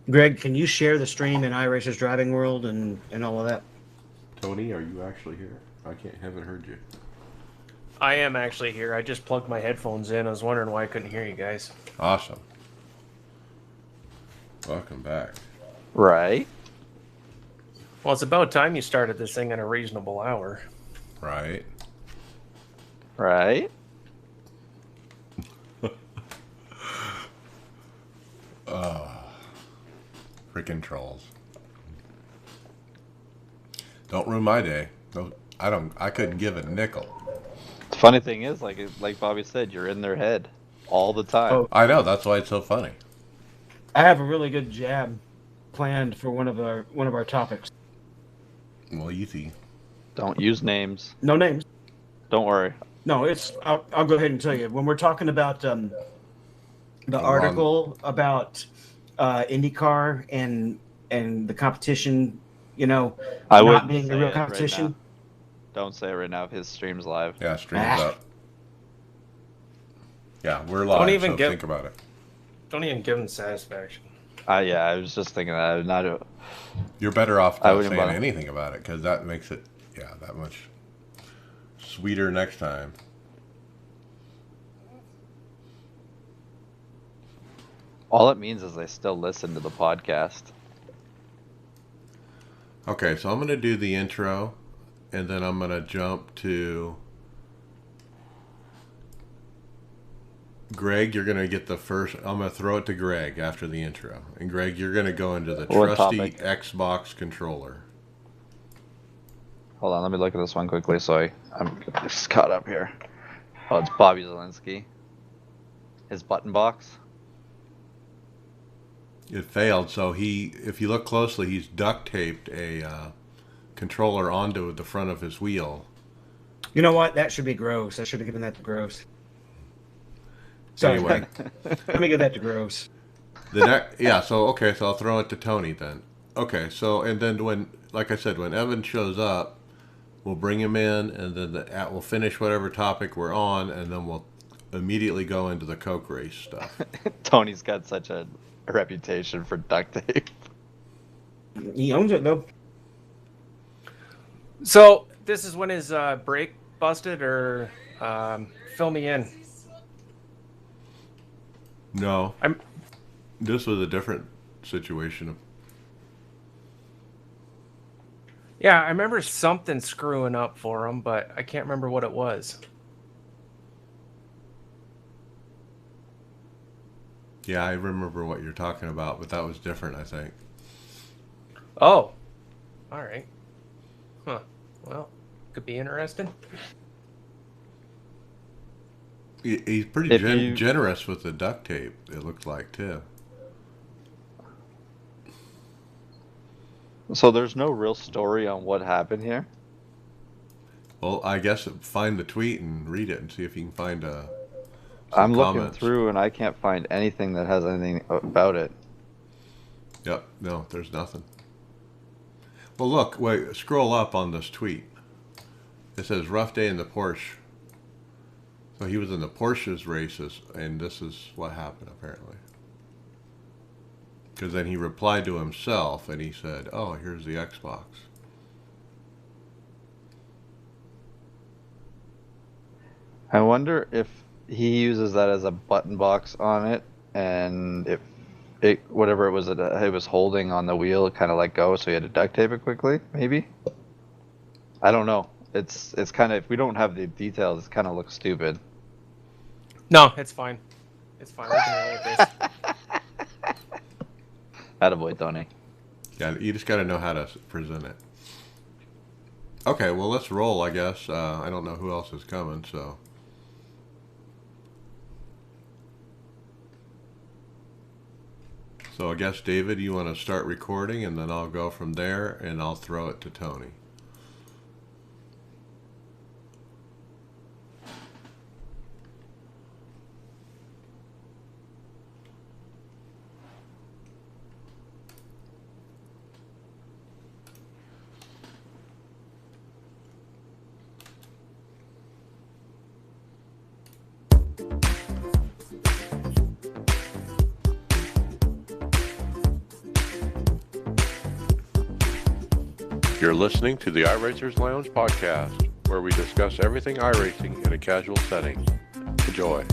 Greg, can you share the stream in iRacer's Driving World and all of that? Tony, are you actually here? Haven't heard you. I am actually here. I just plugged my headphones in. I was wondering why I couldn't hear you guys. Awesome. Welcome back. Right. Well, it's about time you started this thing at a reasonable hour. Right. Right. Freaking trolls. Don't ruin my day. No, I couldn't give a nickel. The funny thing is, like Bobby said, you're in their head all the time. Oh. I know, that's why it's so funny. I have a really good jab planned for one of our topics. Well, easy. Don't use names. No names. Don't worry. No, I'll go ahead and tell you. When we're talking about the article about IndyCar and the competition, I not wouldn't being say a real it competition. Right now. Don't say it right now if his stream's live. Yeah, stream's up. Yeah, we're live, think about it. Don't even give them satisfaction. Yeah, I was just thinking that. You're better off not saying bother. anything about it, because that makes it, that much sweeter next time. All it means is they still listen to the podcast. Okay, so I'm going to do the intro, and then I'm going to jump to Greg. You're going to get the first. I'm going to throw it to Greg after the intro. And Greg, you're going to go into the What trusty topic? Xbox controller. Hold on, let me look at this one quickly so I'm just caught up here. Oh, it's Bobby Zelensky. His button box. It failed, so if you look closely, he's duct taped a controller onto the front of his wheel. You know what? That should be gross. I should have given that to gross. Sorry, Anyway. let me give that to gross. So I'll throw it to Tony then. Okay, so and then like I said, when Evan shows up, we'll bring him in, and then we'll finish whatever topic we're on, and then we'll immediately go into the Coke race stuff. Tony's got such a reputation for duct tape. He owns it though. So this is when his brake busted, or fill me in. No, this was a different situation. Yeah, I remember something screwing up for him, but I can't remember what it was. Yeah, I remember what you're talking about, but that was different, I think. Oh, all right. Huh. Well, could be interesting. He's pretty generous with the duct tape, it looks like, too. So there's no real story on what happened here? Well, I guess find the tweet and read it and see if you can find I'm comments. looking through and I can't find anything that has anything about it. Yep, no, there's nothing. Well, look, wait, scroll up on this tweet. It says, rough day in the Porsche. So he was in the Porsche's races, and this is what happened, apparently. Because then he replied to himself, and he said, oh, here's the Xbox. I wonder if he uses that as a button box on it, and if whatever it was that he was holding on the wheel kind of let go, so he had to duct tape it quickly, maybe? I don't know. It's kind of, if we don't have the details, it kind of looks stupid. No, it's fine. It's fine. We can roll with this. Attaboy, Tony. Yeah, you just got to know how to present it. Okay, well, let's roll, I guess. I don't know who else is coming, so. So I guess, David, you want to start recording, and then I'll go from there, and I'll throw it to Tony. You're listening to the iRacers Lounge podcast, where we discuss everything iRacing in a casual setting. Enjoy.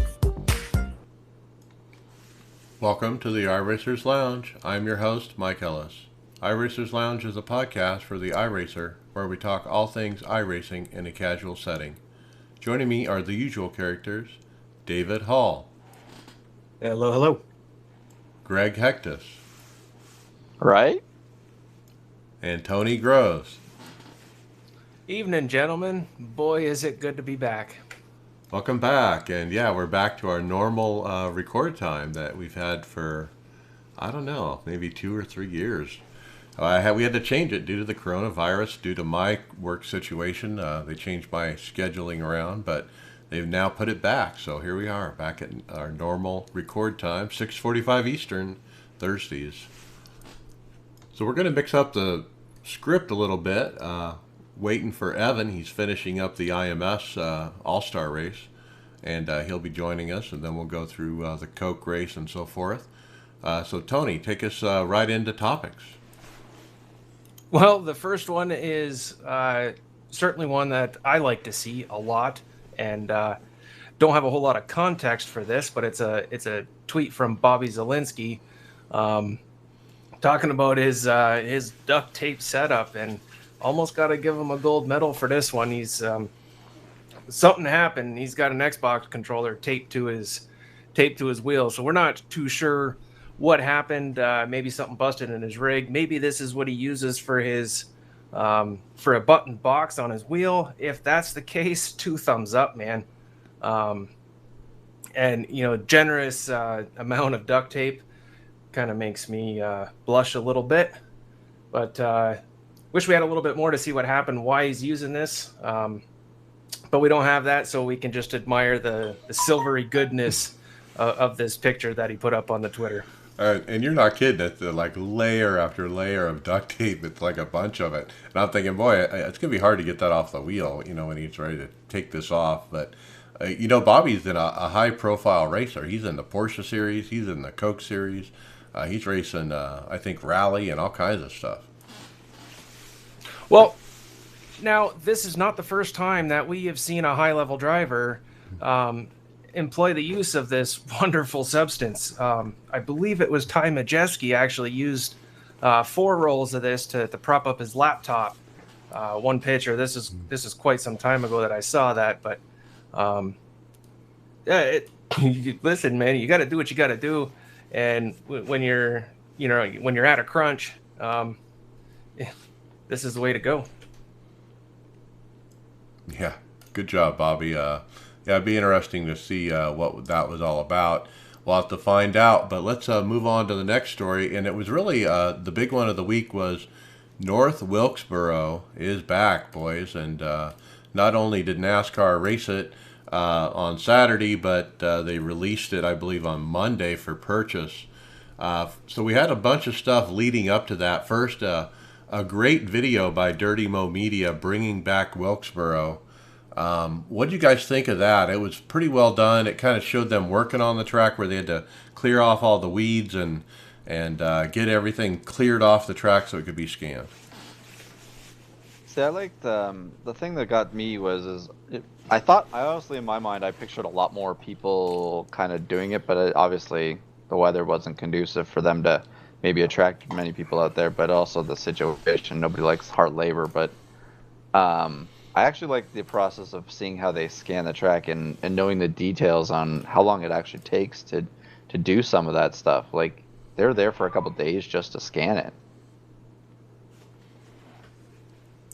Welcome to the iRacers Lounge. I'm your host, Mike Ellis. iRacers Lounge is a podcast for the iRacer, where we talk all things iRacing in a casual setting. Joining me are the usual characters, David Hall. Hello, hello. Greg Hectus. Right? And Tony Groves. Evening, gentlemen. Boy, is it good to be back. Welcome back. And yeah, we're back to our normal record time that we've had for, I don't know, maybe 2 or 3 years. We had to change it due to the coronavirus, due to my work situation. They changed my scheduling around, but they've now put it back. So here we are, back at our normal record time, 6:45 Eastern, Thursdays. So we're going to mix up the script a little bit. Waiting for Evan. He's finishing up the IMS All-Star race, and he'll be joining us, and then we'll go through the Coke race and so forth. So Tony, take us right into topics. Well, the first one is certainly one that I like to see a lot, and don't have a whole lot of context for this, but it's a tweet from Bobby Zielinski talking about his duct tape setup, and almost got to give him a gold medal for this one. He's something happened. He's got an Xbox controller taped to his wheel, so we're not too sure what happened. Maybe something busted in his rig. Maybe this is what he uses for his for a button box on his wheel. If that's the case, 2 thumbs up, man. And generous amount of duct tape kind of makes me blush a little bit, but wish we had a little bit more to see what happened, why he's using this, but we don't have that, so we can just admire the silvery goodness of this picture that he put up on the Twitter. And you're not kidding. It's like layer after layer of duct tape. It's like a bunch of it. And I'm thinking, boy, it's going to be hard to get that off the wheel, when he's ready to take this off. But, Bobby's in a high-profile racer. He's in the Porsche series. He's in the Coke series. He's racing, I think, rally and all kinds of stuff. Well, now, this is not the first time that we have seen a high-level driver employ the use of this wonderful substance. I believe it was Ty Majeski actually used 4 rolls of this to prop up his laptop. One picture. This is quite some time ago that I saw that, but listen, man, you got to do what you got to do, and when you're at a crunch, this is the way to go. Yeah, good job, Bobby. It'd be interesting to see what that was all about. We'll have to find out, but let's move on to the next story. And it was really the big one of the week was North Wilkesboro is back, boys. And not only did NASCAR race it on Saturday, but they released it, I believe, on Monday for purchase. So we had a bunch of stuff leading up to that. First, a great video by Dirty Mo Media bringing back Wilkesboro. What did you guys think of that? It was pretty well done. It kind of showed them working on the track where they had to clear off all the weeds and get everything cleared off the track so it could be scanned. See, I liked the thing that got me was I honestly in my mind I pictured a lot more people kind of doing it, but obviously the weather wasn't conducive for them to maybe attract many people out there, but also the situation. Nobody likes hard labor, but I actually like the process of seeing how they scan the track and knowing the details on how long it actually takes to do some of that stuff. Like, they're there for a couple days just to scan it.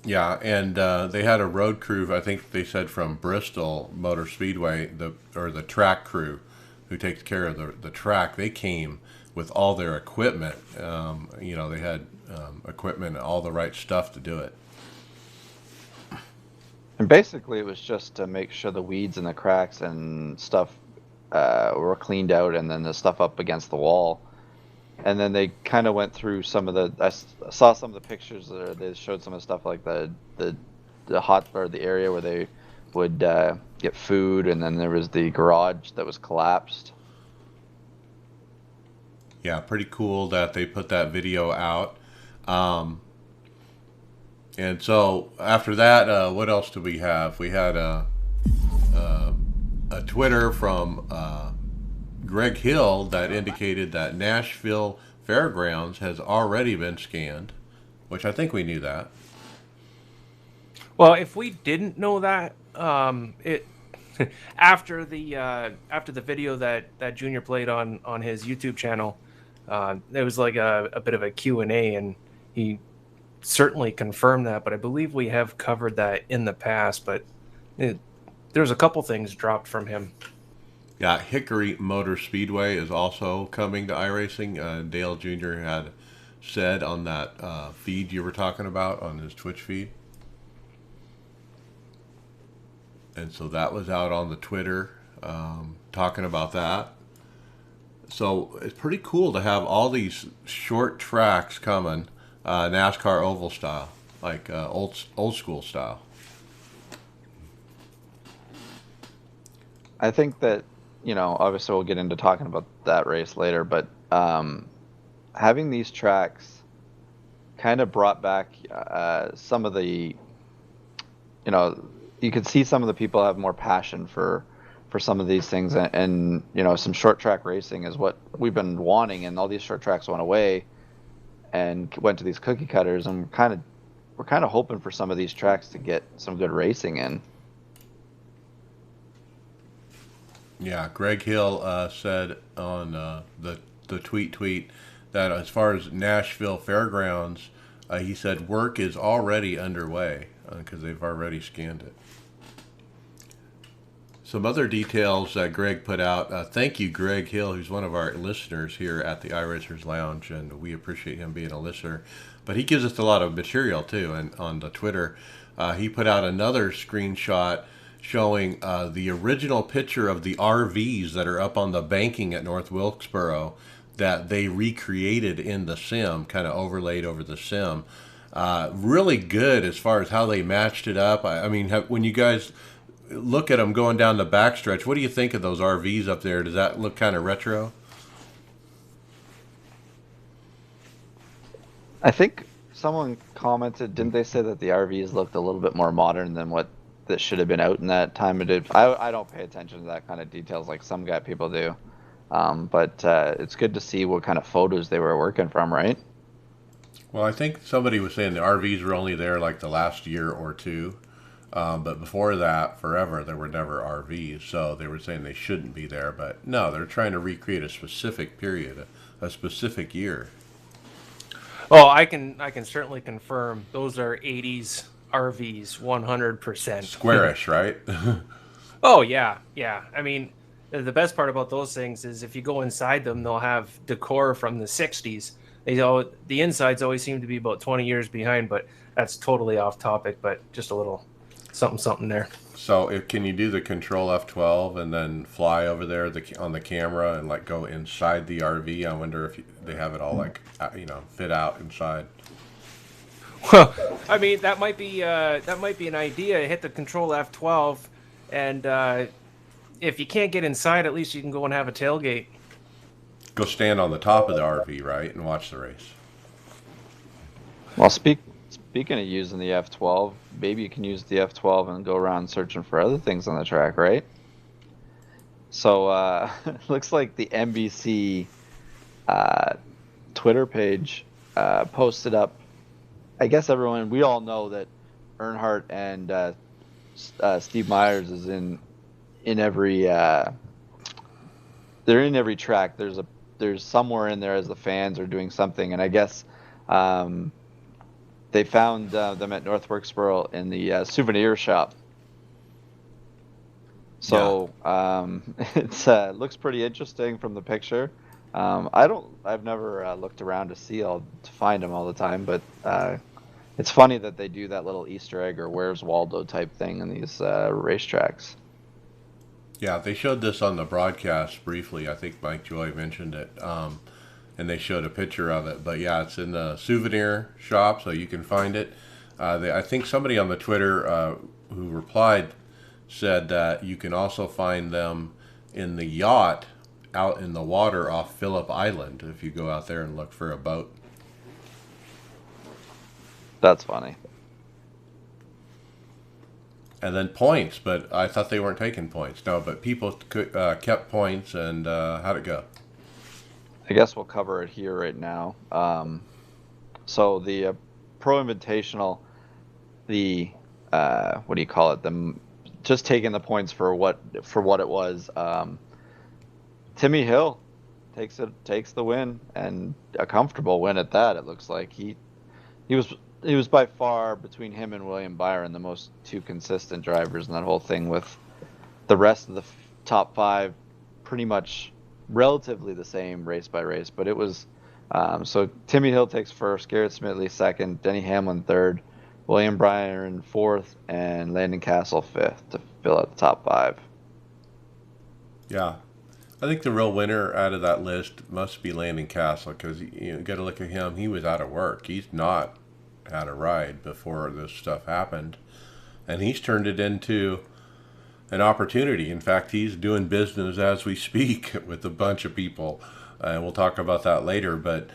Yeah, and they had a road crew, I think they said from Bristol Motor Speedway, the track crew who takes care of the track. They came with all their equipment. They had equipment and all the right stuff to do it. And basically, it was just to make sure the weeds and the cracks and stuff were cleaned out, and then the stuff up against the wall. And then they kind of went through some of the. I saw some of the pictures that they showed some of the stuff like the hot or the area where they would get food, and then there was the garage that was collapsed. Yeah, pretty cool that they put that video out. And so after that, what else do we have? We had a Twitter from Greg Hill that indicated that Nashville Fairgrounds has already been scanned, which I think we knew that. Well, if we didn't know that, it after the video that Junior played on his YouTube channel, there was like a bit of a Q&A, and he certainly confirmed that. But I believe we have covered that in the past. But there's a couple things dropped from him. Yeah, Hickory Motor Speedway is also coming to iRacing. Dale Jr. had said on that feed you were talking about on his Twitch feed. And so that was out on the Twitter talking about that. So it's pretty cool to have all these short tracks coming, NASCAR oval style, like old school style. I think that, obviously we'll get into talking about that race later, but having these tracks kind of brought back some of the, you could see some of the people have more passion for some of these things, and some short track racing is what we've been wanting, and all these short tracks went away and went to these cookie cutters, and we're kind of hoping for some of these tracks to get some good racing in. Yeah, Greg Hill said on the tweet that as far as Nashville Fairgrounds, he said work is already underway because they've already scanned it. Some other details that Greg put out. Thank you, Greg Hill, who's one of our listeners here at the iRacers Lounge, and we appreciate him being a listener. But he gives us a lot of material, too, and on the Twitter. He put out another screenshot showing the original picture of the RVs that are up on the banking at North Wilkesboro that they recreated in the sim, kind of overlaid over the sim. Really good as far as how they matched it up. I mean, when you guys look at them going down the backstretch, what do you think of those RVs up there? Does that look kind of retro? I think someone commented, didn't they say that the RVs looked a little bit more modern than what that should have been out in that time? I don't pay attention to that kind of details like some people do. But it's good to see what kind of photos they were working from, right? Well, I think somebody was saying the RVs were only there like the last year or two. But before that, forever, there were never RVs. So they were saying they shouldn't be there. But no, they're trying to recreate a specific period, a specific year. Oh, I can certainly confirm those are 80s RVs, 100%. Squarish, right? Oh, yeah. I mean, the best part about those things is if you go inside them, they'll have decor from the 60s. The insides always seem to be about 20 years behind, but that's totally off topic, but just a little something there. So can you do the Control F12 and then fly over there on the camera and like go inside the RV? I wonder if they have it all like, fit out inside. Well, I mean, that might be an idea. Hit the Control F12, and if you can't get inside, at least you can go and have a tailgate. Go stand on the top of the RV, right, and watch the race. Well, speaking of using the F12, maybe you can use the F12 and go around searching for other things on the track, right? So it looks like the NBC Twitter page posted up. I guess we all know that Earnhardt and Steve Myers is in every they're in every track. There's somewhere in there as the fans are doing something, and I guess they found them at North Wilkesboro in the souvenir shop. So it looks pretty interesting from the picture. I've never looked around to find them all the time, but it's funny that they do that little Easter egg or Where's Waldo type thing in these racetracks. Yeah, they showed this on the broadcast briefly. I think Mike Joy mentioned it, and they showed a picture of it. But yeah, it's in the souvenir shop, so you can find it. I think somebody on the Twitter who replied said that you can also find them in the yacht out in the water off Phillip Island if you go out there and look for a boat. That's funny. And then points, but I thought they weren't taking points. No, but people kept points, and how'd it go? I guess we'll cover it here right now. So the Pro Invitational, the what do you call it? Just taking the points for what it was. Timmy Hill takes the win, and a comfortable win at that. It looks like he was by far, between him and William Byron, the most two consistent drivers in that whole thing, with the rest of the top five pretty much relatively the same race by race. But it was so Timmy Hill takes first, Garrett Smitley second, Denny Hamlin third, William Byron fourth, and Landon Cassill fifth to fill out the top five. Yeah. I think the real winner out of that list must be Landon Cassill, because you got to look at him. He was out of work. He's not had a ride before this stuff happened, and he's turned it into an opportunity. In fact, he's doing business as we speak with a bunch of people, and we'll talk about that later. But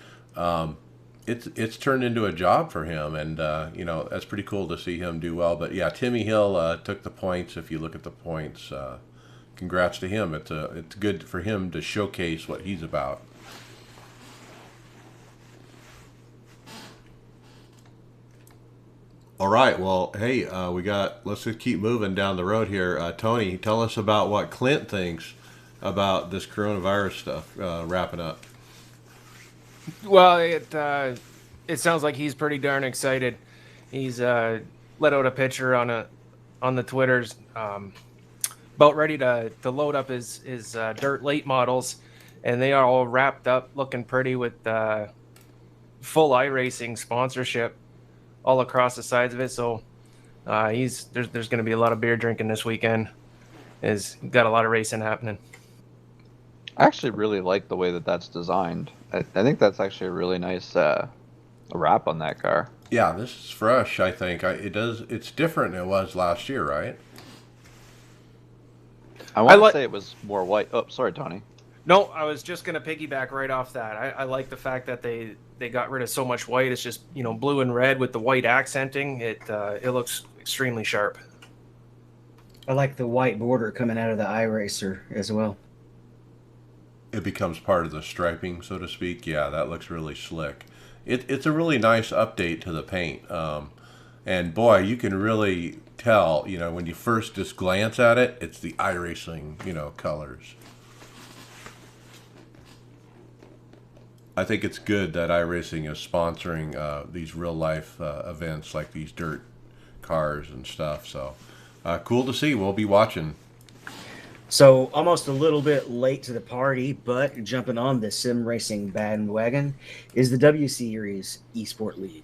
it's turned into a job for him, and that's pretty cool to see him do well. But yeah, Timmy Hill took the points. If you look at the points, congrats to him. It's good for him to showcase what he's about. All right. Well, hey, let's just keep moving down the road here. Tony, tell us about what Clint thinks about this coronavirus stuff wrapping up. Well, it sounds like he's pretty darn excited. He's let out a picture on the Twitters, about ready to load up his dirt late models, and they are all wrapped up, looking pretty, with full iRacing sponsorship all across the sides of it. So there's going to be a lot of beer drinking this weekend. He's got a lot of racing happening. I actually really like the way that's designed. I think that's actually a really nice wrap on that car. Yeah, this is fresh. I think it's different than it was last year, right? I want to say it was more white. Oh, sorry, Tony. No, I was just going to piggyback right off that. I like the fact that they got rid of so much white. It's just, blue and red with the white accenting. It looks extremely sharp. I like the white border coming out of the iRacer as well. It becomes part of the striping, so to speak. Yeah, that looks really slick. It's a really nice update to the paint. And boy, you can really tell, when you first just glance at it, it's the iRacing, colors. I think it's good that iRacing is sponsoring these real life events like these dirt cars and stuff. So cool to see. We'll be watching. So almost a little bit late to the party, but jumping on the sim racing bandwagon is the W Series Esport League.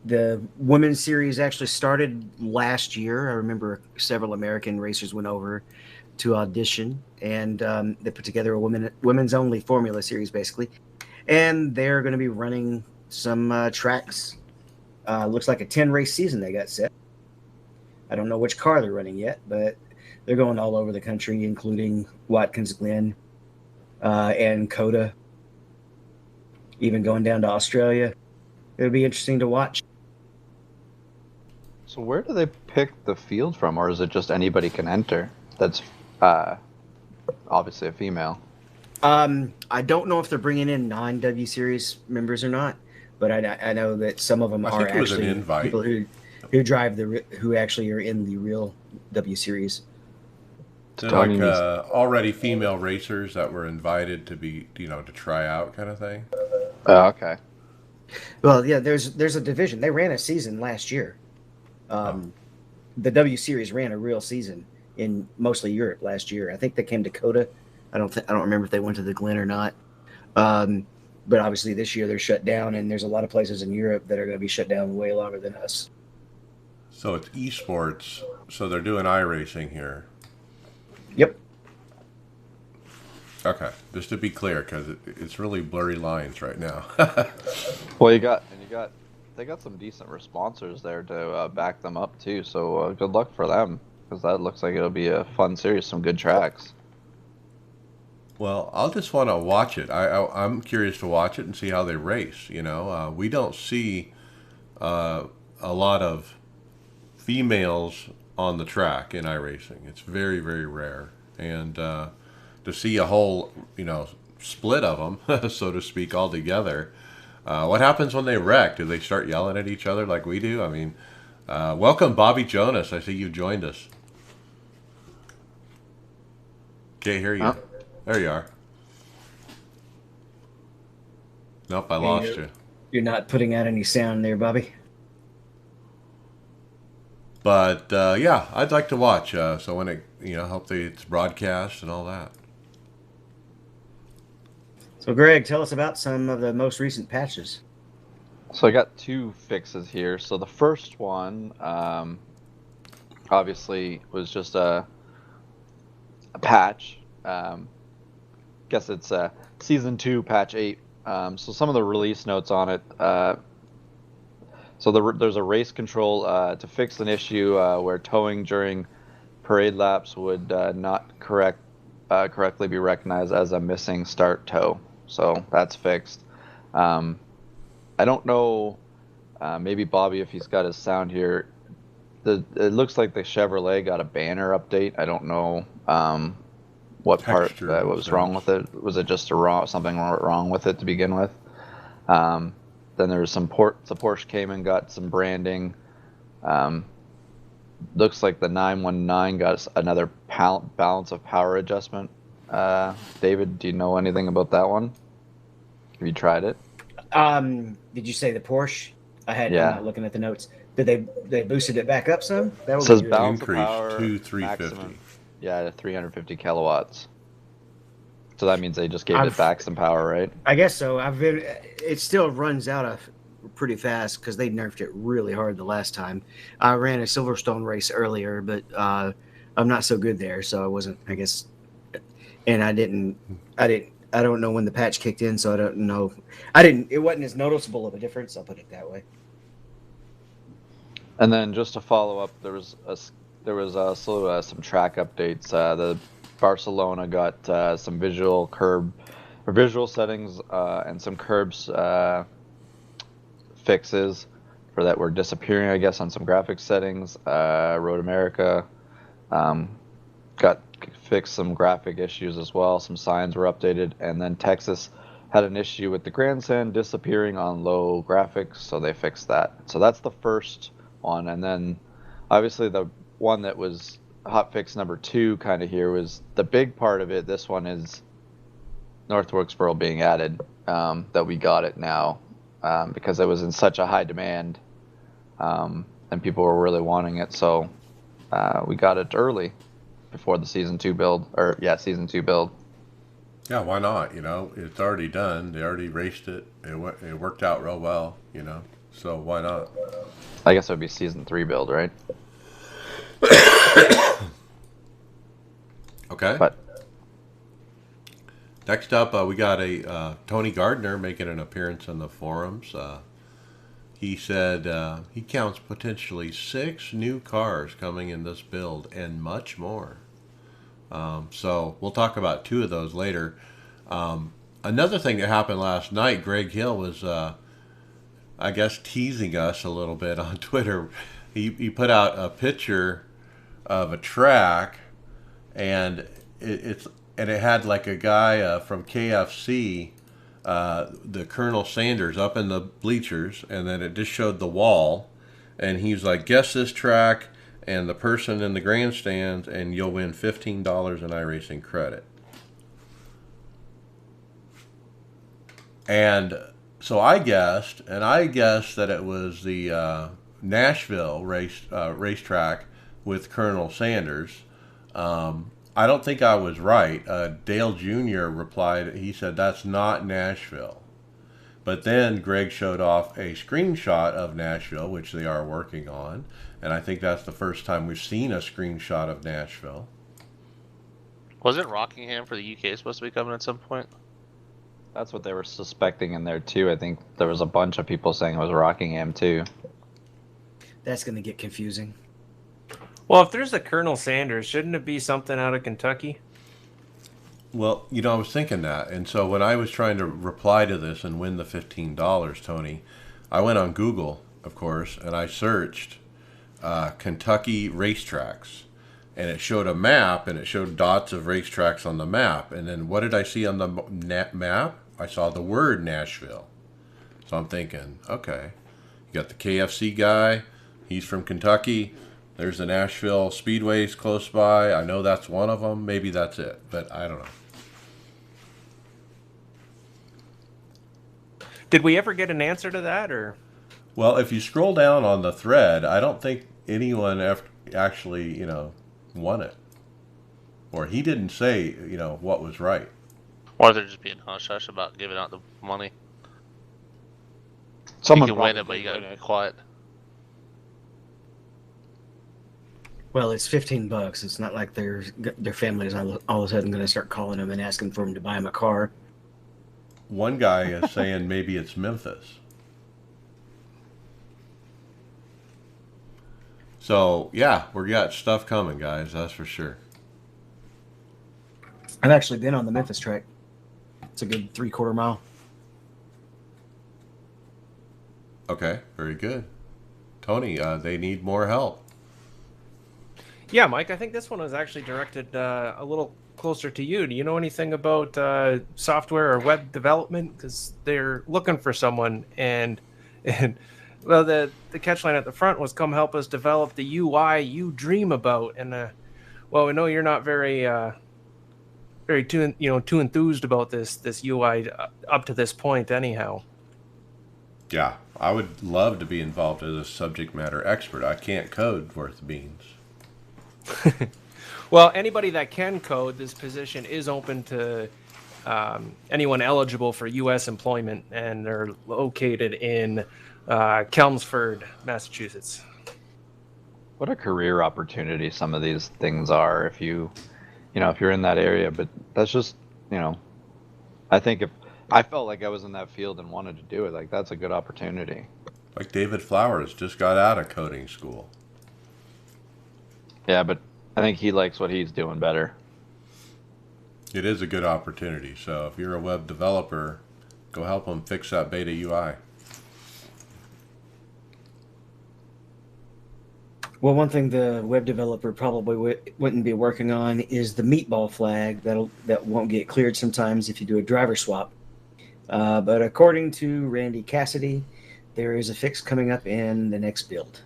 The women's series actually started last year. I remember several American racers went over to audition, and they put together a women's only formula series, basically. And they're going to be running some tracks. Looks like a 10-race season they got set. I don't know which car they're running yet, but they're going all over the country, including Watkins Glen and Coda, even going down to Australia. It'll be interesting to watch. So where do they pick the field from, or is it just anybody can enter? That's obviously a female. I don't know if they're bringing in non-W Series members or not, but I know that some of them are actually people who drive who actually are in the real W Series. They're like already female racers that were invited to be, to try out, kind of thing. Oh, okay. Well, yeah, there's a division. They ran a season last year. The W Series ran a real season in mostly Europe last year. I think they came to Coda. I don't remember if they went to the Glen or not. But obviously this year they're shut down, and there's a lot of places in Europe that are going to be shut down way longer than us. So it's esports. So they're doing iRacing here. Yep. Okay, just to be clear, because it's really blurry lines right now. Well, they got some decent sponsors there to back them up too. So good luck for them, because that looks like it'll be a fun series, some good tracks. Well, I'll just want to watch it. I'm curious to watch it and see how they race. We don't see a lot of females on the track in iRacing. It's very, very rare. And to see a whole, split of them, so to speak, all together. What happens when they wreck? Do they start yelling at each other like we do? I mean, welcome, Bobby Jonas. I see you joined us. Can't hear you. Huh? There you are. Nope, I lost you. You're not putting out any sound there, Bobby. But yeah, I'd like to watch. So when it, hopefully it's broadcast and all that. So, Greg, tell us about some of the most recent patches. So I got 2 fixes here. So the first one, obviously, was just a patch. Guess it's Season 2, Patch 8. So some of the release notes on it. So there's a race control to fix an issue where towing during parade laps would not correctly be recognized as a missing start tow. So that's fixed. I don't know, maybe Bobby, if he's got his sound here. It looks like the Chevrolet got a banner update. I don't know what part what was wrong with it. Was it just something wrong with it to begin with? Then there was the Porsche Cayman got some branding. Looks like the 919 got another balance of power adjustment. David, do you know anything about that one? Have you tried it? Did you say the Porsche? I'm Yeah. not looking at the notes. Did they boosted it back up some? That would Says be good. balance of Increase power to 350. maximum. Yeah, to 350 kilowatts. So that means they just gave it back some power, right? I guess so. It still runs out pretty fast because they nerfed it really hard the last time. I ran a Silverstone race earlier, but I'm not so good there, so I wasn't. I guess, and I don't know when the patch kicked in, so I don't know. It wasn't as noticeable of a difference. I'll put it that way. And then just to follow up, there was also some track updates. The Barcelona got some visual settings and some curbs fixes for that were disappearing, I guess, on some graphics settings. Road America got fixed some graphic issues as well. Some signs were updated, and then Texas had an issue with the grandstand disappearing on low graphics, so they fixed that. So that's the first one, and then obviously the one that was hotfix number 2 kind of here was the big part of it. This one is North Wilkesboro being added, that we got it now because it was in such a high demand and people were really wanting it, so we got it early before the season 2 build. Yeah, why not? It's already done. They already raced it. It worked out real well. So why not? I guess it would be season 3 build, right? Okay. But next up, we got a Tony Gardner making an appearance on the forums. He said he counts potentially 6 new cars coming in this build and much more. So we'll talk about 2 of those later. Another thing that happened last night, Greg Hill was, I guess, teasing us a little bit on Twitter. He put out a picture of a track, and it had like a guy from KFC, the Colonel Sanders, up in the bleachers, and then it just showed the wall, and he was like, guess this track and the person in the grandstands, and you'll win $15 in iRacing credit. And so I guessed that it was the Nashville racetrack with Colonel Sanders. I don't think I was right. Dale Jr. replied, he said, that's not Nashville. But then Greg showed off a screenshot of Nashville, which they are working on. And I think that's the first time we've seen a screenshot of Nashville. Wasn't Rockingham for the UK supposed to be coming at some point? that's what they were suspecting in there too. I think there was a bunch of people saying it was Rockingham too. That's going to get confusing. Well, if there's a Colonel Sanders, shouldn't it be something out of Kentucky? Well, I was thinking that. And so when I was trying to reply to this and win the $15, Tony, I went on Google, of course, and I searched Kentucky racetracks. And it showed a map, and it showed dots of racetracks on the map. And then what did I see on the map? I saw the word Nashville. So I'm thinking, okay, you got the KFC guy. He's from Kentucky. There's the Nashville Speedways close by. I know that's one of them. Maybe that's it, but I don't know. Did we ever get an answer to that, or? Well, if you scroll down on the thread, I don't think anyone actually, won it. Or he didn't say, what was right. Or they're just being hush-hush about giving out the money. Someone you can win it, but you gotta be quiet. Well, it's $15. It's not like their family is all of a sudden going to start calling them and asking for them to buy them a car. One guy is saying maybe it's Memphis. So, yeah, we got stuff coming, guys. That's for sure. I've actually been on the Memphis track. It's a good 3/4 mile. Okay, very good. Tony, they need more help. Yeah, Mike, I think this one was actually directed a little closer to you. Do you know anything about software or web development? Because they're looking for someone, and well, the catchline at the front was, "Come help us develop the UI you dream about." And well, we know you're not very too enthused about this UI up to this point, anyhow. Yeah, I would love to be involved as a subject matter expert. I can't code worth beans. Well, anybody that can code, this position is open to anyone eligible for U.S. employment, and they're located in Chelmsford, Massachusetts. What a career opportunity some of these things are if you're in that area. But that's just, I think if I felt like I was in that field and wanted to do it, like that's a good opportunity. Like David Flowers just got out of coding school. Yeah, but I think he likes what he's doing better. It is a good opportunity. So if you're a web developer, go help them fix that beta UI. Well, one thing the web developer probably wouldn't be working on is the meatball flag that won't get cleared sometimes if you do a driver swap. But according to Randy Cassidy, there is a fix coming up in the next build.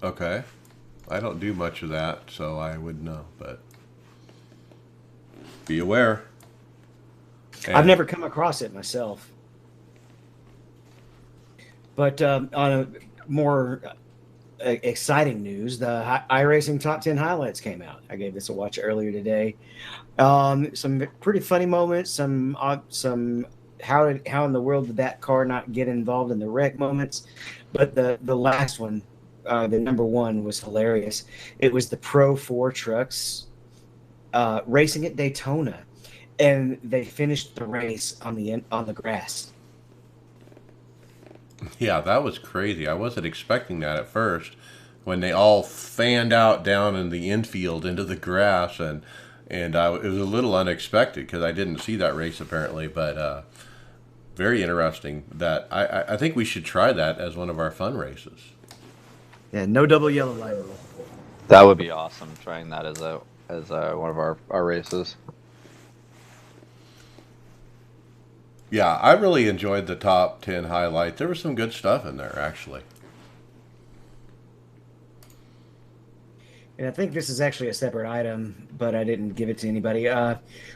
Okay. I don't do much of that, so I would know, but be aware. I've never come across it myself. But on a more exciting news, the iRacing Top 10 highlights came out. I gave this a watch earlier today. Some pretty funny moments, some how in the world did that car not get involved in the wreck moments, but the last one, the number one, was hilarious. It was the Pro 4 trucks racing at Daytona, and they finished the race on the grass. Yeah, that was crazy. I wasn't expecting that at first when they all fanned out down in the infield into the grass, and it was a little unexpected because I didn't see that race apparently, but very interesting. That I think we should try that as one of our fun races. Yeah, no double yellow line rule. That would be awesome, trying that as one of our races. Yeah, I really enjoyed the top 10 highlights. There was some good stuff in there, actually. And I think this is actually a separate item, but I didn't give it to anybody.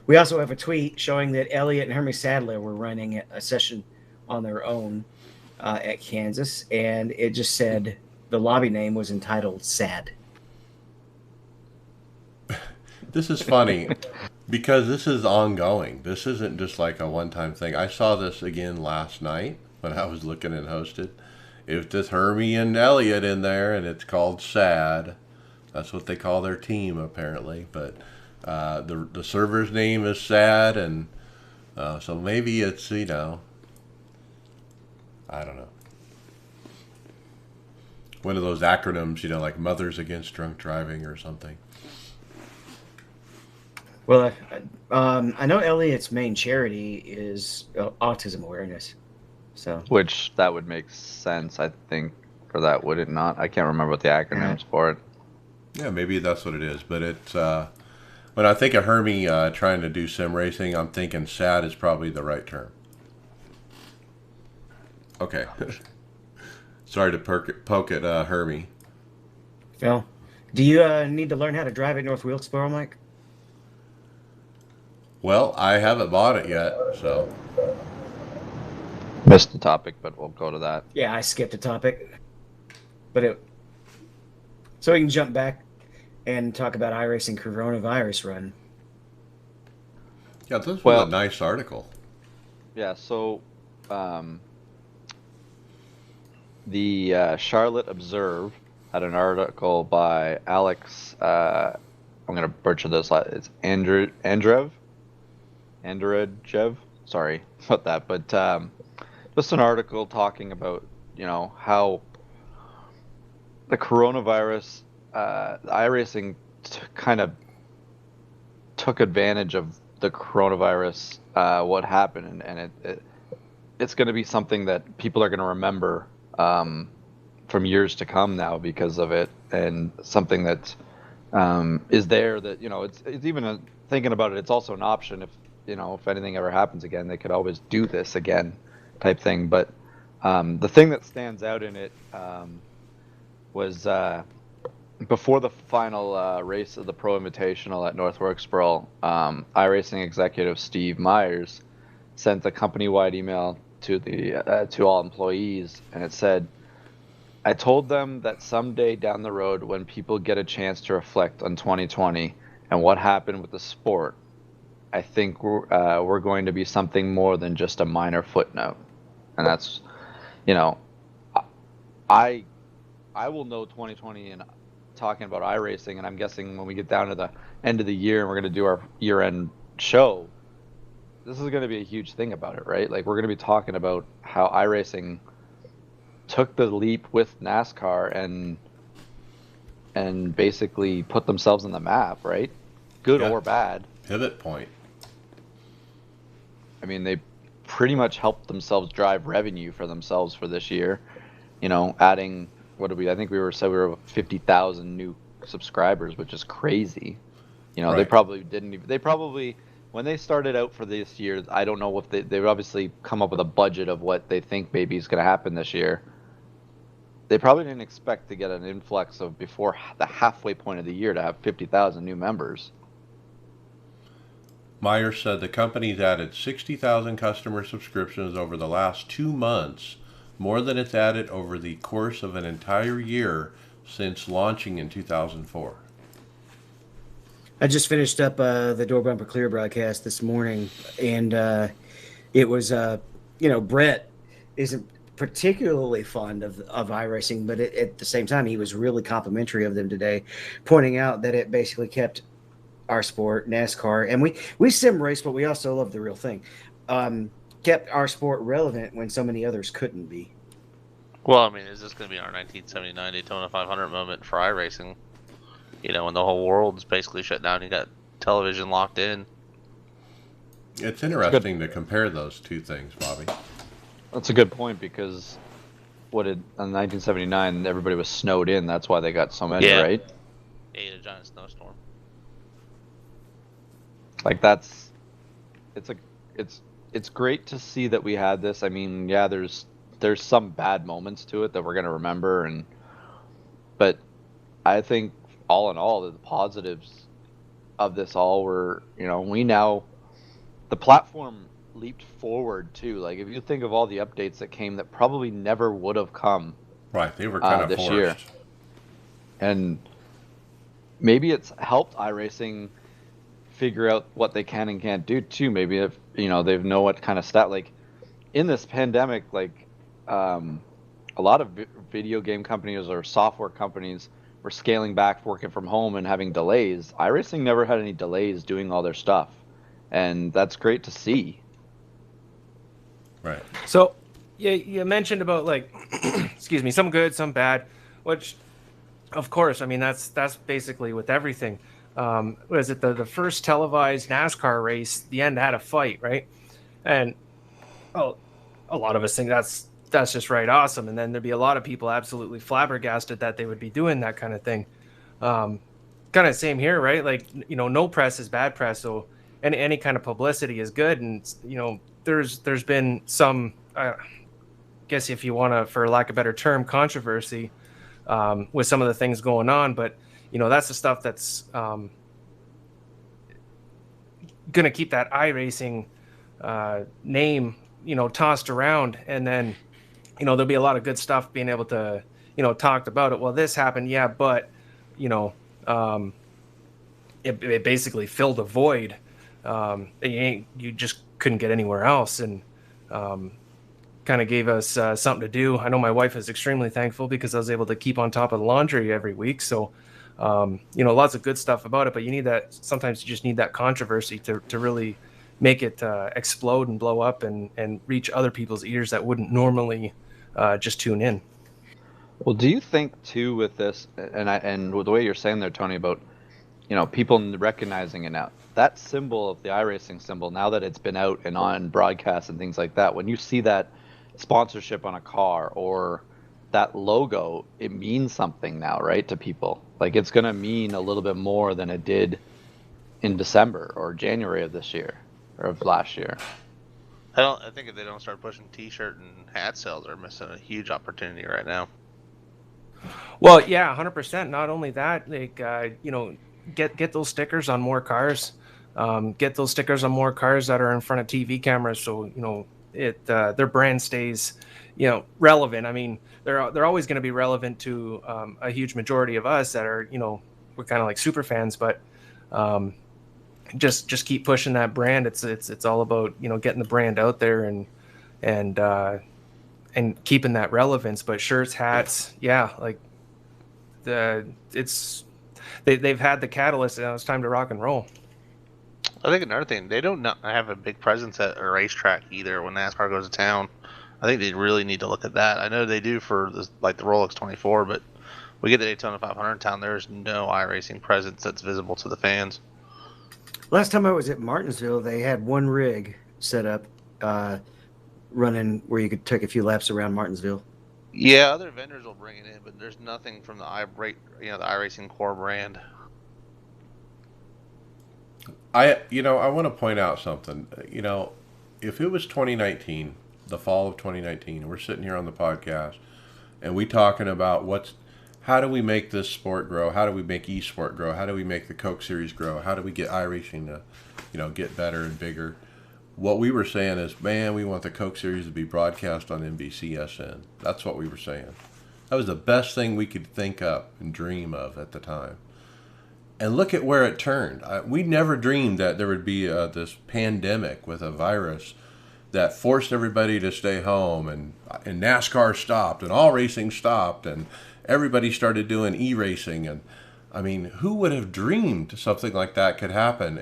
We also have a tweet showing that Elliott and Hermie Sadler were running a session on their own at Kansas, and it just said the lobby name was entitled Sad. This is funny because this is ongoing. This isn't just like a one-time thing. I saw this again last night when I was looking at Hosted. It was just Hermie and Elliott in there, and it's called Sad. That's what they call their team, apparently. But the server's name is Sad, and so maybe it's, I don't know. One of those acronyms, like Mothers Against Drunk Driving or something. Well, I know Elliott's main charity is autism awareness. So Which that would make sense, I think, for that, would it not? I can't remember what the acronyms for it. Yeah, maybe that's what it is. But it's when I think of Hermie trying to do sim racing, I'm thinking sad is probably the right term. Okay. Sorry to poke at Hermie. Phil, do you need to learn how to drive at North Wilkesboro, Mike? Well, I haven't bought it yet, so. Missed the topic, but we'll go to that. Yeah, I skipped a topic, so we can jump back and talk about iRacing coronavirus run. Yeah, this was a nice article. Yeah, so the Charlotte Observe had an article by Alex, I'm going to butcher this, it's Andrejev? Sorry about that, but just an article talking about, how the coronavirus, iRacing kind of took advantage of the coronavirus, what happened, and it's going to be something that people are going to remember from years to come now because of it, and something that is there that, it's even thinking about it, it's also an option if anything ever happens again, they could always do this again type thing. But the thing that stands out in it was before the final race of the Pro Invitational at North Wilkesboro, iRacing executive Steve Myers sent a company-wide email to all employees, and it said, "I told them that someday down the road, when people get a chance to reflect on 2020 and what happened with the sport, I think we're going to be something more than just a minor footnote." And that's, I will know 2020 and talking about iRacing, and I'm guessing when we get down to the end of the year and we're going to do our year-end show, this is going to be a huge thing about it, right? Like, we're going to be talking about how iRacing took the leap with NASCAR and basically put themselves on the map, right? Good or bad. Pivot point. I mean, they pretty much helped themselves drive revenue for themselves for this year. Adding, I think we were 50,000 new subscribers, which is crazy. Right. They probably when they started out for this year, I don't know if they've obviously come up with a budget of what they think maybe is going to happen this year. They probably didn't expect to get an influx of before the halfway point of the year to have 50,000 new members. Myers said the company's added 60,000 customer subscriptions over the last 2 months, more than it's added over the course of an entire year since launching in 2004. I just finished up the Door Bumper Clear broadcast this morning, and it was, Brett isn't particularly fond of iRacing, but at the same time, he was really complimentary of them today, pointing out that it basically kept our sport, NASCAR, and we sim race, but we also love the real thing, kept our sport relevant when so many others couldn't be. Well, I mean, is this going to be our 1979 Daytona 500 moment for iRacing? When the whole world's basically shut down, you got television locked in. It's interesting to compare those two things, Bobby. That's a good point, because in 1979, everybody was snowed in. That's why they got so many, right? A giant snowstorm. Like, it's great to see that we had this. I mean, yeah, there's some bad moments to it that we're gonna remember, but I think all in all, the positives of this all were, the platform leaped forward too. Like, if you think of all the updates that came that probably never would have come, right? They were kind of this forced. year, and maybe it's helped iRacing figure out what they can and can't do too. Maybe if they know what kind of like in this pandemic, like a lot of video game companies or software companies were scaling back, working from home, and having delays. iRacing never had any delays doing all their stuff, and that's great to see. Right. So, you mentioned about, like, excuse me, some good, some bad, which, of course, I mean, that's basically with everything. Was it the first televised NASCAR race? The end had a fight, right? And a lot of us think that's just right awesome, and then there'd be a lot of people absolutely flabbergasted that they would be doing that kind of thing. Kind of same here, right? Like, you know, no press is bad press, so any kind of publicity is good. And you know, there's been some, guess if you want to, for lack of a better term, controversy with some of the things going on, but you know, that's the stuff that's going to keep that iRacing name, you know, tossed around, and then, you know, there'll be a lot of good stuff being able to, you know, talked about it. Well, this happened, yeah, but you know, it basically filled a void. You just couldn't get anywhere else, and kind of gave us something to do. I know my wife is extremely thankful because I was able to keep on top of the laundry every week. So, you know, lots of good stuff about it, but you need that. Sometimes you just need that controversy to really make it explode and blow up and reach other people's ears that wouldn't normally just tune in. Well, do you think too with this, and with the way you're saying there, Tony, about, you know, people recognizing it now, that symbol of the iRacing symbol, now that it's been out and on broadcast and things like that, when you see that sponsorship on a car or that logo, it means something now, right, to people. Like, it's going to mean a little bit more than it did in December or January of this year or of last year. I think if they don't start pushing t-shirt and hat sales, they're missing a huge opportunity right now. Well, yeah, 100%. Not only that, like, you know, get those stickers on more cars. Get those stickers on more cars that are in front of TV cameras, so you know their brand stays, you know, relevant. I mean, they're always going to be relevant to a huge majority of us that are, you know, we're kind of like super fans, but just keep pushing that brand. It's all about, you know, getting the brand out there and keeping that relevance. But shirts, hats, yeah, like they've had the catalyst, and it's time to rock and roll. I think another thing, they don't have a big presence at a racetrack either when NASCAR goes to town. I think they really need to look at that. I know they do for the Rolex 24, but we get the Daytona 500 in town, there's no iRacing presence that's visible to the fans. Last time I was at Martinsville, they had one rig set up running where you could take a few laps around Martinsville. Yeah, other vendors will bring it in, but there's nothing from the iRacing core brand. I want to point out something. You know, if it was 2019, the fall of 2019, and we're sitting here on the podcast, and we talking about how do we make this sport grow? How do we make eSport grow? How do we make the Coke Series grow? How do we get iRacing to, you know, get better and bigger? What we were saying is, man, we want the Coke Series to be broadcast on NBCSN. That's what we were saying. That was the best thing we could think up and dream of at the time. And look at where it turned. We never dreamed that there would be this pandemic with a virus that forced everybody to stay home, and NASCAR stopped, and all racing stopped, and everybody started doing e-racing. And I mean, who would have dreamed something like that could happen?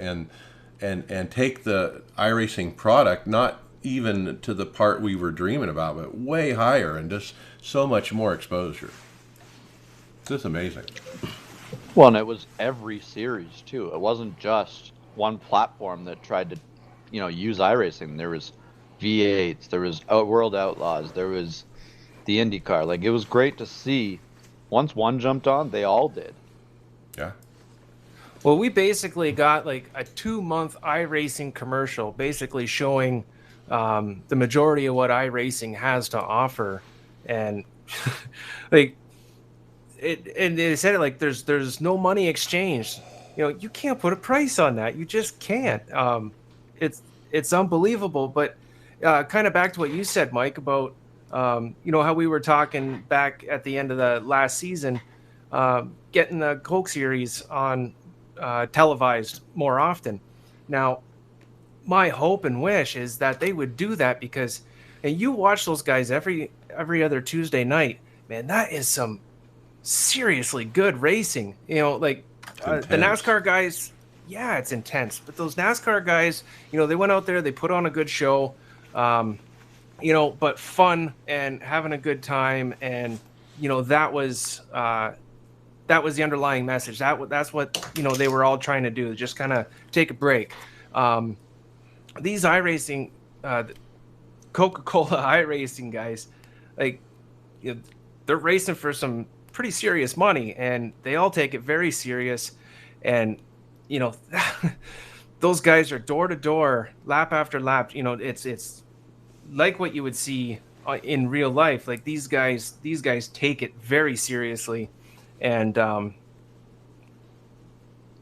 And take the iRacing product, not even to the part we were dreaming about, but way higher, and just so much more exposure. It's just amazing. Well, and it was every series too. It wasn't just one platform that tried to, you know, use iRacing. There was V8s, there was World Outlaws, there was the IndyCar. Like, it was great to see. Once one jumped on, they all did. Yeah. Well, we basically got like a 2-month iRacing commercial, basically showing the majority of what iRacing has to offer, and like and they said it like there's no money exchanged. You know, you can't put a price on that. You just can't. It's unbelievable. But kind of back to what you said, Mike, about you know, how we were talking back at the end of the last season, getting the Coke Series on televised more often. Now, my hope and wish is that they would do that, because, and you watch those guys every other Tuesday night, man, that is some seriously good racing. You know, like the NASCAR guys, yeah, it's intense, but those NASCAR guys, you know, they went out there, they put on a good show, you know, but fun and having a good time. And, you know, that was the underlying message. That's what, you know, they were all trying to do, just kind of take a break. These iRacing, Coca-Cola iRacing guys, like, you know, they're racing for some pretty serious money, and they all take it very serious. And you know, those guys are door to door, lap after lap. You know, it's like what you would see in real life. Like these guys take it very seriously, and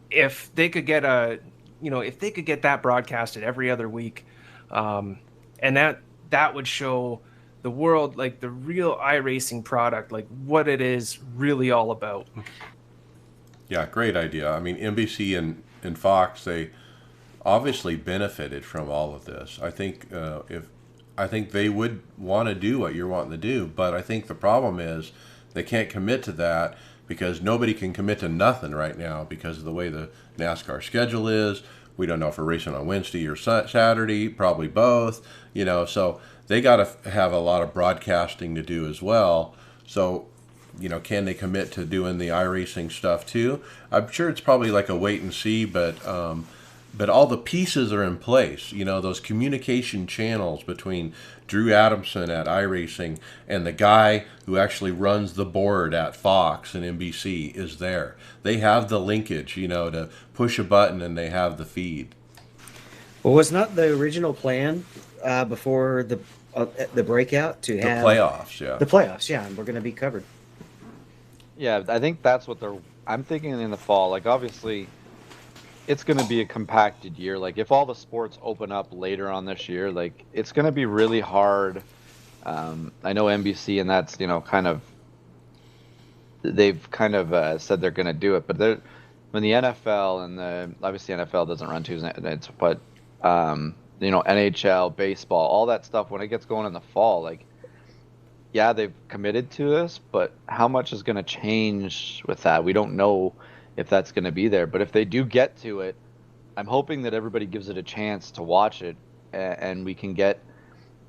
if they could get if they could get that broadcasted every other week, and that would show the world like the real iRacing product, like what it is really all about. Yeah, great idea. I mean, NBC and Fox, they obviously benefited from all of this. I think they would want to do what you're wanting to do, but I think the problem is they can't commit to that because nobody can commit to nothing right now because of the way the NASCAR schedule is. We don't know if we're racing on Wednesday or Saturday, probably both, so they got to have a lot of broadcasting to do as well. So, can they commit to doing the iRacing stuff too? I'm sure it's probably like a wait and see, but all the pieces are in place. Those communication channels between Drew Adamson at iRacing and the guy who actually runs the board at Fox and NBC is there. They have the linkage, to push a button and they have the feed. Well, was not the original plan before the breakout to have the playoffs? Yeah, the playoffs. Yeah, and we're going to be covered. Yeah, I think that's what I'm thinking in the fall. Like, obviously, it's going to be a compacted year. Like, if all the sports open up later on this year, like, it's going to be really hard. I know NBC, and that's, they've kind of said they're going to do it. But when the NFL and obviously NFL doesn't run Tuesday nights, but, NHL, baseball, all that stuff, when it gets going in the fall, like, yeah, they've committed to this, but how much is going to change with that? We don't know if that's going to be there. But if they do get to it, I'm hoping that everybody gives it a chance to watch it, and we can get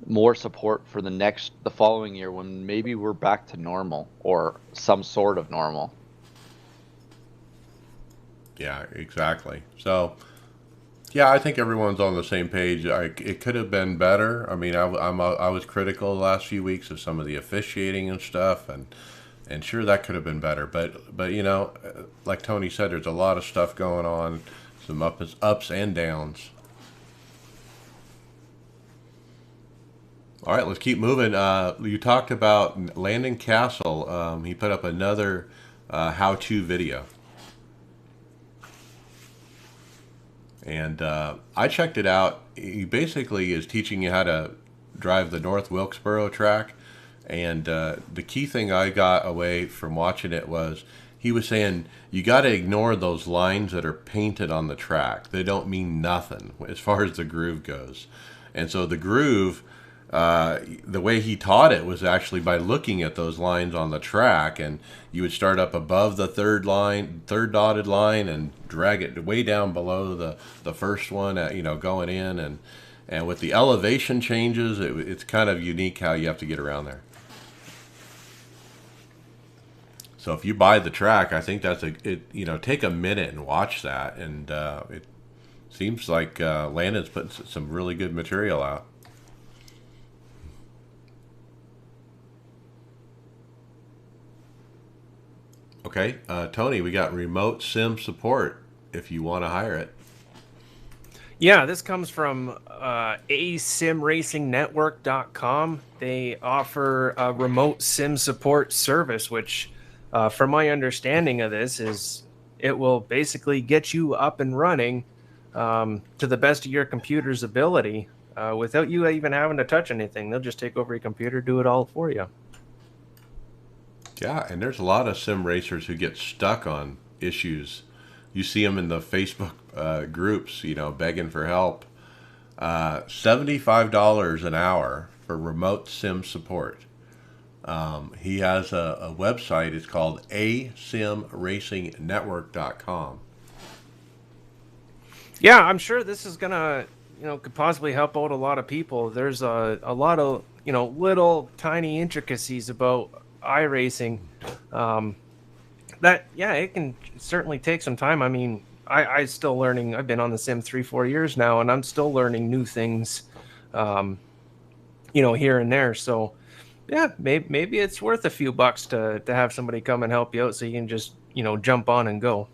more support for the following year when maybe we're back to normal or some sort of normal. Yeah, exactly. So, yeah, I think everyone's on the same page. It could have been better. I mean, I was critical the last few weeks of some of the officiating and stuff, and sure that could have been better. But like Tony said, there's a lot of stuff going on, some ups and downs. All right, let's keep moving. You talked about Landon Cassill. He put up another how-to video. And I checked it out. He basically is teaching you how to drive the North Wilkesboro track. And the key thing I got away from watching it was he was saying you got to ignore those lines that are painted on the track. They don't mean nothing as far as the groove goes. And so the groove, the way he taught it was actually by looking at those lines on the track, and you would start up above the third dotted line, and drag it way down below the first one, going in, and with the elevation changes, it's kind of unique how you have to get around there. So if you buy the track, I think take a minute and watch that, and it seems like Landon's putting some really good material out. Okay, Tony, we got remote sim support if you want to hire it. Yeah, this comes from asimracingnetwork.com. They offer a remote sim support service, which, from my understanding of this, is it will basically get you up and running to the best of your computer's ability without you even having to touch anything. They'll just take over your computer, do it all for you. Yeah, and there's a lot of sim racers who get stuck on issues. You see them in the Facebook groups, begging for help. $75 an hour for remote sim support. He has a website. It's called asimracingnetwork.com. Yeah, I'm sure this is gonna, could possibly help out a lot of people. There's a lot of, little tiny intricacies about iRacing that it can certainly take some time. I mean, I still learning. I've been on the sim 3-4 years now, and I'm still learning new things here and there. So yeah, maybe it's worth a few bucks to have somebody come and help you out, so you can just jump on and go.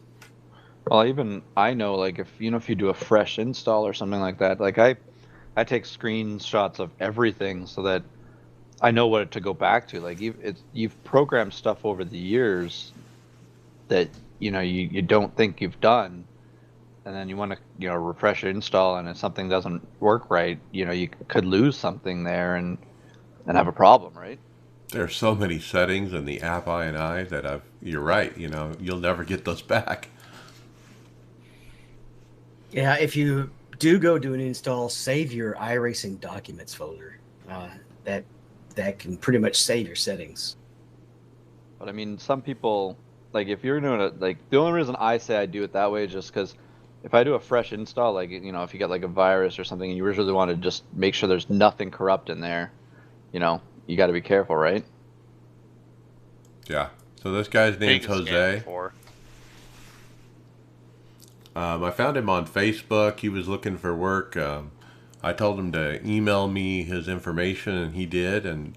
Well, even I know, like, if if you do a fresh install or something like that, like I take screenshots of everything so that I know what to go back to. Like you've programmed stuff over the years that you don't think you've done, and then you want to refresh your install, and if something doesn't work right, you could lose something there and have a problem, right? There's so many settings in the app INI that you're right. You'll never get those back. Yeah, if you do go do an install, save your iRacing documents folder. That can pretty much save your settings. But I mean, some people, like, if you're doing it, like, the only reason I say I do it that way is just because if I do a fresh install, like, if you get like a virus or something and you really want to just make sure there's nothing corrupt in there, you got to be careful, right? Yeah. So this guy's name's Jose. I found him on Facebook. He was looking for work. I told him to email me his information, and he did. And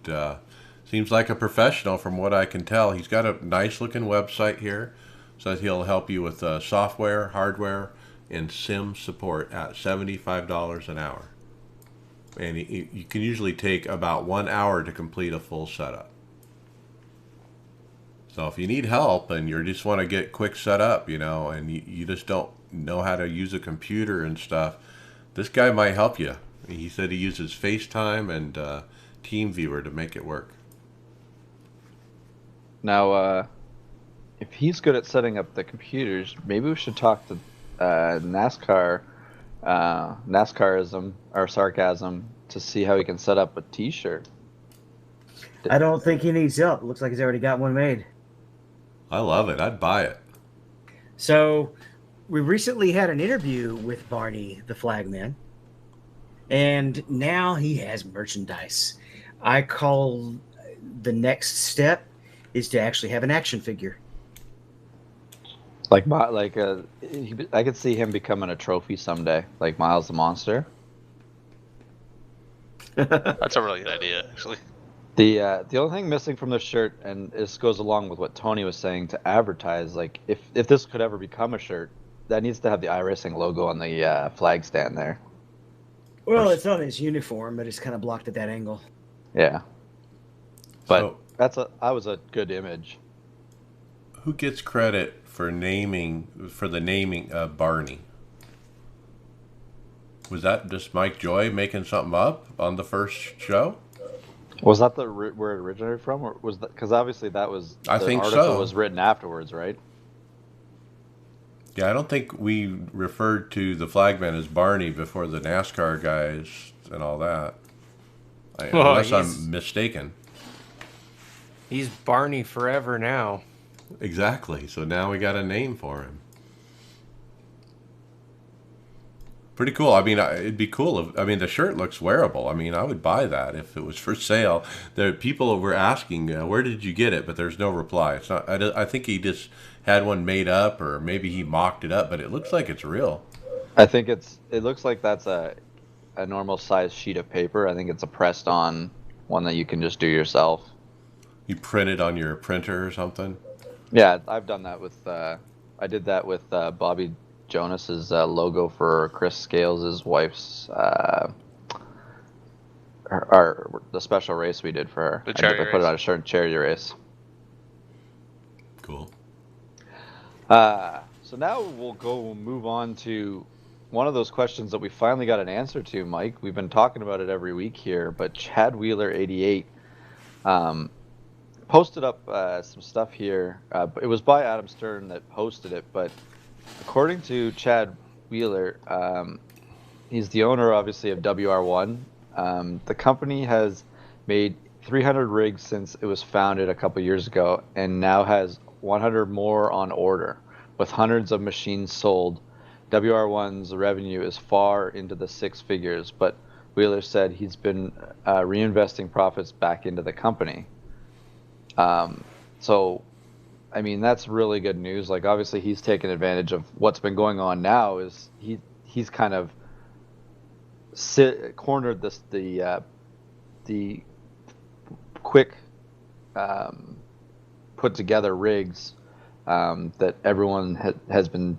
seems like a professional from what I can tell. He's got a nice-looking website here. Says he'll help you with software, hardware, and sim support at $75 an hour. And you can usually take about 1 hour to complete a full setup. So if you need help and you just want to get quick set up, and you just don't know how to use a computer and stuff, this guy might help you. He said he uses FaceTime and TeamViewer to make it work. Now, if he's good at setting up the computers, maybe we should talk to NASCARism or sarcasm to see how he can set up a T-shirt. I don't think he needs help. It looks like he's already got one made. I love it. I'd buy it. So we recently had an interview with Barney, the flagman, and now he has merchandise. I call the next step is to actually have an action figure. I could see him becoming a trophy someday, like Miles the Monster. That's a really good idea, actually. The only thing missing from the shirt, and this goes along with what Tony was saying, to advertise, like if this could ever become a shirt, that needs to have the iRacing logo on the flag stand there. Well, it's on his uniform, but it's kind of blocked at that angle. Yeah, but that was a good image. Who gets credit for the naming of Barney? Was that just Mike Joy making something up on the first show? Was that where it originated from, or was that because obviously that was the article was written afterwards, right? Yeah, I don't think we referred to the flagman as Barney before the NASCAR guys and all that, unless I'm mistaken. He's Barney forever now. Exactly. So now we got a name for him. Pretty cool. I mean, it'd be cool if, the shirt looks wearable. I mean, I would buy that if it was for sale. There, people were asking, where did you get it? But there's no reply. It's not. I think he just had one made up, or maybe he mocked it up. But it looks like it's real. I think it looks like that's a normal size sheet of paper. I think it's a pressed on one that you can just do yourself. You print it on your printer or something? Yeah, I've done that with. I did that with Bobby Jonas's logo for Chris Scales' wife's the special race we did for her. The charity I put it on a shirt, charity race. Cool. So now we'll move on to one of those questions that we finally got an answer to, Mike. We've been talking about it every week here, but Chad Wheeler 88 posted up some stuff here. It was by Adam Stern that posted it, but according to Chad Wheeler, he's the owner, obviously, of WR1. The company has made 300 rigs since it was founded a couple years ago, and now has 100 more on order. With hundreds of machines sold, WR1's revenue is far into the six figures, but Wheeler said he's been reinvesting profits back into the company. So, I mean, that's really good news. Like, obviously, he's taken advantage of what's been going on now. Is he's kind of cornered the the quick put together rigs that everyone has been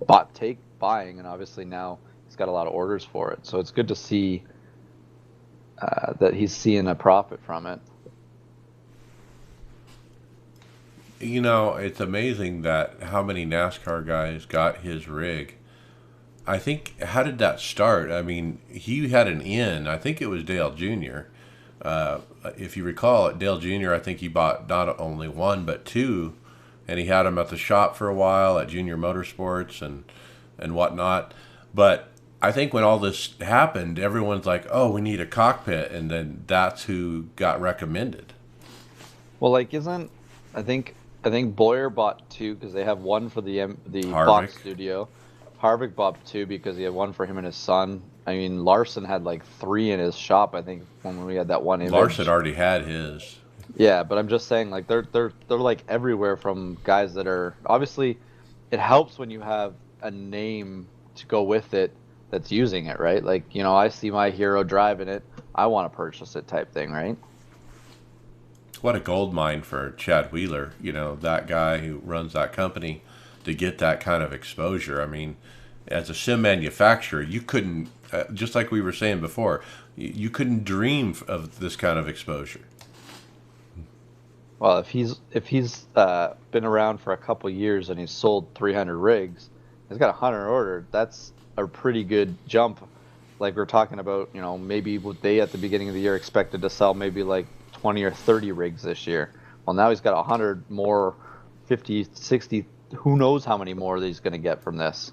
buying, and obviously now he's got a lot of orders for it. So it's good to see that he's seeing a profit from it. You know, it's amazing that how many NASCAR guys got his rig. I think, how did that start? I mean, he had an in. I think it was Dale Jr. If you recall, Dale Jr., I think he bought not only one, but two, and he had them at the shop for a while at Junior Motorsports and whatnot. But I think when all this happened, everyone's like, oh, we need a cockpit, and then that's who got recommended. Well, like, I think Boyer bought two because they have one for the Fox studio. Harvick bought two because he had one for him and his son. I mean, Larson had like three in his shop, I think, when we had that one image. Larson already had his. Yeah, but I'm just saying, like, they're like everywhere from guys that are obviously. It helps when you have a name to go with it that's using it, right? Like, you know, I see my hero driving it, I want to purchase it, type thing, right? What a gold mine for Chad Wheeler, you know, that guy who runs that company, to get that kind of exposure. I mean, as a sim manufacturer, you couldn't, just like we were saying before, you couldn't dream of this kind of exposure. Well, if he's been around for a couple years and he's sold 300 rigs, he's got 100 ordered. That's a pretty good jump. Like we're talking about, you know, maybe what they at the beginning of the year expected to sell maybe like 20 or 30 rigs this year. Well, now he's got 100 more, 50, 60, who knows how many more that he's going to get from this.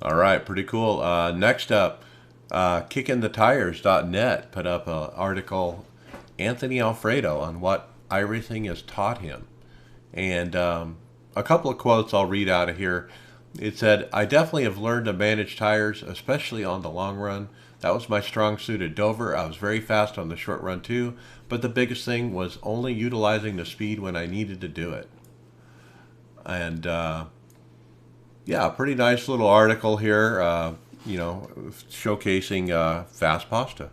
All right, pretty cool. Next up, kickingthetires.net put up an article, Anthony Alfredo, on what iRacing has taught him. And a couple of quotes I'll read out of here. It said, I definitely have learned to manage tires, especially on the long run. That was my strong suit at Dover. I was very fast on the short run too, but the biggest thing was only utilizing the speed when I needed to do it. And yeah, pretty nice little article here, you know, showcasing fast pasta.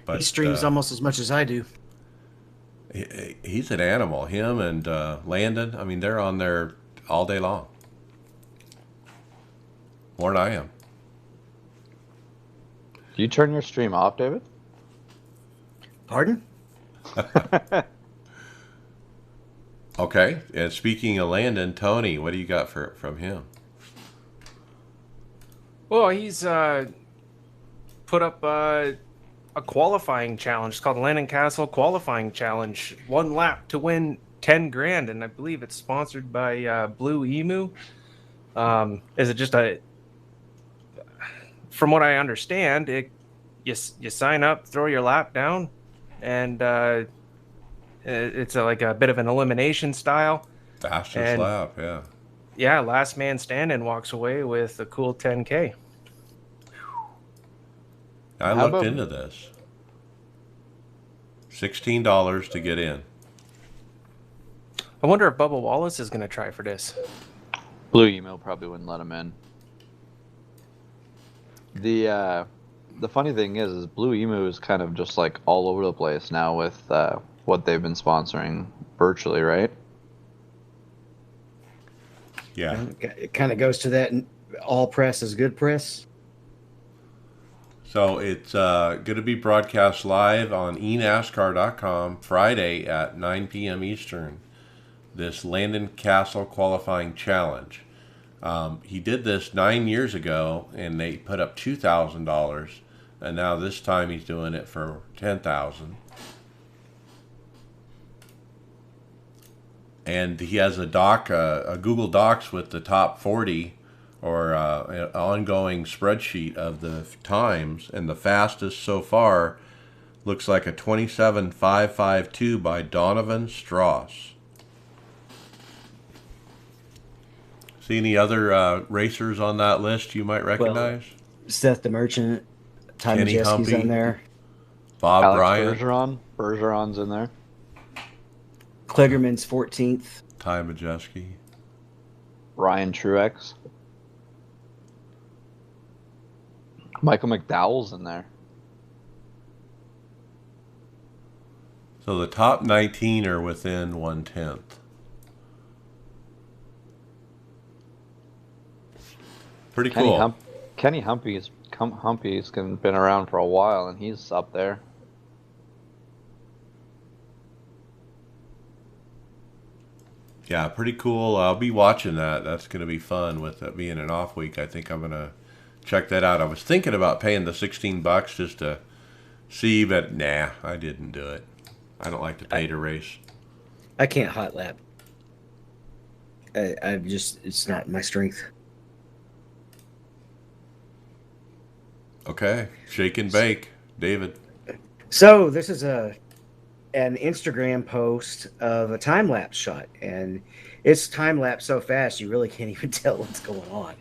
But he streams almost as much as I do. He's an animal. Him and Landon, I mean, they're on there all day long. More than I am. Do you turn your stream off, David? Pardon? Okay. And speaking of Landon, Tony, what do you got from him? Well, he's put up a qualifying challenge. It's called the Landon Cassill Qualifying Challenge. 1 lap to win 10 grand, and I believe it's sponsored by Blue Emu. Is it just from what I understand, you sign up, throw your lap down, and it's like a bit of an elimination style. Fastest lap, yeah. Yeah, last man standing walks away with a cool 10K. I looked into this. $16 to get in. I wonder if Bubba Wallace is going to try for this. Blue Email probably wouldn't let him in. The funny thing is Blue Emu is kind of just like all over the place now with what they've been sponsoring virtually, right? Yeah. It kind of goes to that all press is good press. So it's going to be broadcast live on enascar.com Friday at 9 p.m. Eastern, this Landon Cassill Qualifying Challenge. He did this 9 years ago, and they put up $2,000, and now this time he's doing it for $10,000. And he has a Google Docs with the top 40, or an ongoing spreadsheet of the times, and the fastest so far looks like a 27.552 by Donovan Strauss. See any other racers on that list you might recognize? Well, Seth the Merchant, Ty Kenny Majeski's Humpy, on there. Bob Alex Bryant. Bergeron's in there. Kligerman's 14th. Ty Majeski. Ryan Truex. Michael McDowell's in there. So the top 19 are within 1/10. Pretty cool. Kenny Humpy's been around for a while, and he's up there. Yeah, pretty cool. I'll be watching that. That's going to be fun with it being an off week. I think I'm going to check that out. I was thinking about paying the $16 just to see, but nah, I didn't do it. I don't like to pay to race. I can't hot lap. It's not my strength. Okay, shake and bake, David. So this is an Instagram post of a time lapse shot, and it's time lapse so fast you really can't even tell what's going on.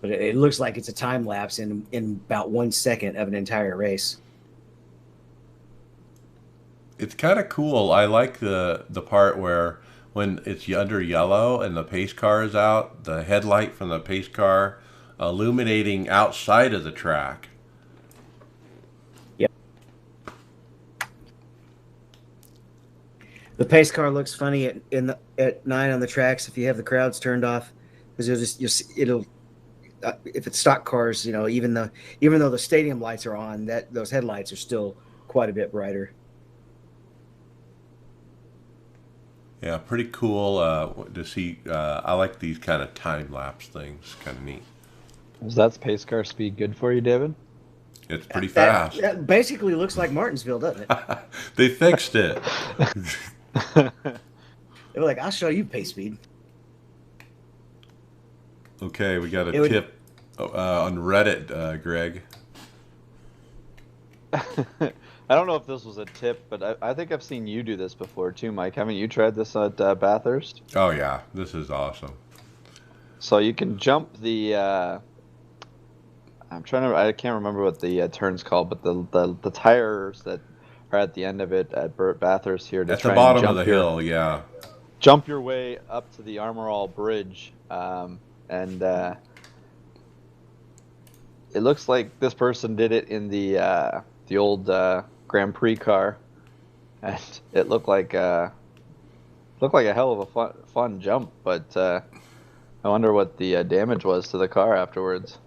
But it looks like it's a time lapse in about 1 second of an entire race. It's kind of cool. I like the part where when it's under yellow and the pace car is out, the headlight from the pace car illuminating outside of the track. Yep. The pace car looks funny at 9 on the tracks if you have the crowds turned off, because it'll if it's stock cars, even though the stadium lights are on, those headlights are still quite a bit brighter. Yeah, pretty cool to see. I like these kind of time-lapse things. Kind of neat. Is that pace car speed good for you, David? It's pretty fast. That basically looks like Martinsville, doesn't it? They fixed it. They were like, I'll show you pace speed. Okay, we got a tip on Reddit, Greg. I don't know if this was a tip, but I think I've seen you do this before too, Mike. Haven't you tried this at Bathurst? Oh yeah, this is awesome. So you can jump the. I can't remember what the turn's called, but the tires that are at the end of it at Bathurst here. To at try the bottom and of the hill, yeah. Jump your way up to the Armor All Bridge, and it looks like this person did it in the old Grand Prix car, and it looked like a hell of a fun jump. But I wonder what the damage was to the car afterwards.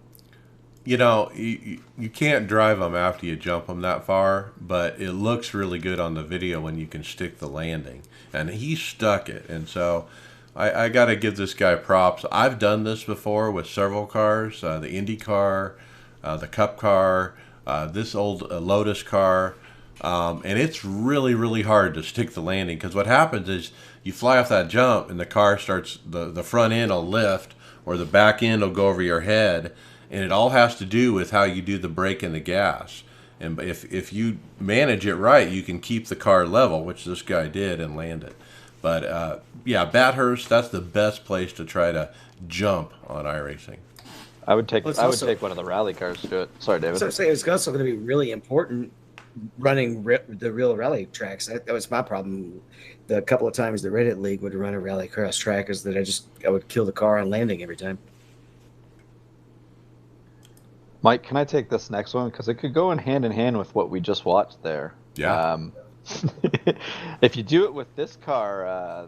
You can't drive them after you jump them that far, but it looks really good on the video when you can stick the landing, and he stuck it. And so I got to give this guy props. I've done this before with several cars, the Indy car, the Cup car, this old Lotus car. And it's really, really hard to stick the landing, because what happens is you fly off that jump and the car starts, the front end will lift or the back end will go over your head, and it all has to do with how you do the brake and the gas. And if you manage it right, you can keep the car level, which this guy did, and land it. But yeah, Bathurst, that's the best place to try to jump on iRacing. I would take one of the rally cars to do it. Sorry, David. So it's also going to be really important running the real rally tracks. That was my problem. The couple of times the Reddit League would run a rally cross track is that I would kill the car on landing every time. Mike, can I take this next one? Because it could go in hand with what we just watched there. Yeah. If you do it with this car,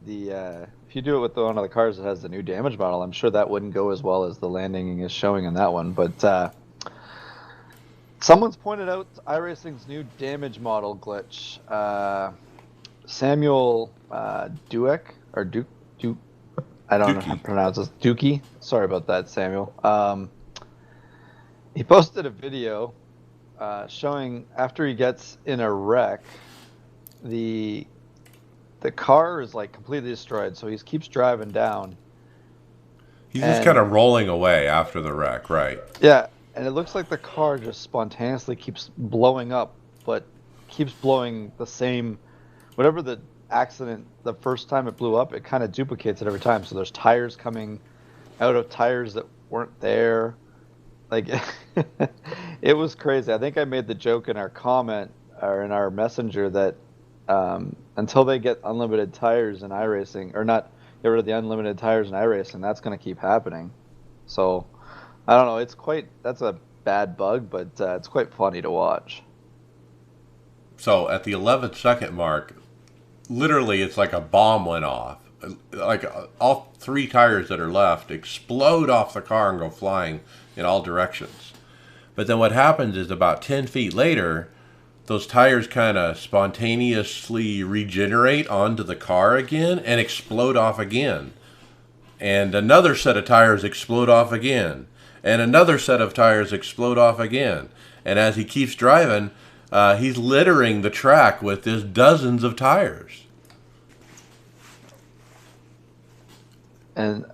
if you do it with one of the cars that has the new damage model, I'm sure that wouldn't go as well as the landing is showing in that one. But someone's pointed out iRacing's new damage model glitch. Samuel Dueck, or Duke, I don't know how to pronounce this. Dookie. Sorry about that, Samuel. He posted a video showing after he gets in a wreck, the car is like completely destroyed, so he keeps driving down. He's just kind of rolling away after the wreck, right? Yeah, and it looks like the car just spontaneously keeps blowing up, but keeps blowing the same, whatever the accident, the first time it blew up, it kind of duplicates it every time. So there's tires coming out of tires that weren't there. Like, it was crazy. I think I made the joke in our comment or in our messenger that until they get unlimited tires in iRacing, or not get rid of the unlimited tires in iRacing, that's going to keep happening. So I don't know. That's a bad bug, but it's quite funny to watch. So at the 11th second mark, literally it's like a bomb went off. Like all 3 tires that are left explode off the car and go flying in all directions. But then what happens is about 10 feet later, those tires kind of spontaneously regenerate onto the car again and explode off again. And another set of tires explode off again. And another set of tires explode off again. And as he keeps driving, he's littering the track with just dozens of tires. And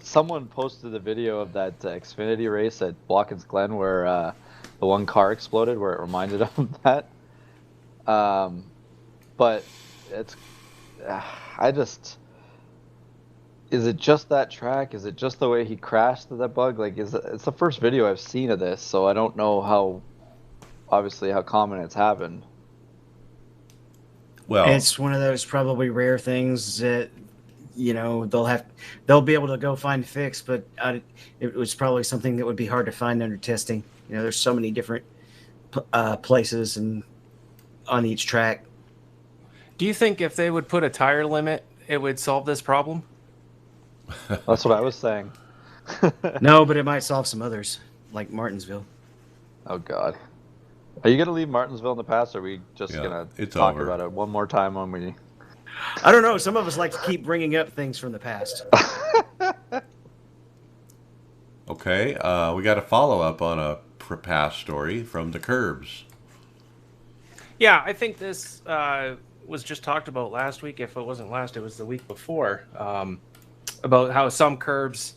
someone posted a video of that Xfinity race at Watkins Glen where the one car exploded, where it reminded him of that. But it's, is it just that track? Is it just the way he crashed that bug? Like, it's the first video I've seen of this, so I don't know how common it's happened. Well, it's one of those probably rare things that, they'll be able to go find fix, but it was probably something that would be hard to find under testing. There's so many different places and on each track. Do you think if they would put a tire limit, it would solve this problem? That's what I was saying. No, but it might solve some others, like Martinsville. Oh, God. Are you going to leave Martinsville in the past, or are we just going to talk about it one more time when we... I don't know. Some of us like to keep bringing up things from the past. Okay, we got a follow-up on a past story from the Curbs. Yeah, I think this was just talked about last week. If it wasn't last, it was the week before. About how some curbs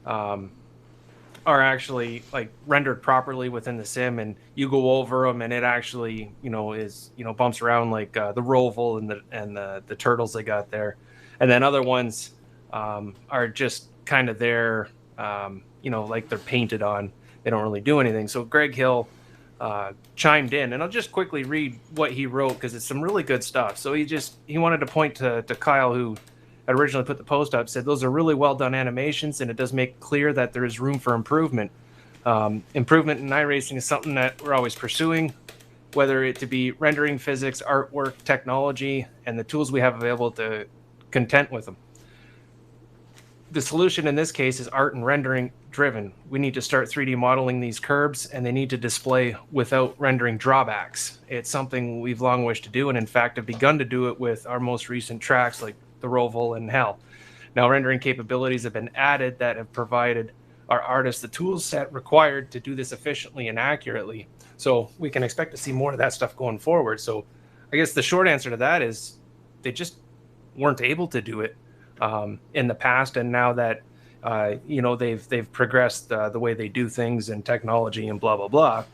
are actually like rendered properly within the sim, and you go over them, and it actually is bumps around like the Roval and the turtles they got there, and then other ones are just kind of there, like they're painted on. They don't really do anything. So Greg Hill chimed in, and I'll just quickly read what he wrote because it's some really good stuff. So he wanted to point to Kyle, who had originally put the post up, said those are really well done animations, and it does make clear that there is room for improvement. Improvement in iRacing is something that we're always pursuing, whether it to be rendering, physics, artwork, technology, and the tools we have available to content with them. The solution in this case is art and rendering driven. We need to start 3D modeling these curbs, and they need to display without rendering drawbacks. It's something we've long wished to do, and in fact have begun to do it with our most recent tracks like the Roval and Hell. Now, rendering capabilities have been added that have provided our artists the tool set required to do this efficiently and accurately. So we can expect to see more of that stuff going forward. So I guess the short answer to that is they just weren't able to do it in the past, and now that they've progressed the way they do things and technology and blah blah blah,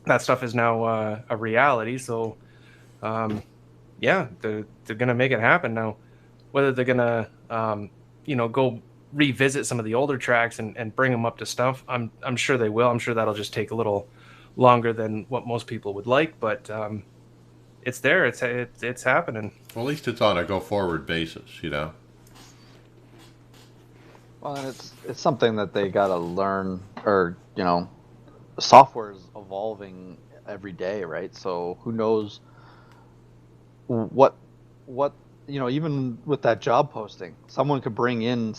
that stuff is now a reality. So they're gonna make it happen now. Whether they're gonna go revisit some of the older tracks and bring them up to stuff, I'm sure they will. I'm sure that'll just take a little longer than what most people would like, but it's there. It's happening. Well, at least it's on a go-forward basis, Well, and it's something that they got to learn, or software is evolving every day, right? So who knows what even with that job posting, someone could bring in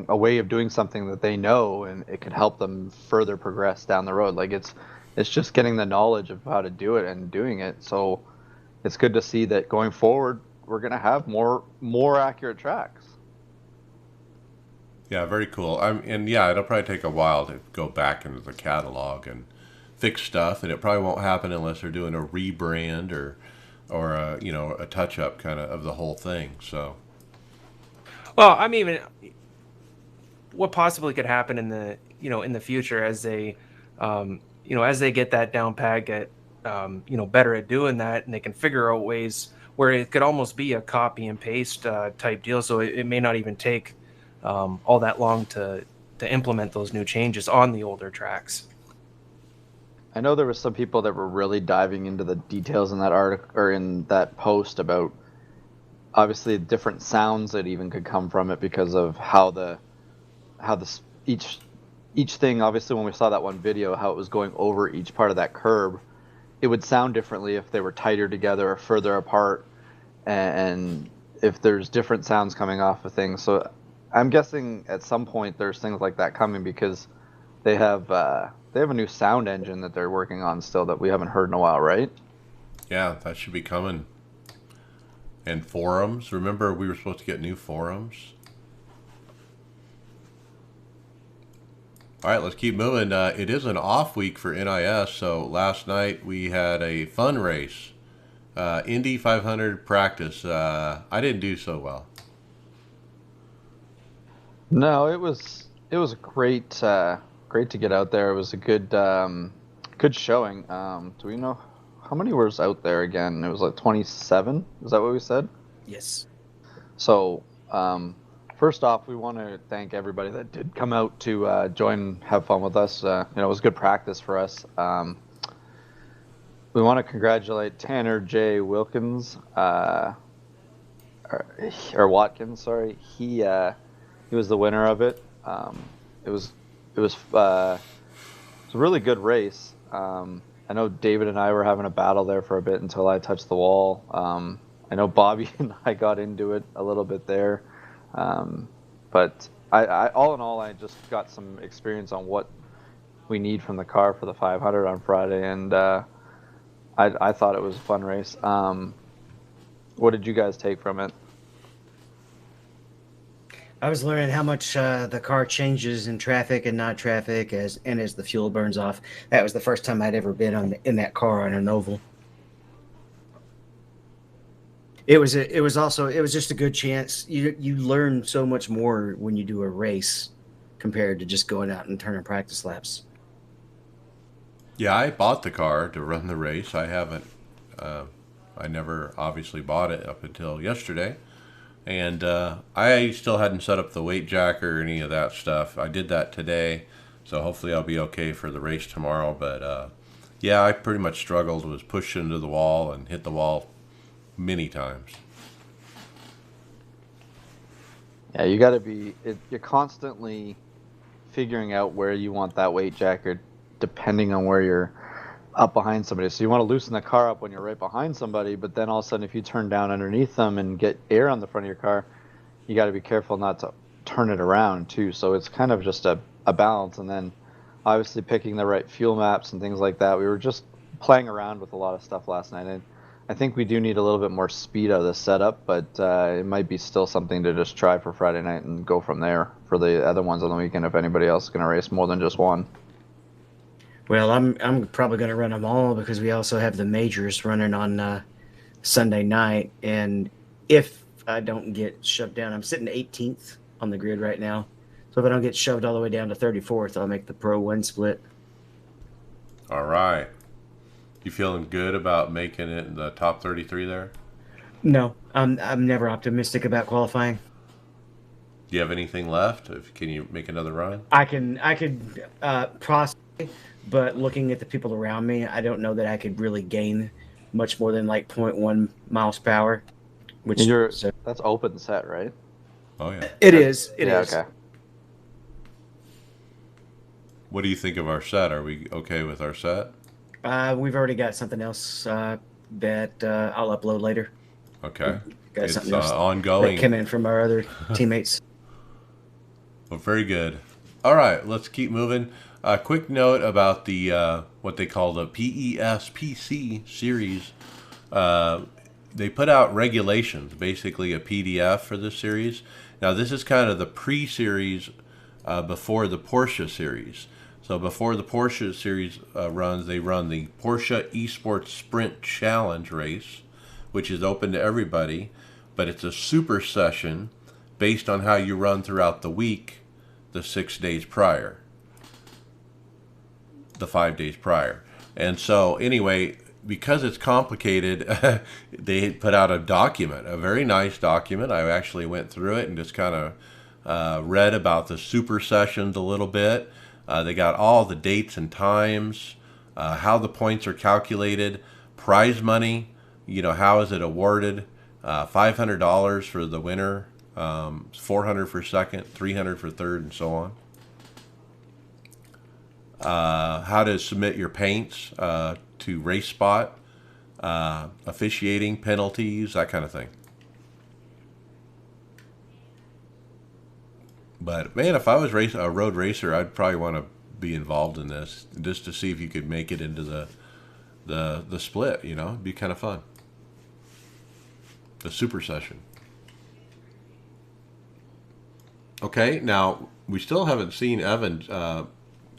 a way of doing something that they know, and it could help them further progress down the road. Like it's just getting the knowledge of how to do it and doing it. So it's good to see that going forward, we're going to have more accurate tracks. Yeah, very cool. It'll probably take a while to go back into the catalog and fix stuff, and it probably won't happen unless they're doing a rebrand or a touch-up kind of the whole thing. So, well, I mean, what possibly could happen in the future as they as they get that down pat, get better at doing that, and they can figure out ways where it could almost be a copy and paste type deal. So it may not even take all that long to implement those new changes on the older tracks. I know there was some people that were really diving into the details in that article or in that post about obviously different sounds that even could come from it because of how each each thing, obviously, when we saw that one video, how it was going over each part of that curb, it would sound differently if they were tighter together or further apart, and if there's different sounds coming off of things. So I'm guessing at some point there's things like that coming because they have a new sound engine that they're working on still that we haven't heard in a while, right? Yeah, that should be coming. And forums. Remember, we were supposed to get new forums. All right, let's keep moving. It is an off week for NIS, so last night we had a fun race. Indy 500 practice. I didn't do so well. No, it was great to get out there. It was a good showing. Do we know how many was out there again? It was like 27. Is that what we said? Yes. So, first off, we want to thank everybody that did come out to join, have fun with us. It was good practice for us. We want to congratulate Tanner J. Wilkins, or Watkins, sorry. He was the winner of it. It was a really good race. I know David and I were having a battle there for a bit until I touched the wall. I know Bobby and I got into it a little bit there. But I all in all, I just got some experience on what we need from the car for the 500 on Friday, and I thought it was a fun race. What did you guys take from it? I was learning how much the car changes in traffic and not traffic as the fuel burns off. That was the first time I'd ever been in that car on an oval. It was just a good chance. You learn so much more when you do a race compared to just going out and turning practice laps. Yeah, I bought the car to run the race. I haven't. I never obviously bought it up until yesterday. And I still hadn't set up the weight jacker or any of that stuff. I did that today, so hopefully I'll be okay for the race tomorrow. But yeah, I pretty much struggled, was pushed into the wall and hit the wall many times. Yeah, you got to be. You're constantly figuring out where you want that weight jacker, depending on where you're up behind somebody. So you want to loosen the car up when you're right behind somebody, but then all of a sudden if you turn down underneath them and get air on the front of your car, you got to be careful not to turn it around too. So it's kind of just a balance, and then obviously picking the right fuel maps and things like that. We were just playing around with a lot of stuff last night, and I think we do need a little bit more speed out of this setup, but it might be still something to just try for Friday night and go from there for the other ones on the weekend if anybody else is going to race more than just one. Well, I'm probably going to run them all because we also have the majors running on Sunday night. And if I don't get shoved down, I'm sitting 18th on the grid right now. So if I don't get shoved all the way down to 34th, I'll make the Pro 1 split. All right. You feeling good about making it in the top 33 there? No, I'm never optimistic about qualifying. Do you have anything left? Can you make another run? I could possibly, but looking at the people around me, I don't know that I could really gain much more than like 0.1 miles per hour. Which that's open set, right? Oh yeah. It is. It is. Okay. What do you think of our set? Are we okay with our set? We've already got something else that I'll upload later. Okay. Got It's something else ongoing. that came in from our other teammates. Well, very good. All right, let's keep moving. A quick note about the what they call the PESPC series. They put out regulations, basically a PDF for this series. Now, this is kind of the pre-series before the Porsche series. So before the Porsche series runs, they run the Porsche Esports Sprint Challenge race, which is open to everybody, but it's a super session based on how you run throughout the week, the 6 days prior, the 5 days prior. And so anyway, because it's complicated, they put out a document, a very nice document. I actually went through it and just kind of read about the super sessions a little bit. They got all the dates and times, how the points are calculated, prize money, how is it awarded, $500 for the winner, $400 for second, $300 for third, and so on. how to submit your paints to Race Spot, officiating, penalties, that kind of thing. But man, if I was a road racer, I'd probably want to be involved in this just to see if you could make it into the split. You know, it'd be kind of fun. The super session. Okay, now we still haven't seen Evan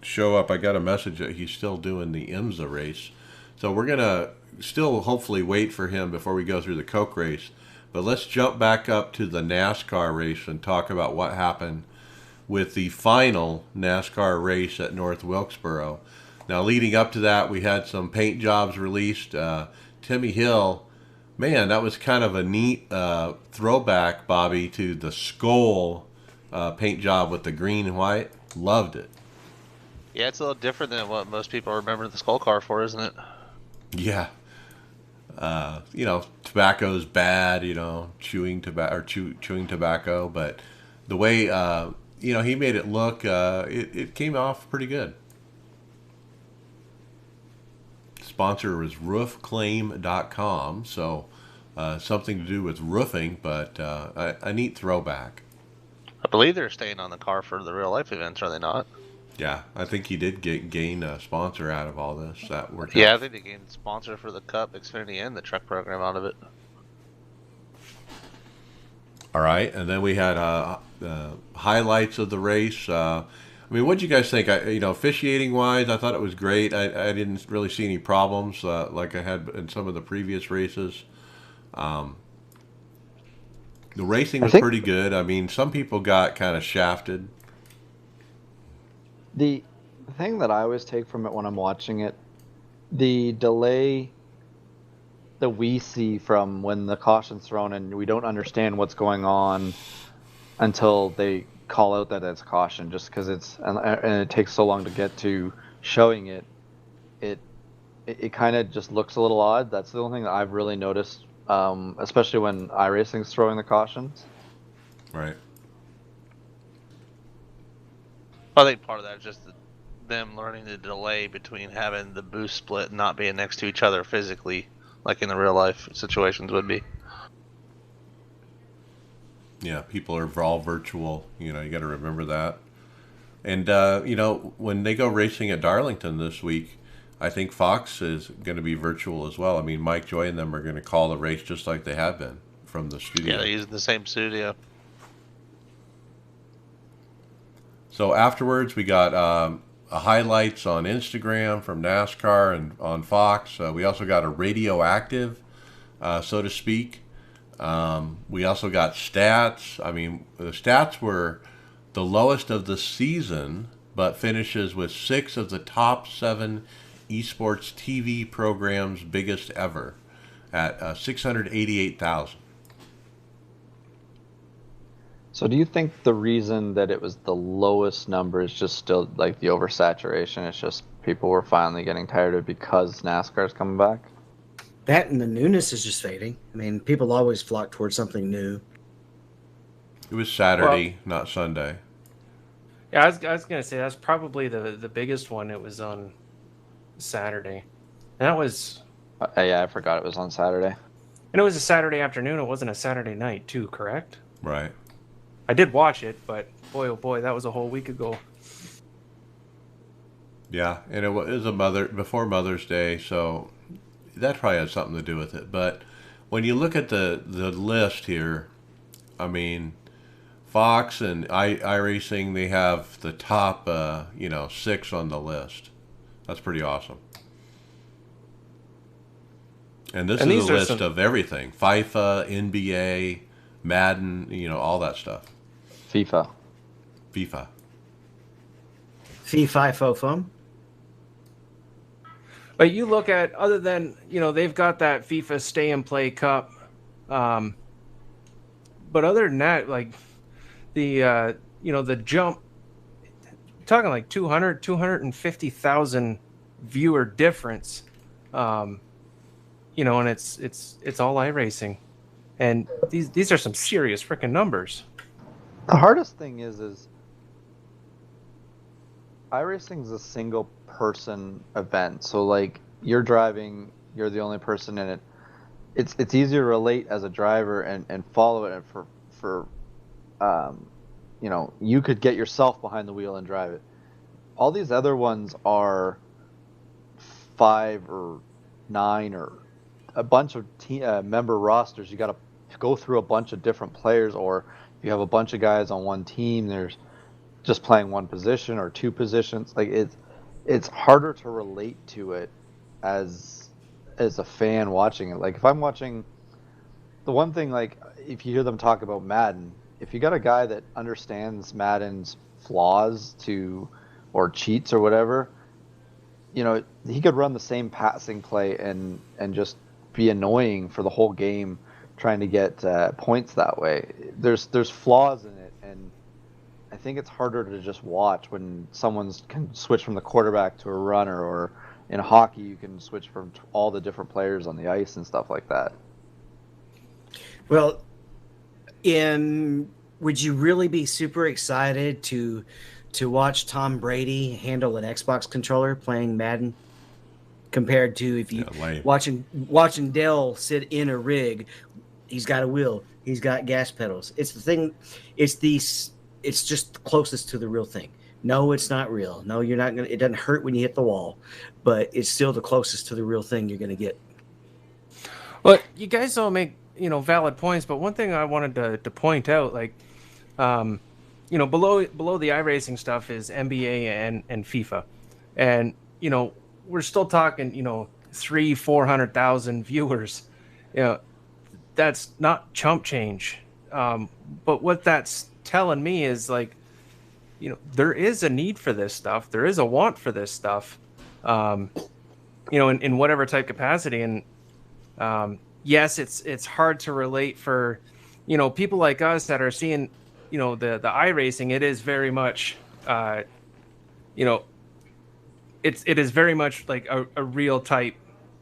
show up. I got a message that he's still doing the IMSA race, so we're gonna still hopefully wait for him before we go through the Coke race. But let's jump back up to the NASCAR race and talk about what happened with the final NASCAR race at North Wilkesboro. Now, leading up to that, we had some paint jobs released. Timmy Hill, man, that was kind of a neat throwback, Bobby, to the Skull paint job with the green and white. Loved it. Yeah, it's a little different than what most people remember the Skull car for, isn't it? Yeah. You know, tobacco's bad, you know, chewing tobacco, but the way, you know, he made it look, it came off pretty good. Sponsor was roofclaim.com, so something to do with roofing, but a neat throwback. I believe they're staying on the car for the real life events, are they not? Yeah, I think he did gain a sponsor out of all this. That worked Yeah, out. I think they gained sponsor for the Cup, Xfinity, and the truck program out of it. All right, and then we had highlights of the race. I mean, what did you guys think? You know, officiating wise, I thought it was great. I didn't really see any problems like I had in some of the previous races. The racing was pretty good. I mean, some people got kind of shafted. The thing that I always take from it when I'm watching it, the delay that we see from when the caution's thrown and we don't understand what's going on until they call out that it's caution, just because and it takes so long to get to showing it. It kind of just looks a little odd. That's the only thing that I've really noticed, especially when iRacing's throwing the cautions. Right. I think part of that is just them learning the delay between having the boost split and not being next to each other physically, like in the real life situations would be. Yeah, people are all virtual. You know, you got to remember that. And, you know, when they go racing at Darlington this week, I think Fox is going to be virtual as well. I mean, Mike Joy and them are going to call the race just like they have been from the studio. Yeah, they're using the same studio. So afterwards, we got highlights on Instagram from NASCAR and on Fox. We also got a radioactive, so to speak. We also got stats. I mean, the stats were the lowest of the season, but finishes with 6 of the top 7 esports TV programs biggest ever at 688,000. So do you think the reason that it was the lowest number is just still like the oversaturation? It's just people were finally getting tired of it because NASCAR's coming back? That and the newness is just fading. I mean, people always flock towards something new. It was Saturday, not Sunday. Yeah, I was going to say that's probably the biggest one. It was on Saturday. And that was... yeah, I forgot it was on Saturday. And it was a Saturday afternoon. It wasn't a Saturday night, too, correct? Right. I did watch it, but boy, oh boy, that was a whole week ago. Yeah, and it was before Mother's Day, so that probably had something to do with it. But when you look at the list here, I mean, Fox and iRacing, they have the top 6 on the list. That's pretty awesome. And this is a list of everything: FIFA, NBA, Madden, all that stuff. FIFA. Fee fi fo fum. But you look at, other than, they've got that FIFA Stay and Play Cup. But other than that, like the jump, talking like 250,000 viewer difference. And it's all iRacing. And these are some serious freaking numbers. The hardest thing is iRacing's a single person event. So like you're driving, you're the only person in it. It's easier to relate as a driver and follow it for you could get yourself behind the wheel and drive it. All these other ones are 5 or 9 or a bunch of member rosters. You got to go through a bunch of different players, or if you have a bunch of guys on one team, there's just playing one position or two positions. Like it's harder to relate to it as a fan watching it. Like if I'm watching the one thing, like if you hear them talk about Madden, if you got a guy that understands Madden's flaws or cheats or whatever, he could run the same passing play and just be annoying for the whole game trying to get points that way. There's flaws in it, and I think it's harder to just watch when someone can switch from the quarterback to a runner, or in hockey you can switch from all the different players on the ice and stuff like that. Well, would you really be super excited to watch Tom Brady handle an Xbox controller playing Madden compared to if you watching Dell sit in a rig? He's got a wheel, he's got gas pedals. It's the thing. It's just closest to the real thing. No, it's not real. No, you're not gonna. It doesn't hurt when you hit the wall, but it's still the closest to the real thing you're gonna get. Well, you guys all make valid points, but one thing I wanted to point out, like, below the iRacing stuff is NBA and FIFA, and we're still talking 300,000-400,000 viewers. That's not chump change. But what that's telling me is like, there is a need for this stuff. There is a want for this stuff, in whatever type capacity. And yes, it's hard to relate for, people like us that are seeing, the iRacing. It is very much, it is very much like a real type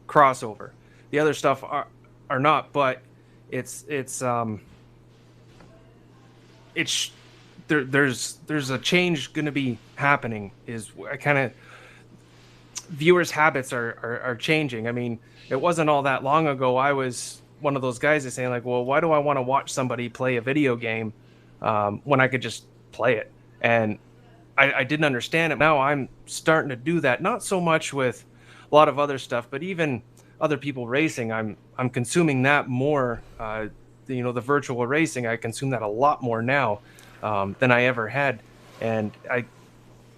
crossover. The other stuff are not, but there's a change going to be happening. Is kind of viewers' habits are changing. I mean, it wasn't all that long ago I was one of those guys that's saying like, well, why do I want to watch somebody play a video game when I could just play it? And I didn't understand it. Now I'm starting to do that. Not so much with a lot of other stuff, but even other people racing, I'm consuming that more. The virtual racing, I consume that a lot more now than I ever had, and I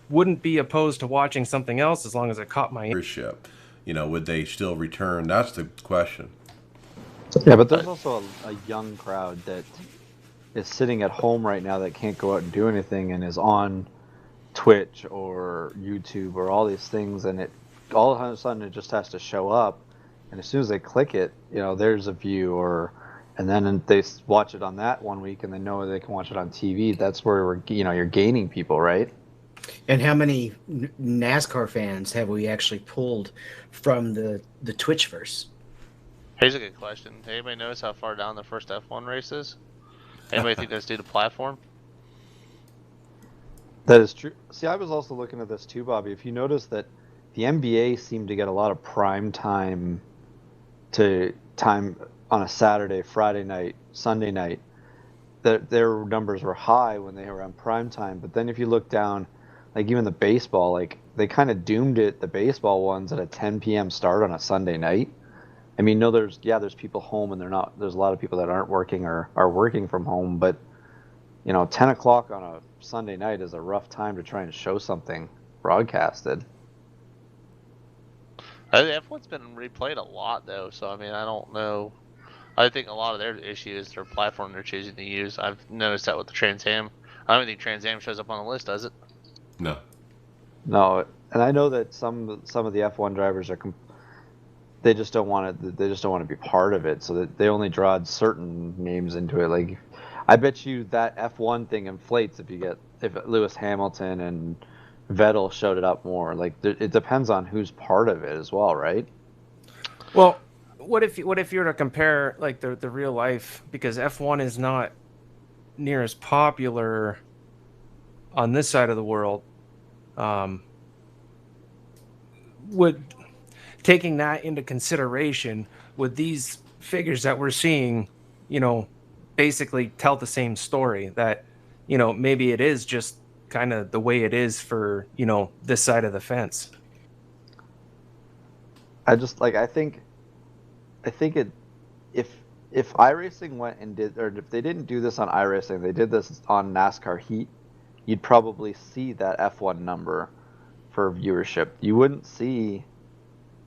wouldn't be opposed to watching something else as long as it caught my interest. Would they still return? That's the question. Yeah, but there's also a young crowd that is sitting at home right now that can't go out and do anything and is on Twitch or YouTube or all these things, and it all of a sudden it just has to show up, and as soon as they click it, there's a view, and then they watch it on that one week, and they know they can watch it on TV. That's where you're gaining people, right? And how many NASCAR fans have we actually pulled from the Twitchverse? Here's a good question. Anybody notice how far down the first F1 race is? Anybody think that's due to platform? That is true. See, I was also looking at this too, Bobby. If you notice that the NBA seemed to get a lot of prime time on a Saturday, Friday night, Sunday night, their numbers were high when they were on prime time. But then if you look down, like even the baseball, like they kind of doomed it, the baseball ones, at a 10 p.m. start on a Sunday night. I mean, no, there's people home, and there's a lot of people that aren't working or are working from home, but 10 o'clock on a Sunday night is a rough time to try and show something broadcasted. F1's been replayed a lot though, so I mean, I don't know. I think a lot of their issue is their platform they're choosing to use. I've noticed that with the Trans Am. I don't think Trans Am shows up on the list, does it? No. No, and I know that some of the F1 drivers they just don't want it. They just don't want to be part of it, so that they only draw certain names into it. Like, I bet you that F1 thing inflates if Lewis Hamilton and Vettel showed it up more. Like, it depends on who's part of it as well, right? Well, what if you were to compare like the real life, because F1 is not near as popular on this side of the world would, taking that into consideration, would these figures that we're seeing, basically tell the same story, that, maybe it is just kind of the way it is for, this side of the fence? I just like I think it if iRacing went and did, or if they didn't do this on iRacing, they did this on NASCAR Heat, you'd probably see that F1 number for viewership. You wouldn't see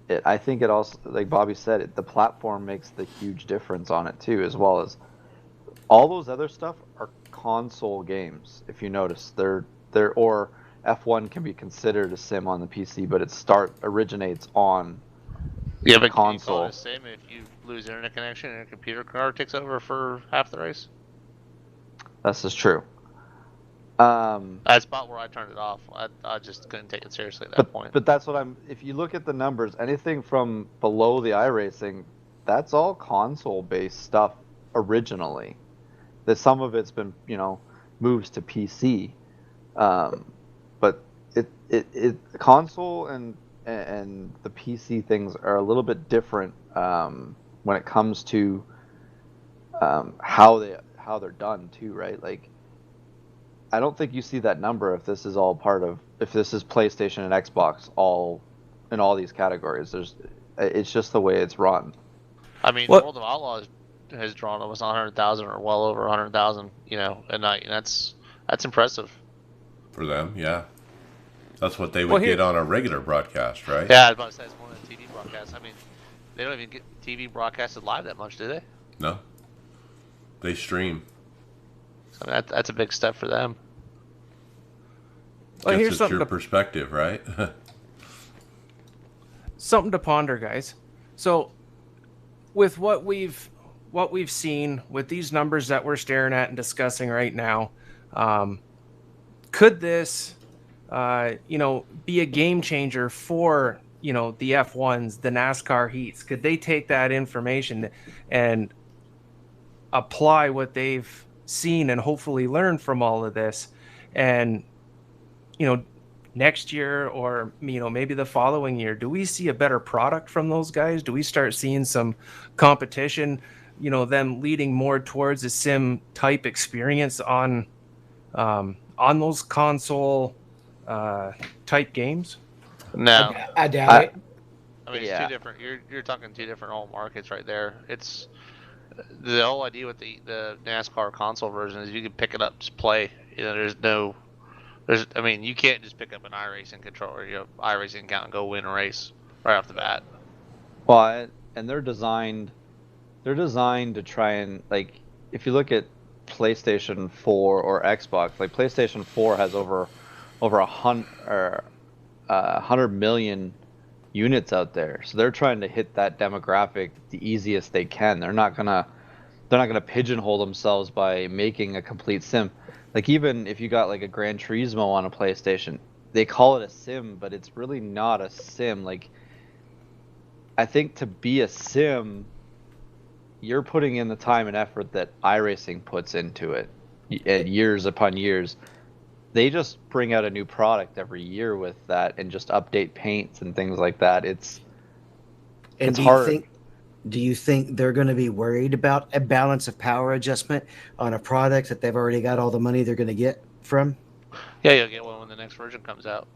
it. I think it also, like Bobby said, the platform makes the huge difference on it too, as well as all those other stuff are console games. If you notice, they're or F1 can be considered a sim on the PC, but it originates on Yeah, but console. can you call it a sim if you lose internet connection and your computer card takes over for half the race? This is true. That's about where I turned it off. I just couldn't take it seriously at that point. But that's what if you look at the numbers, anything from below the iRacing, that's all console-based stuff originally. That some of it's been, moves to PC. But it console and the PC things are a little bit different when it comes to how they're done too, right? Like, I don't think you see that number if this is PlayStation and Xbox all in all these categories. It's just the way it's run. I mean, World of Outlaws has drawn almost 100,000 or well over 100,000, a night, and that's impressive For them, yeah. That's what they would get on a regular broadcast, right? Yeah, I was about to say it's more than a TV broadcast. I mean, they don't even get TV broadcasted live that much, do they? No. They stream. So, I mean, that's a big step for them. Well, here's something your perspective, right? Something to ponder, guys. So, with what we've seen with these numbers that we're staring at and discussing right now, could this, be a game changer for the F1s, the NASCAR heats? Could they take that information and apply what they've seen and hopefully learn from all of this, and next year or maybe the following year, do we see a better product from those guys? Do we start seeing some competition, them leading more towards a sim type experience on those console type games? No, I doubt it. I mean, it's two different. You're talking two different old markets right there. It's the whole idea with the NASCAR console version is you can pick it up, just play. I mean, you can't just pick up an iRacing controller, iRacing account, and go win a race right off the bat. Well, and they're designed to try and, like, if you look at PlayStation 4 or Xbox, like PlayStation 4 has over 100 million units out there, so they're trying to hit that demographic the easiest they can. They're not gonna pigeonhole themselves by making a complete sim. Like, even if you got like a Gran Turismo on a PlayStation, they call it a sim, but it's really not a sim. Like, I think to be a sim, you're putting in the time and effort that iRacing puts into it, years upon years. They just bring out a new product every year with that and just update paints and things like that. It's hard. Do you think they're going to be worried about a balance of power adjustment on a product that they've already got all the money they're going to get from? Yeah, you'll get one when the next version comes out.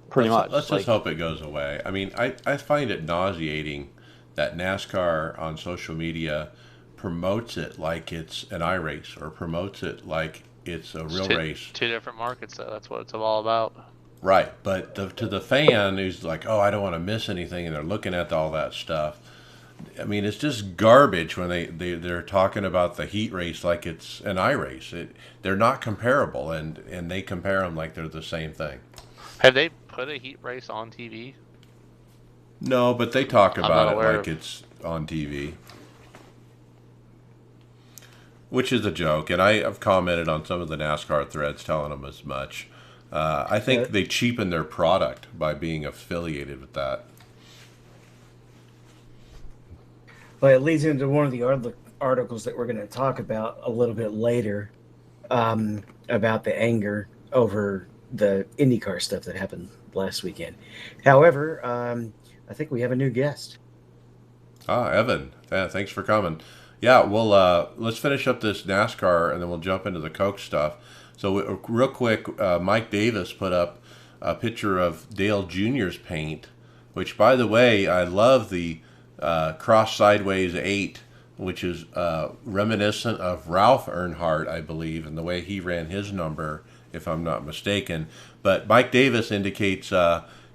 Pretty much. Let's just hope it goes away. I mean, I find it nauseating that NASCAR on social media promotes it like it's an iRace, or promotes it like it's a real race. Two different markets, though. That's what it's all about. Right, but to the fan who's like, oh, I don't want to miss anything, and they're looking at all that stuff. I mean, it's just garbage when they're talking about the heat race like it's an iRace. They're not comparable, and they compare them like they're the same thing. Have they put a heat race on TV? No, but they talk about it like it's on TV. Which is a joke, and I have commented on some of the NASCAR threads telling them as much. I think they cheapen their product by being affiliated with that. Well, it leads into one of the articles that we're going to talk about a little bit later, about the anger over the IndyCar stuff that happened last weekend. However, I think we have a new guest. Evan, thanks for coming. Yeah, well, let's finish up this NASCAR and then we'll jump into the Coke stuff. So, real quick, Mike Davis put up a picture of Dale Jr.'s paint, which, by the way, I love the cross sideways 8, which is reminiscent of Ralph Earnhardt, I believe, and the way he ran his number, if I'm not mistaken. But Mike Davis indicates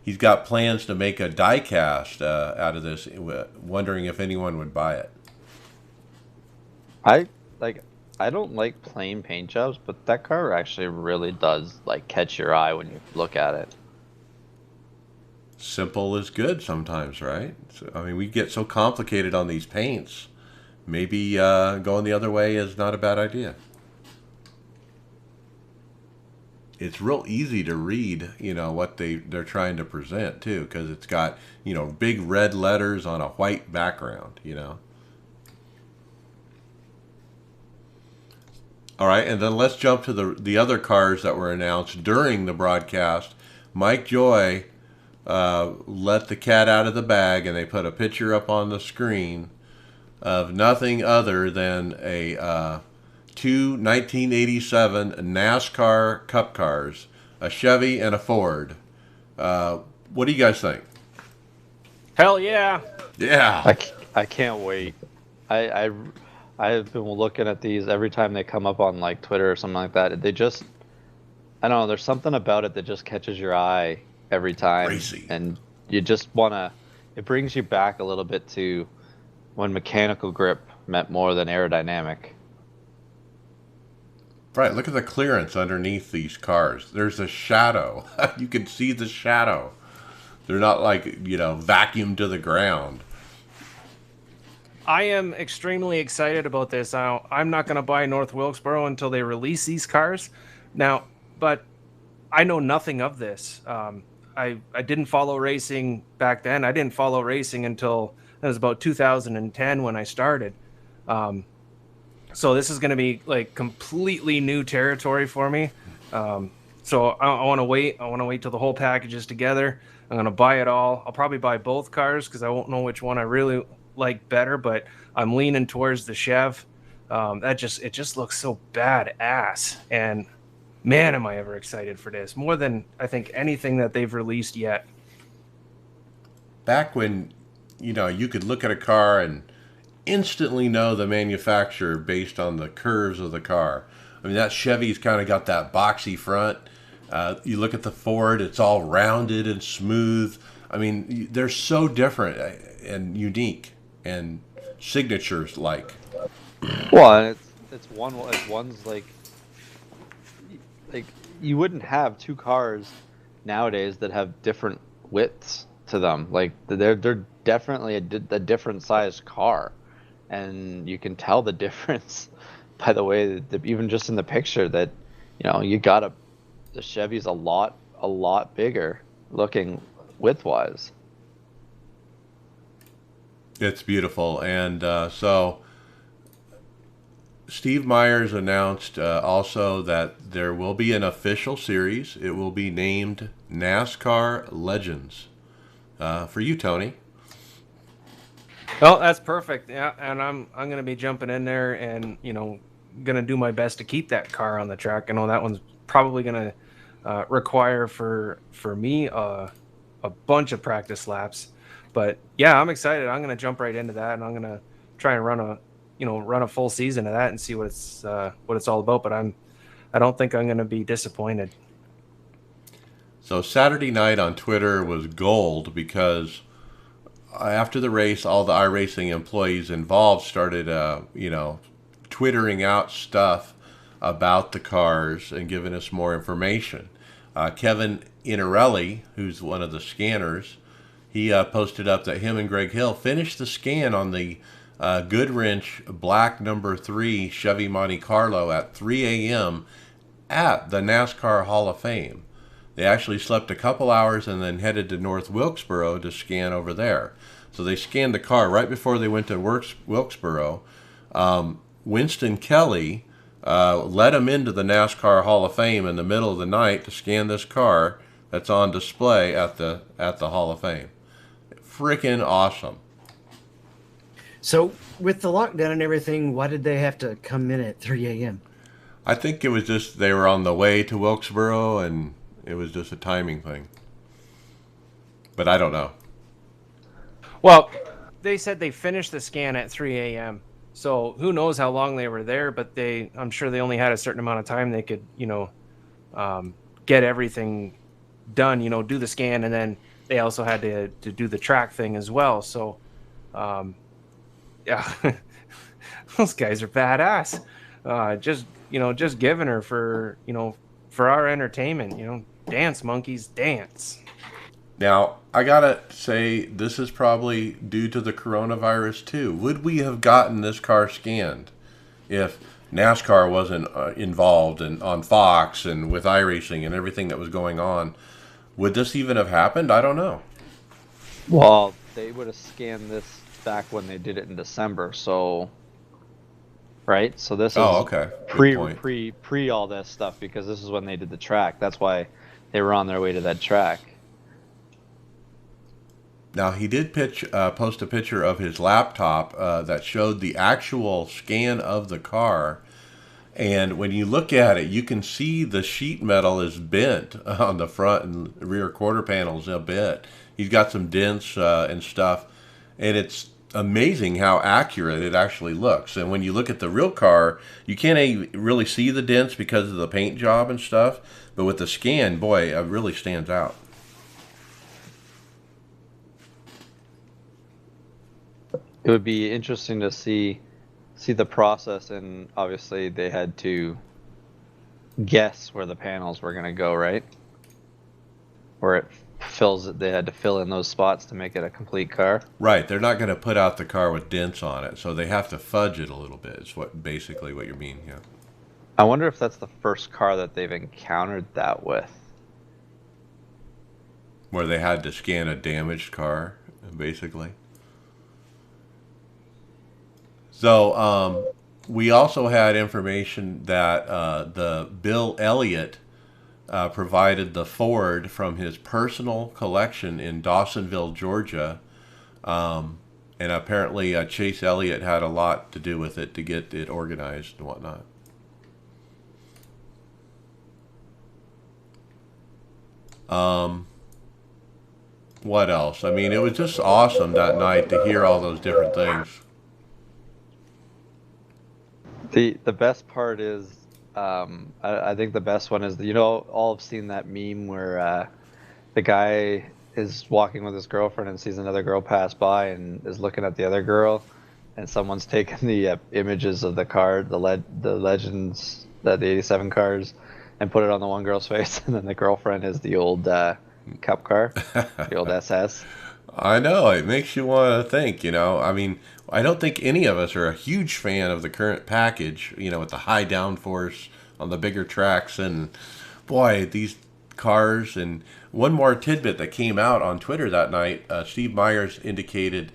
he's got plans to make a die cast out of this, wondering if anyone would buy it. I don't like plain paint jobs, but that car actually really does like catch your eye when you look at it. Simple is good sometimes, right? So, I mean, we get so complicated on these paints. Maybe going the other way is not a bad idea. It's real easy to read, what they're trying to present too, because it's got, big red letters on a white background, All right, and then let's jump to the other cars that were announced during the broadcast. Mike Joy let the cat out of the bag, and they put a picture up on the screen of nothing other than two 1987 NASCAR Cup cars, a Chevy and a Ford. What do you guys think? Hell yeah! Yeah. I can't wait. I've been looking at these every time they come up on like Twitter or something like that. They just, I don't know, there's something about it that just catches your eye every time. Crazy. And you just want to, it brings you back a little bit to when mechanical grip meant more than aerodynamic. Right, look at the clearance underneath these cars. There's a shadow. You can see the shadow. They're not like, vacuumed to the ground. I am extremely excited about this. I'm not going to buy North Wilkesboro until they release these cars. Now, but I know nothing of this. I didn't follow racing back then. I didn't follow racing until it was about 2010 when I started. So this is going to be like completely new territory for me. So I want to wait. I want to wait till the whole package is together. I'm going to buy it all. I'll probably buy both cars because I won't know which one I really like better, but I'm leaning towards the Chev. It just looks so badass, and man, am I ever excited for this, more than I think anything that they've released yet. Back when you could look at a car and instantly know the manufacturer based on the curves of the car. I mean, that Chevy's kind of got that boxy front. You look at the Ford, it's all rounded and smooth. I mean, they're so different and unique and signatures like. Well, it's one's like you wouldn't have two cars nowadays that have different widths to them. Like they're definitely a different sized car, and you can tell the difference by the way that even just in the picture that the Chevy's a lot bigger looking width-wise. It's beautiful. And so Steve Myers announced also that there will be an official series. It will be named NASCAR Legends. For you, Tony. Oh, that's perfect. Yeah, and I'm going to be jumping in there and, going to do my best to keep that car on the track. I know that one's probably going to require for me a bunch of practice laps. But yeah, I'm excited. I'm going to jump right into that, and I'm going to try and run a full season of that and see what it's all about. But I don't think I'm going to be disappointed. So Saturday night on Twitter was gold because after the race, all the iRacing employees involved started, twittering out stuff about the cars and giving us more information. Kevin Inarelli, who's one of the scanners, he posted up that him and Greg Hill finished the scan on the Goodwrench Black number 3 Chevy Monte Carlo at 3 a.m. at the NASCAR Hall of Fame. They actually slept a couple hours and then headed to North Wilkesboro to scan over there. So they scanned the car right before they went to Wilkesboro. Winston Kelly let him into the NASCAR Hall of Fame in the middle of the night to scan this car that's on display at the Hall of Fame. Freaking awesome. So with the lockdown and everything, why did they have to come in at 3 a.m.? I think it was just they were on the way to Wilkesboro, and it was just a timing thing. But I don't know. Well, they said they finished the scan at 3 a.m. So who knows how long they were there, but I'm sure they only had a certain amount of time they could, get everything done, do the scan, and then they also had to do the track thing as well. So, yeah, those guys are badass. Just giving her for our entertainment, dance monkeys, dance. Now, I gotta say, this is probably due to the coronavirus too. Would we have gotten this car scanned if NASCAR wasn't involved and on Fox and with iRacing and everything that was going on? Would this even have happened? I don't know. Well, they would have scanned this back when they did it in December, so right? So this is okay. pre all this stuff, because this is when they did the track. That's why they were on their way to that track. Now, he did post a picture of his laptop that showed the actual scan of the car. And when you look at it, you can see the sheet metal is bent on the front and rear quarter panels a bit. He's got some dents and stuff. And it's amazing how accurate it actually looks. And when you look at the real car, you can't really see the dents because of the paint job and stuff. But with the scan, boy, it really stands out. It would be interesting to see the process, and obviously they had to guess where the panels were going to go, right? Where it fills it, they had to fill in those spots to make it a complete car. Right, they're not going to put out the car with dents on it, so they have to fudge it a little bit. Is basically what you mean, yeah. I wonder if that's the first car that they've encountered that with. Where they had to scan a damaged car, basically. So we also had information that the Bill Elliott provided the Ford from his personal collection in Dawsonville, Georgia. And apparently Chase Elliott had a lot to do with it to get it organized and whatnot. What else? I mean, it was just awesome that night to hear all those different things. The best part is, I think the best one is, all have seen that meme where the guy is walking with his girlfriend and sees another girl pass by and is looking at the other girl, and someone's taken the images of the car, the legends, the 87 cars, and put it on the one girl's face, and then the girlfriend is the old Cup car, the old SS. I know, it makes you want to think, I mean, I don't think any of us are a huge fan of the current package, with the high downforce on the bigger tracks, and boy, these cars. And one more tidbit that came out on Twitter that night, Steve Myers indicated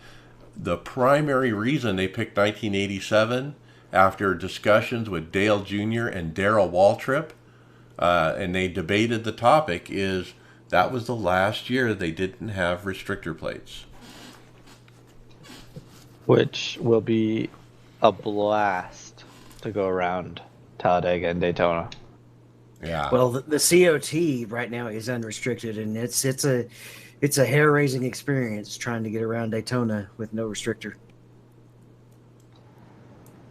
the primary reason they picked 1987 after discussions with Dale Jr. and Darrell Waltrip, and they debated the topic, is that was the last year they didn't have restrictor plates. Which will be a blast to go around Talladega and Daytona. Yeah. Well, the COT right now is unrestricted, and it's a hair-raising experience trying to get around Daytona with no restrictor.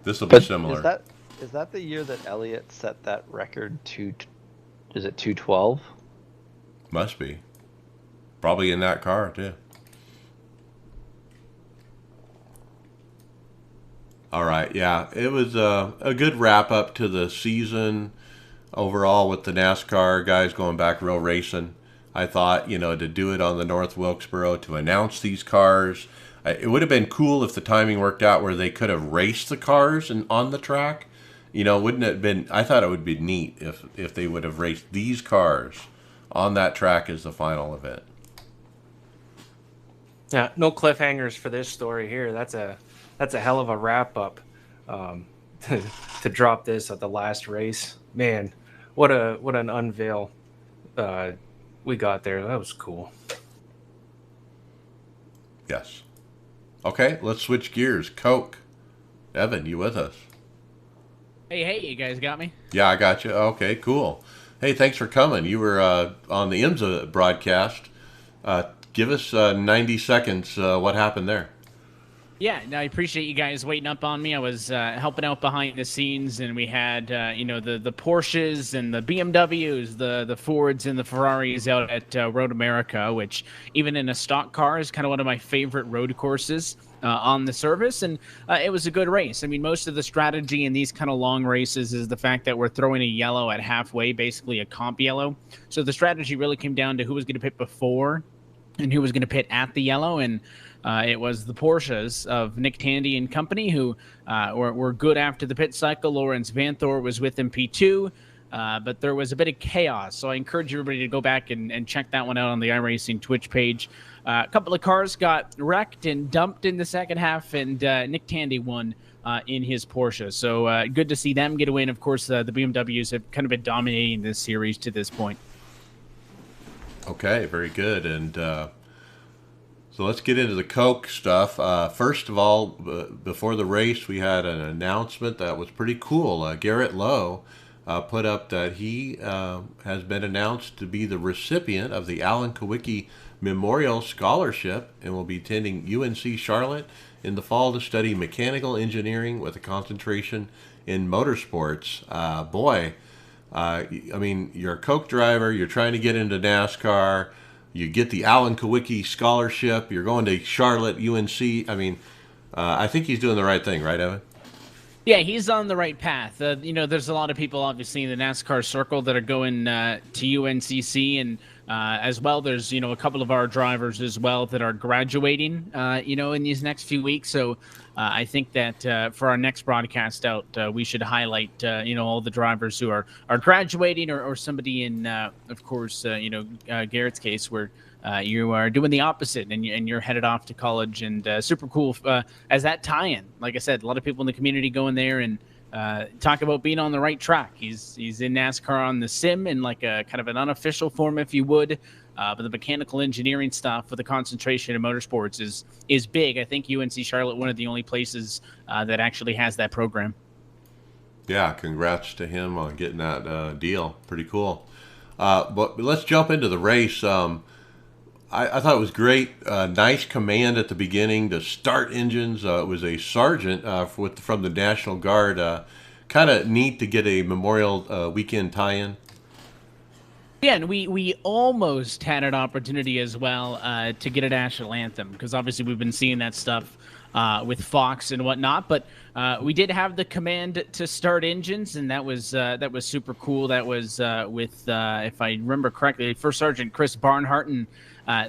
This will be similar. Is that the year that Elliott set that record to? Is it 212? Must be. Probably in that car, too. All right, yeah. It was a good wrap-up to the season overall with the NASCAR guys going back real racing. I thought, to do it on the North Wilkesboro, to announce these cars. It would have been cool if the timing worked out where they could have raced the cars on the track. Wouldn't it have been... I thought it would be neat if they would have raced these cars on that track as the final event. Yeah, no cliffhangers for this story here. That's a hell of a wrap up. to drop this at the last race. Man, what an unveil we got there. That was cool. Yes. Okay, let's switch gears. Coke. Evan, you with us? Hey, you guys got me? Yeah, I got you. Okay, cool. Hey, thanks for coming. You were on the IMSA broadcast. Give us 90 seconds. What happened there? Yeah, no, I appreciate you guys waiting up on me. I was helping out behind the scenes, and we had the Porsches and the BMWs, the Fords and the Ferraris out at Road America, which even in a stock car is kind of one of my favorite road courses on the service, and it was a good race. I mean, most of the strategy in these kind of long races is the fact that we're throwing a yellow at halfway, basically a comp yellow. So the strategy really came down to who was going to pit before and who was going to pit at the yellow, and it was the Porsches of Nick Tandy and company who were good after the pit cycle. Lawrence Vanthor was with them P2, but there was a bit of chaos. So I encourage everybody to go back and check that one out on the iRacing Twitch page. A couple of cars got wrecked and dumped in the second half, and Nick Tandy won in his Porsche. So good to see them get a win. Of course, the BMWs have kind of been dominating this series to this point. Okay, very good. And so let's get into the Coke stuff. First of all, before the race, we had an announcement that was pretty cool. Garrett Lowe put up that he has been announced to be the recipient of the Alan Kawicki Memorial Scholarship and will be attending UNC Charlotte in the fall to study mechanical engineering with a concentration in motorsports. I mean, you're a Coke driver, you're trying to get into NASCAR, you get the Alan Kawicki Scholarship, you're going to Charlotte, UNC. I mean, I think he's doing the right thing, right, Evan? Yeah, he's on the right path. There's a lot of people, obviously, in the NASCAR circle that are going to UNCC, and as well, there's, a couple of our drivers as well that are graduating, in these next few weeks. So I think that for our next broadcast out, we should highlight, all the drivers who are graduating or somebody in, of course, Garrett's case where you are doing the opposite and you're headed off to college, and super cool as that tie-in. Like I said, a lot of people in the community going there and talk about being on the right track. He's in NASCAR on the sim in like a kind of an unofficial form, if you would. But the mechanical engineering stuff with a concentration in motorsports is big. I think UNC Charlotte, one of the only places that actually has that program. Yeah, congrats to him on getting that deal. Pretty cool. But let's jump into the race. I thought it was great. Nice command at the beginning to start engines. It was a sergeant from the National Guard. Kind of neat to get a Memorial Weekend tie-in. Yeah, and we almost had an opportunity as well to get a national anthem, because obviously we've been seeing that stuff with Fox and whatnot. But we did have the command to start engines, and that was super cool. That was with, if I remember correctly, First Sergeant Chris Barnhart, and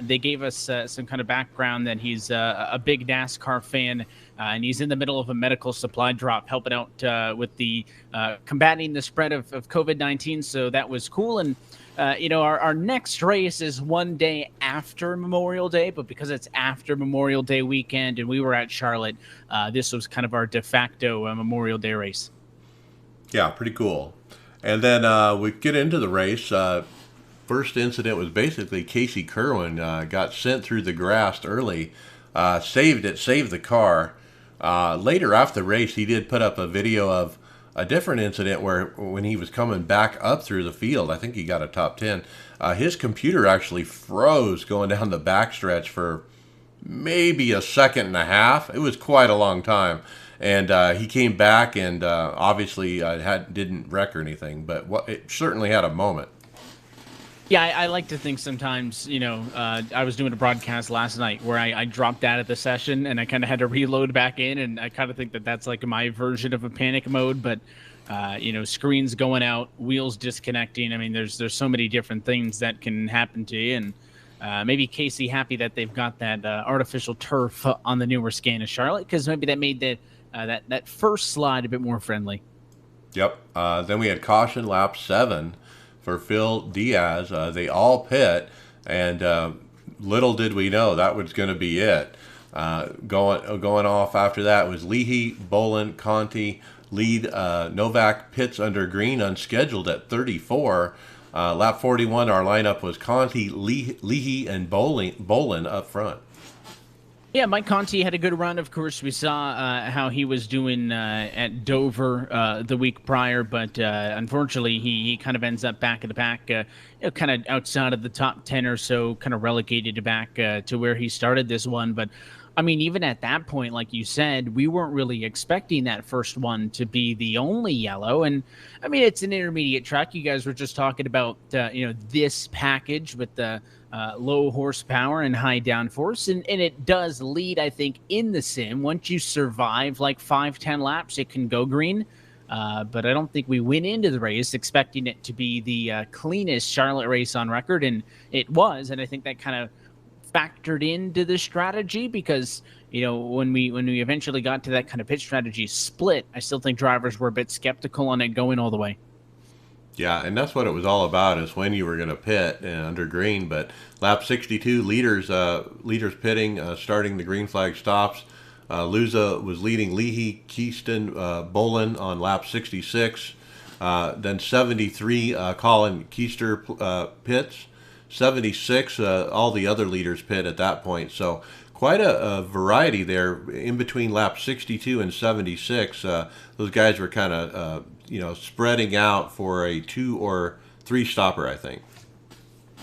they gave us some kind of background that he's a big NASCAR fan, and he's in the middle of a medical supply drop, helping out with the combating the spread of COVID-19. So that was cool. And our next race is one day after Memorial Day, but because it's after Memorial Day weekend and we were at Charlotte, this was kind of our de facto Memorial Day race. Yeah, pretty cool. And then we get into the race. First incident was basically Casey Kerwin got sent through the grass early, saved the car. Later after the race, he did put up a video of a different incident where when he was coming back up through the field, I think he got a top 10. His computer actually froze going down the backstretch for maybe a second and a half. It was quite a long time. And he came back and obviously didn't wreck or anything, but it certainly had a moment. Yeah, I like to think sometimes, I was doing a broadcast last night where I dropped out of the session and I kind of had to reload back in, and I kind of think that that's like my version of a panic mode. But, screens going out, wheels disconnecting. I mean, there's so many different things that can happen to you. And maybe Casey happy that they've got that artificial turf on the newer scan of Charlotte, because maybe that made that first slide a bit more friendly. Yep. Then we had caution lap 7. For Phil Diaz. They all pit, and little did we know that was going to be it. Going off after that was Leahy, Bolin, Conti, lead. Novak pits under green unscheduled at 34. Lap 41, our lineup was Conti, Leahy, and Bolin up front. Yeah, Mike Conti had a good run. Of course, we saw how he was doing at Dover the week prior, but unfortunately, he kind of ends up back at the back, kind of outside of the top 10 or so, kind of relegated back to where he started this one. But I mean, even at that point, like you said, we weren't really expecting that first one to be the only yellow. And I mean, it's an intermediate track. You guys were just talking about, this package with the low horsepower and high downforce. And it does lead, I think, in the sim. Once you survive like 5-10 laps, it can go green. But I don't think we went into the race expecting it to be the cleanest Charlotte race on record. And it was. And I think that kind of factored into the strategy because, when we eventually got to that kind of pit strategy split, I still think drivers were a bit skeptical on it going all the way. Yeah, and that's what it was all about, is when you were going to pit under green. But lap 62, leaders pitting, starting the green flag stops. Luza was leading Leahy, Keyston, Bolin on lap 66. Then 73, Colin Keister pits. 76, all the other leaders pit at that point. So quite a variety there in between lap 62 and 76. Those guys were kind of, spreading out for a 2 or 3 stopper, I think.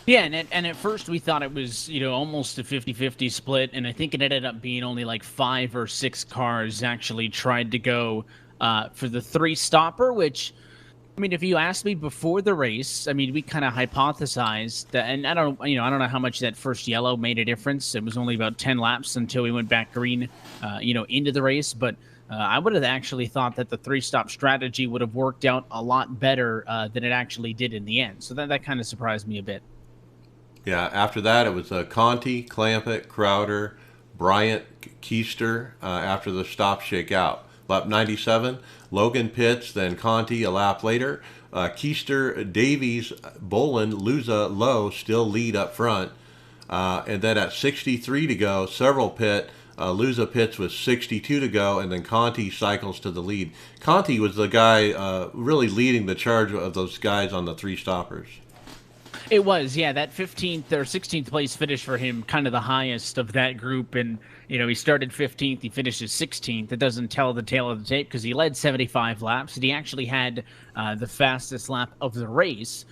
Yeah, and at first we thought it was, almost a 50-50 split, and I think it ended up being only like 5 or 6 cars actually tried to go for the 3 stopper, which, I mean, if you asked me before the race, I mean, we kind of hypothesized that, and I don't know how much that first yellow made a difference. It was only about 10 laps until we went back green, into the race. But I would have actually thought that the 3-stop strategy would have worked out a lot better than it actually did in the end. So that kind of surprised me a bit. Yeah, after that, it was Conti, Clampett, Crowder, Bryant, Keister after the stop shakeout. Lap 97, Logan pits, then Conti a lap later. Keister, Davies, Bolin, Luza, Lowe still lead up front. And then at 63 to go, several pit. Luza pits with 62 to go, and then Conti cycles to the lead. Conti was the guy really leading the charge of those guys on the 3 stoppers. It was, yeah, that 15th or 16th place finish for him, kind of the highest of that group. And, he started 15th, he finishes 16th. It doesn't tell the tale of the tape because he led 75 laps. And he actually had the fastest lap of the race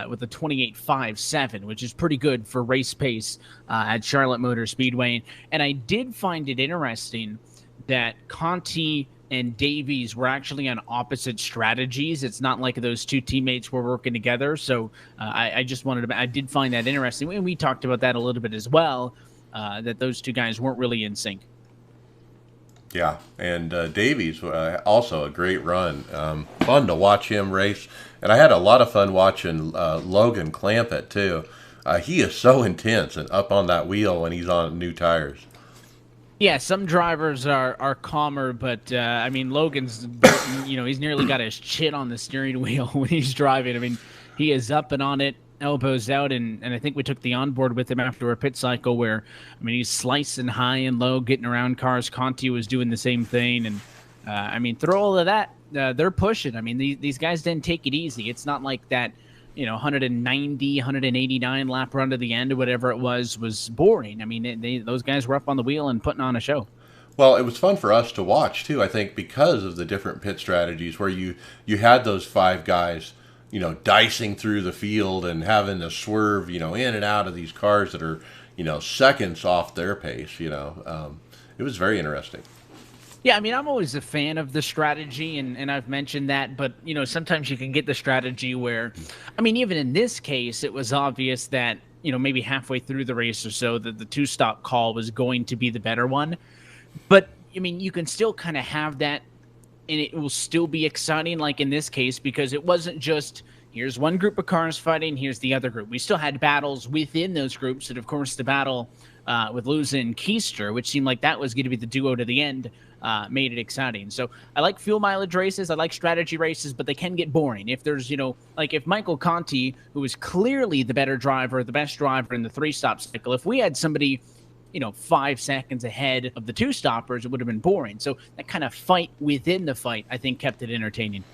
with a 28.57, which is pretty good for race pace at Charlotte Motor Speedway. And I did find it interesting that Conti and Davies were actually on opposite strategies. It's not like those 2 teammates were working together. So I just I did find that interesting. And we talked about that a little bit as well, that those 2 guys weren't really in sync. Yeah, and Davies, also a great run. Fun to watch him race. And I had a lot of fun watching Logan Clampett, too. He is so intense and up on that wheel when he's on new tires. Yeah, some drivers are calmer, but I mean, Logan's, he's nearly got his chin on the steering wheel when he's driving. I mean, he is up and on it, elbows out, and I think we took the onboard with him after a pit cycle where, I mean, he's slicing high and low, getting around cars. Conti was doing the same thing, and I mean, through all of that, they're pushing. I mean, these guys didn't take it easy. It's not like that. 190, 189 lap run to the end or whatever it was boring. I mean, those guys were up on the wheel and putting on a show. Well, it was fun for us to watch, too, I think, because of the different pit strategies where you had those 5 guys, dicing through the field and having to swerve, in and out of these cars that are, seconds off their pace, It was very interesting. Yeah, I mean, I'm always a fan of the strategy, and I've mentioned that, but, sometimes you can get the strategy where, I mean, even in this case, it was obvious that, maybe halfway through the race or so that the 2-stop call was going to be the better one. But, I mean, you can still kind of have that, and it will still be exciting, like in this case, because it wasn't just, here's one group of cars fighting, here's the other group. We still had battles within those groups, and, of course, the battle with Luza and Keister, which seemed like that was going to be the duo to the end, made it exciting. So I like fuel mileage races. I like strategy races, but they can get boring. If there's, like if Michael Conti, who is clearly the better driver, the best driver in the 3-stop cycle, if we had somebody, 5 seconds ahead of the two stoppers, it would have been boring. So that kind of fight within the fight, I think, kept it entertaining.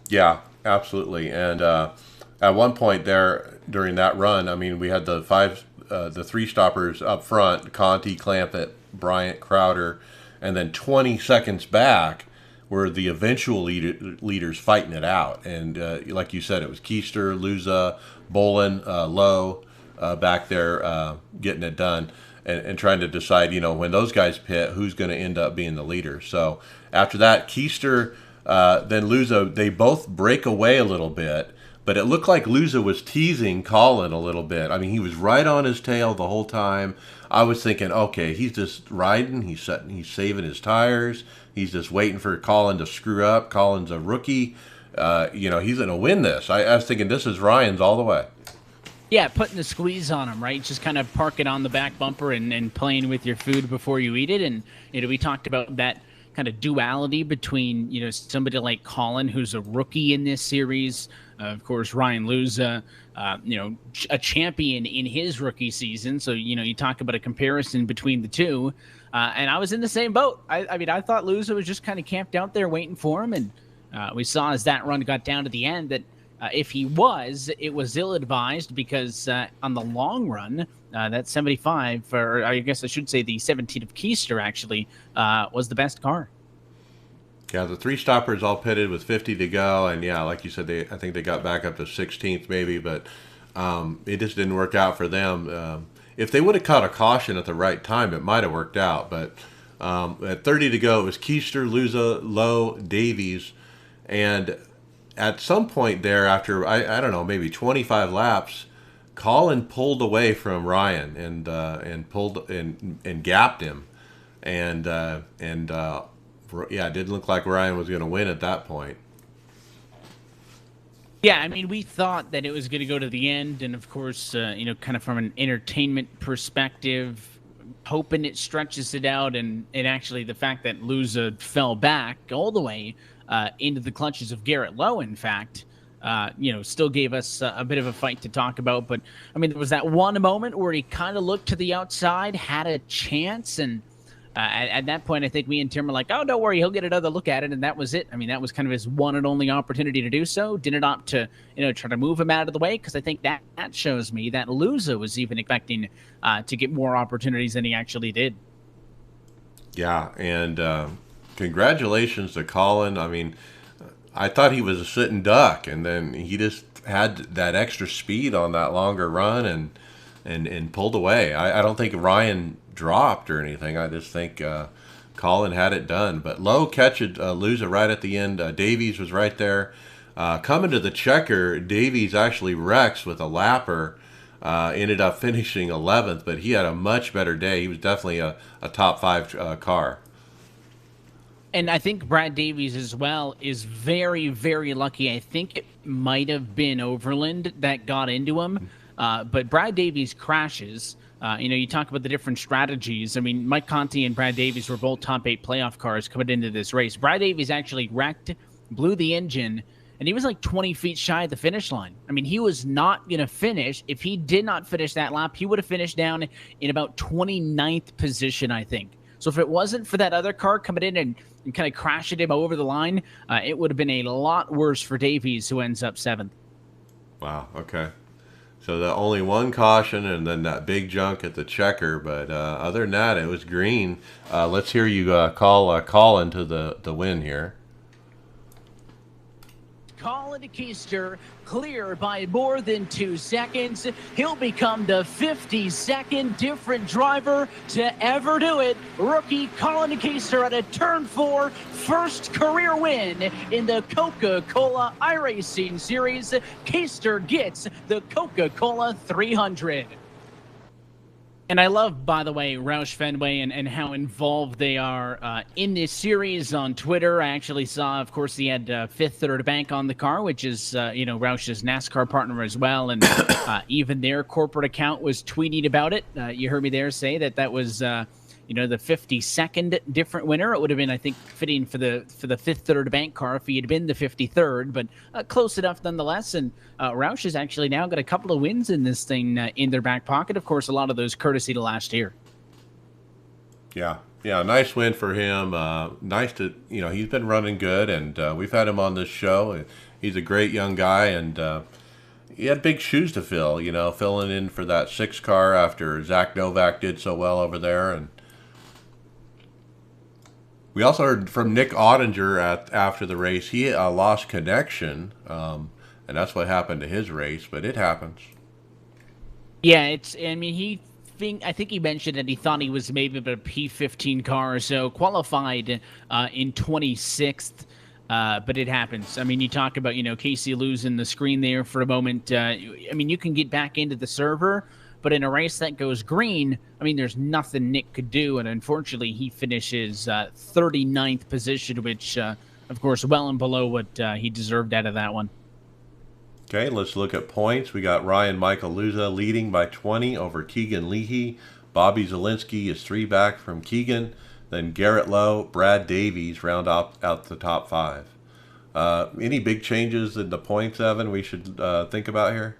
Yeah, absolutely. And at one point there during that run, I mean, we had the three stoppers up front: Conti, Clampett, Bryant, Crowder, and then 20 seconds back were the eventual leaders fighting it out. And like you said, it was Keister, Luza, Bolin, Lowe back there getting it done and trying to decide, when those guys pit, who's going to end up being the leader. So after that, Keister, then Luza, they both break away a little bit, but it looked like Luza was teasing Colin a little bit. I mean, he was right on his tail the whole time. I was thinking, okay, he's just riding, he's saving his tires, he's just waiting for Colin to screw up. Colin's a rookie. He's going to win this. I was thinking this is Ryan's all the way. Yeah, putting the squeeze on him, right? Just kind of park it on the back bumper and playing with your food before you eat it. And, we talked about that kind of duality between, somebody like Colin, who's a rookie in this series. Of course, Ryan Luza, a champion in his rookie season. So, you talk about a comparison between the two. And I was in the same boat. I thought Luza was just kind of camped out there waiting for him. And we saw as that run got down to the end that if he was, it was ill-advised because on the long run, that 75, or I guess I should say the 17 of Keister actually, was the best car. Yeah, the three stoppers all pitted with 50 to go, and yeah, like you said, I think they got back up to 16th maybe, but it just didn't work out for them. If they would have caught a caution at the right time, it might have worked out, but at 30 to go, it was Keister, Luza, Lowe, Davies, and at some point there, after I don't know, maybe 25 laps, Colin pulled away from Ryan and pulled and gapped him, and it didn't look like Ryan was going to win at that point. Yeah, I mean, we thought that it was going to go to the end, and of course, kind of from an entertainment perspective, hoping it stretches it out, and actually the fact that Luza fell back all the way into the clutches of Garrett Lowe, in fact, still gave us a bit of a fight to talk about. But, I mean, there was that one moment where he kind of looked to the outside, had a chance, and at that point, I think me and Tim were like, oh, don't worry, he'll get another look at it, and that was it. I mean, that was kind of his one and only opportunity to do so. Didn't opt to, try to move him out of the way, because I think that shows me that Luza was even expecting to get more opportunities than he actually did. Yeah, and congratulations to Colin. I mean, I thought he was a sitting duck, and then he just had that extra speed on that longer run and pulled away. I don't think Ryan dropped or anything. I just think Colin had it done. But Lowe catched Luza right at the end. Davies was right there. Coming to the checker, Davies actually wrecks with a lapper. Ended up finishing 11th, but he had a much better day. He was definitely a top 5 car. And I think Brad Davies as well is very, very lucky. I think it might have been Overland that got into him. But Brad Davies crashes. You talk about the different strategies. I mean, Mike Conti and Brad Davies were both top 8 playoff cars coming into this race. Brad Davies actually wrecked, blew the engine, and he was like 20 feet shy of the finish line. I mean, he was not going to finish. If he did not finish that lap, he would have finished down in about 29th position, I think. So if it wasn't for that other car coming in and kind of crashing him over the line, it would have been a lot worse for Davies, who ends up 7th. Wow, okay. So the only one caution and then that big junk at the checker, but other than that, it was green. Let's hear you call Colin to the win here. Colin Keister clear by more than 2 seconds. He'll become the 52nd different driver to ever do it. Rookie Colin Keister at a turn 4, first career win in the Coca-Cola iRacing Series. Keister gets the Coca-Cola 300. And I love, by the way, Roush Fenway and how involved they are in this series on Twitter. I actually saw, of course, he had Fifth Third Bank on the car, which is, Roush's NASCAR partner as well. And even their corporate account was tweeting about it. You heard me there say that was, the 52nd different winner. It would have been, I think, fitting for the fifth third bank car if he had been the 53rd, but close enough nonetheless. And Roush has actually now got a couple of wins in this thing in their back pocket. Of course, a lot of those courtesy to last year. Yeah, nice win for him. Nice to, he's been running good, and we've had him on this show. He's a great young guy, and he had big shoes to fill, filling in for that 6 car after Zach Novak did so well over there. And we also heard from Nick Ottinger after the race. He lost connection, and that's what happened to his race, but it happens. Yeah, I think he mentioned that he thought he was maybe a P15 car or so, qualified in 26th. But it happens. I mean, you talk about, Casey losing the screen there for a moment. You can get back into the server, but in a race that goes green, there's nothing Nick could do. And unfortunately, he finishes 39th position, which, of course, well and below what he deserved out of that one. Okay, let's look at points. We got Ryan Michaeluza leading by 20 over Keegan Leahy. Bobby Zielinski is 3 back from Keegan. Then Garrett Lowe, Brad Davies round out the top 5. Any big changes in the points, Evan, we should think about here?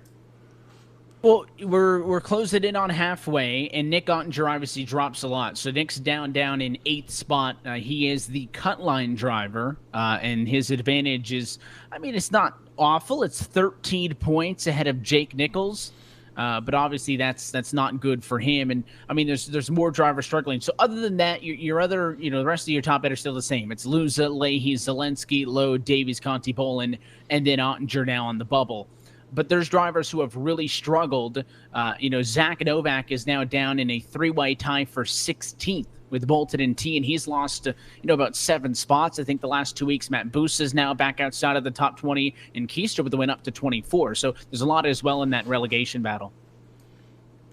Well, we're closing in on halfway, and Nick Ottinger obviously drops a lot. So Nick's down in 8th spot. He is the cut line driver, and his advantage is, it's not awful. It's 13 points ahead of Jake Nichols. But obviously that's not good for him. And there's more drivers struggling. So other than that, your other, the rest of your top 8 are still the same. It's Luza, Leahy, Zelensky, Lowe, Davies, Conti, Poland, and then Ottinger now on the bubble. But there's drivers who have really struggled. Zach Novak is now down in a 3-way tie for 16th with Bolton and T, and he's lost, about 7 spots. I think the last 2 weeks, Matt Boos is now back outside of the top 20, and Keister with the win up to 24. So there's a lot as well in that relegation battle.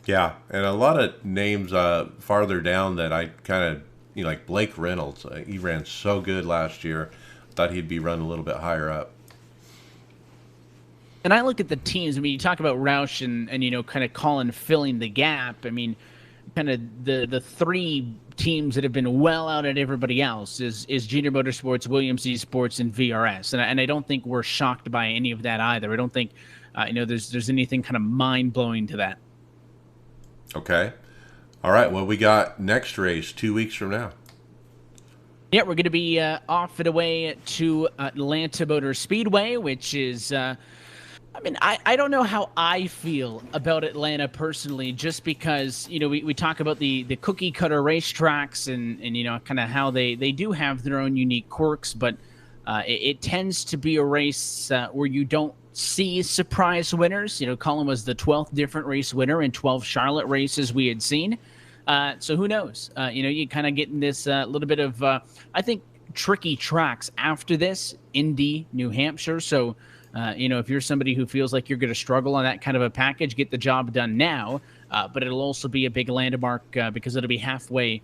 Yeah, and a lot of names farther down that I kind of, like Blake Reynolds. He ran so good last year. Thought he'd be running a little bit higher up. And I look at the teams. You talk about Roush and kind of Colin filling the gap. Kind of the 3 teams that have been well out at everybody else is Junior Motorsports, Williams Esports, and VRS. And I don't think we're shocked by any of that either. I don't think there's anything kind of mind blowing to that. Okay, all right. Well, we got next race 2 weeks from now. Yeah, we're going to be off and away to Atlanta Motor Speedway, which is. I don't know how I feel about Atlanta personally, just because, we talk about the cookie cutter racetracks and kind of how they do have their own unique quirks, but it tends to be a race where you don't see surprise winners. Colin was the 12th different race winner in 12 Charlotte races we had seen. So who knows? You kind of get in this little bit of, I think, tricky tracks after this, Indy, New Hampshire. So, if you're somebody who feels like you're going to struggle on that kind of a package, get the job done now. But it'll also be a big landmark because it'll be halfway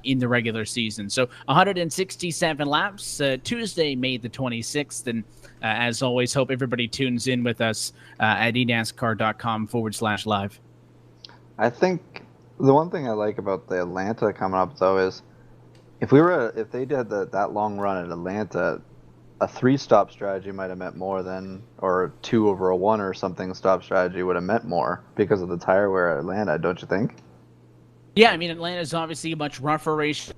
in the regular season. So 167 laps, Tuesday, May the 26th. And as always, hope everybody tunes in with us at enascar.com/live. I think the one thing I like about the Atlanta coming up, though, is if they did that long run at Atlanta, a 3-stop strategy might have meant more than, or a 2 over a 1 or something stop strategy would have meant more because of the tire wear at Atlanta, don't you think? Yeah, Atlanta's obviously a much rougher race.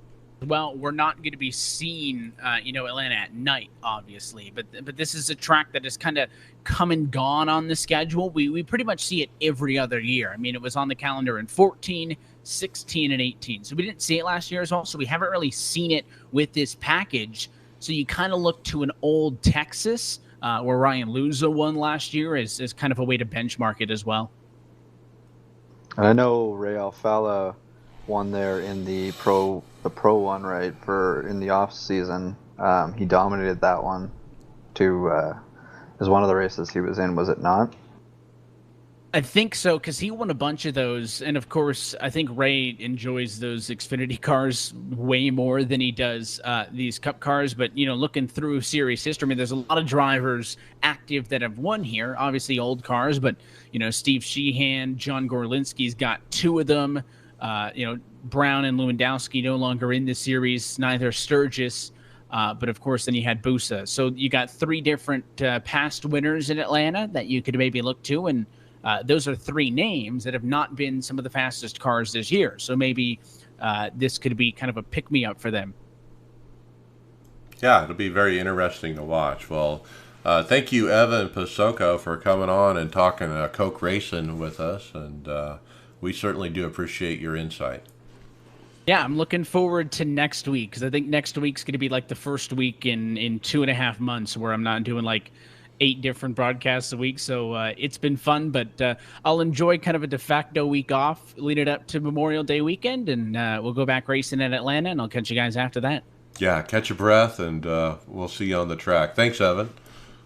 Well, we're not going to be seeing, Atlanta at night, obviously, but this is a track that has kind of come and gone on the schedule. We pretty much see it every other year. It was on the calendar in 14, 16, and 18. So we didn't see it last year as well, so we haven't really seen it with this package. So you kind of look to an old Texas, where Ryan Luza won last year, as kind of a way to benchmark it as well. And I know Ray Alfala won there in the pro one, right? In the off season, he dominated that one. As one of the races he was in, was it not? I think so, because he won a bunch of those. And, of course, I think Ray enjoys those Xfinity cars way more than he does these Cup cars. But, looking through series history, there's a lot of drivers active that have won here. Obviously, old cars. But, Steve Sheehan, John Gorlinski's got 2 of them. Brown and Lewandowski no longer in the series, neither Sturgis. But of course, then you had Busa. So you got 3 different past winners in Atlanta that you could maybe look to. And those are 3 names that have not been some of the fastest cars this year. So maybe this could be kind of a pick-me-up for them. Yeah, it'll be very interesting to watch. Well, thank you, Evan Pasoko, for coming on and talking Coke Racing with us. And we certainly do appreciate your insight. Yeah, I'm looking forward to next week because I think next week's going to be like the first week in 2.5 months where I'm not doing like 8 different broadcasts a week. So it's been fun, but I'll enjoy kind of a de facto week off, lead it up to Memorial Day weekend, and we'll go back racing in Atlanta, and I'll catch you guys after that. Yeah, catch your breath, and we'll see you on the track. Thanks, Evan.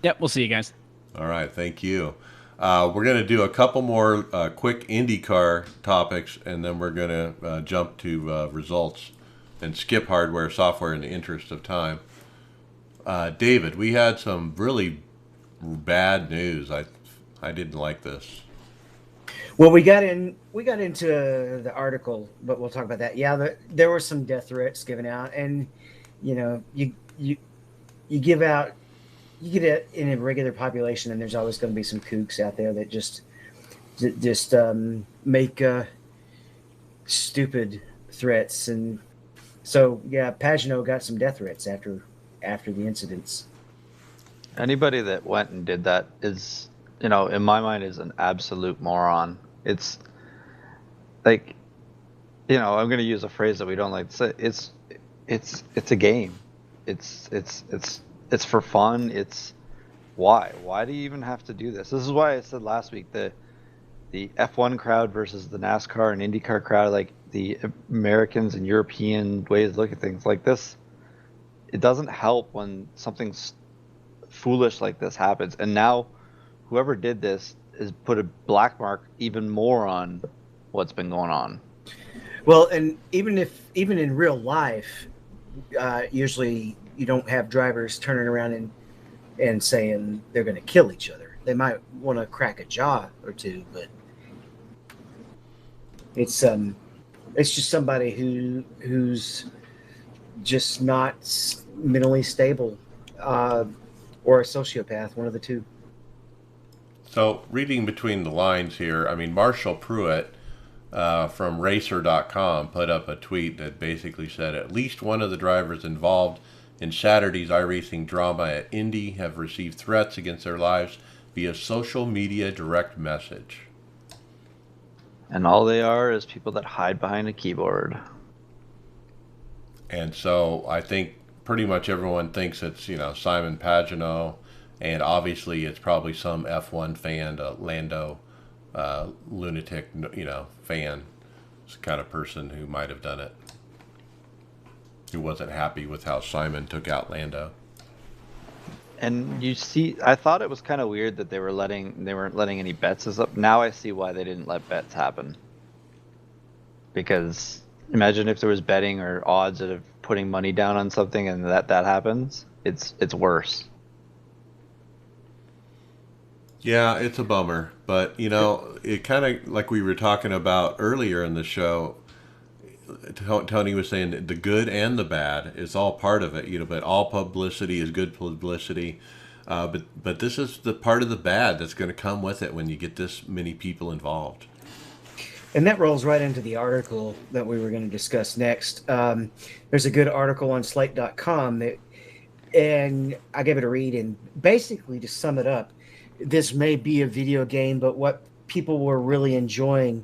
Yep, we'll see you guys. All right, thank you. We're going to do a couple more quick IndyCar topics, and then we're going to jump to results and skip hardware software in the interest of time. David, we had some really bad news. I didn't like this. Well, we got into the article, but we'll talk about that. Yeah, there were some death threats given out, and you give out. You get it in a regular population, and there's always going to be some kooks out there that just make stupid threats, and so yeah, Pagano got some death threats after the incidents. Anybody that went and did that is, in my mind, is an absolute moron. It's like, I'm going to use a phrase that we don't like to say. It's a game. It's for fun. It's why do you even have to do this? This is why I said last week the F1 crowd versus the NASCAR and IndyCar crowd, like the Americans and European ways to look at things like this. It doesn't help when something foolish like this happens. And now whoever did this has put a black mark even more on what's been going on. Well, and even in real life, usually you don't have drivers turning around and saying they're going to kill each other. They might want to crack a jaw or two, but it's just somebody who's just not mentally stable, or a sociopath, one of the two. So, reading between the lines here, I mean, Marshall Pruitt from Racer.com put up a tweet that basically said at least one of the drivers involved in Saturday's iRacing drama at Indy have received threats against their lives via social media direct message. And all they are is people that hide behind a keyboard. And so I think pretty much everyone thinks it's, Simon Pagano, and obviously it's probably some F1 fan, a Lando lunatic, fan. It's the kind of person who might have done it, who wasn't happy with how Simon took out Lando. And you see, I thought it was kind of weird that they weren't letting any bets up. Now I see why they didn't let bets happen. Because imagine if there was betting or odds of putting money down on something and that happens. It's worse. Yeah, it's a bummer, but it kind of, like we were talking about earlier in the show, Tony was saying the good and the bad is all part of it, but all publicity is good publicity. But this is the part of the bad that's going to come with it when you get this many people involved. And that rolls right into the article that we were going to discuss next. There's a good article on Slate.com and I gave it a read, and basically, to sum it up, this may be a video game, but what people were really enjoying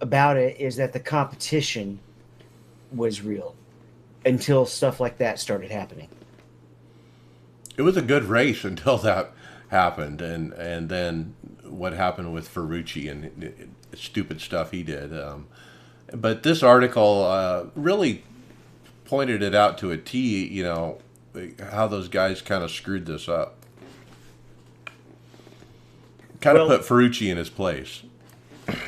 about it is that the competition was real until stuff like that started happening. It was a good race until that happened, and then what happened with Ferrucci and stupid stuff he did. But this article really pointed it out to a T, how those guys kind of screwed this up. Kind of put Ferrucci in his place.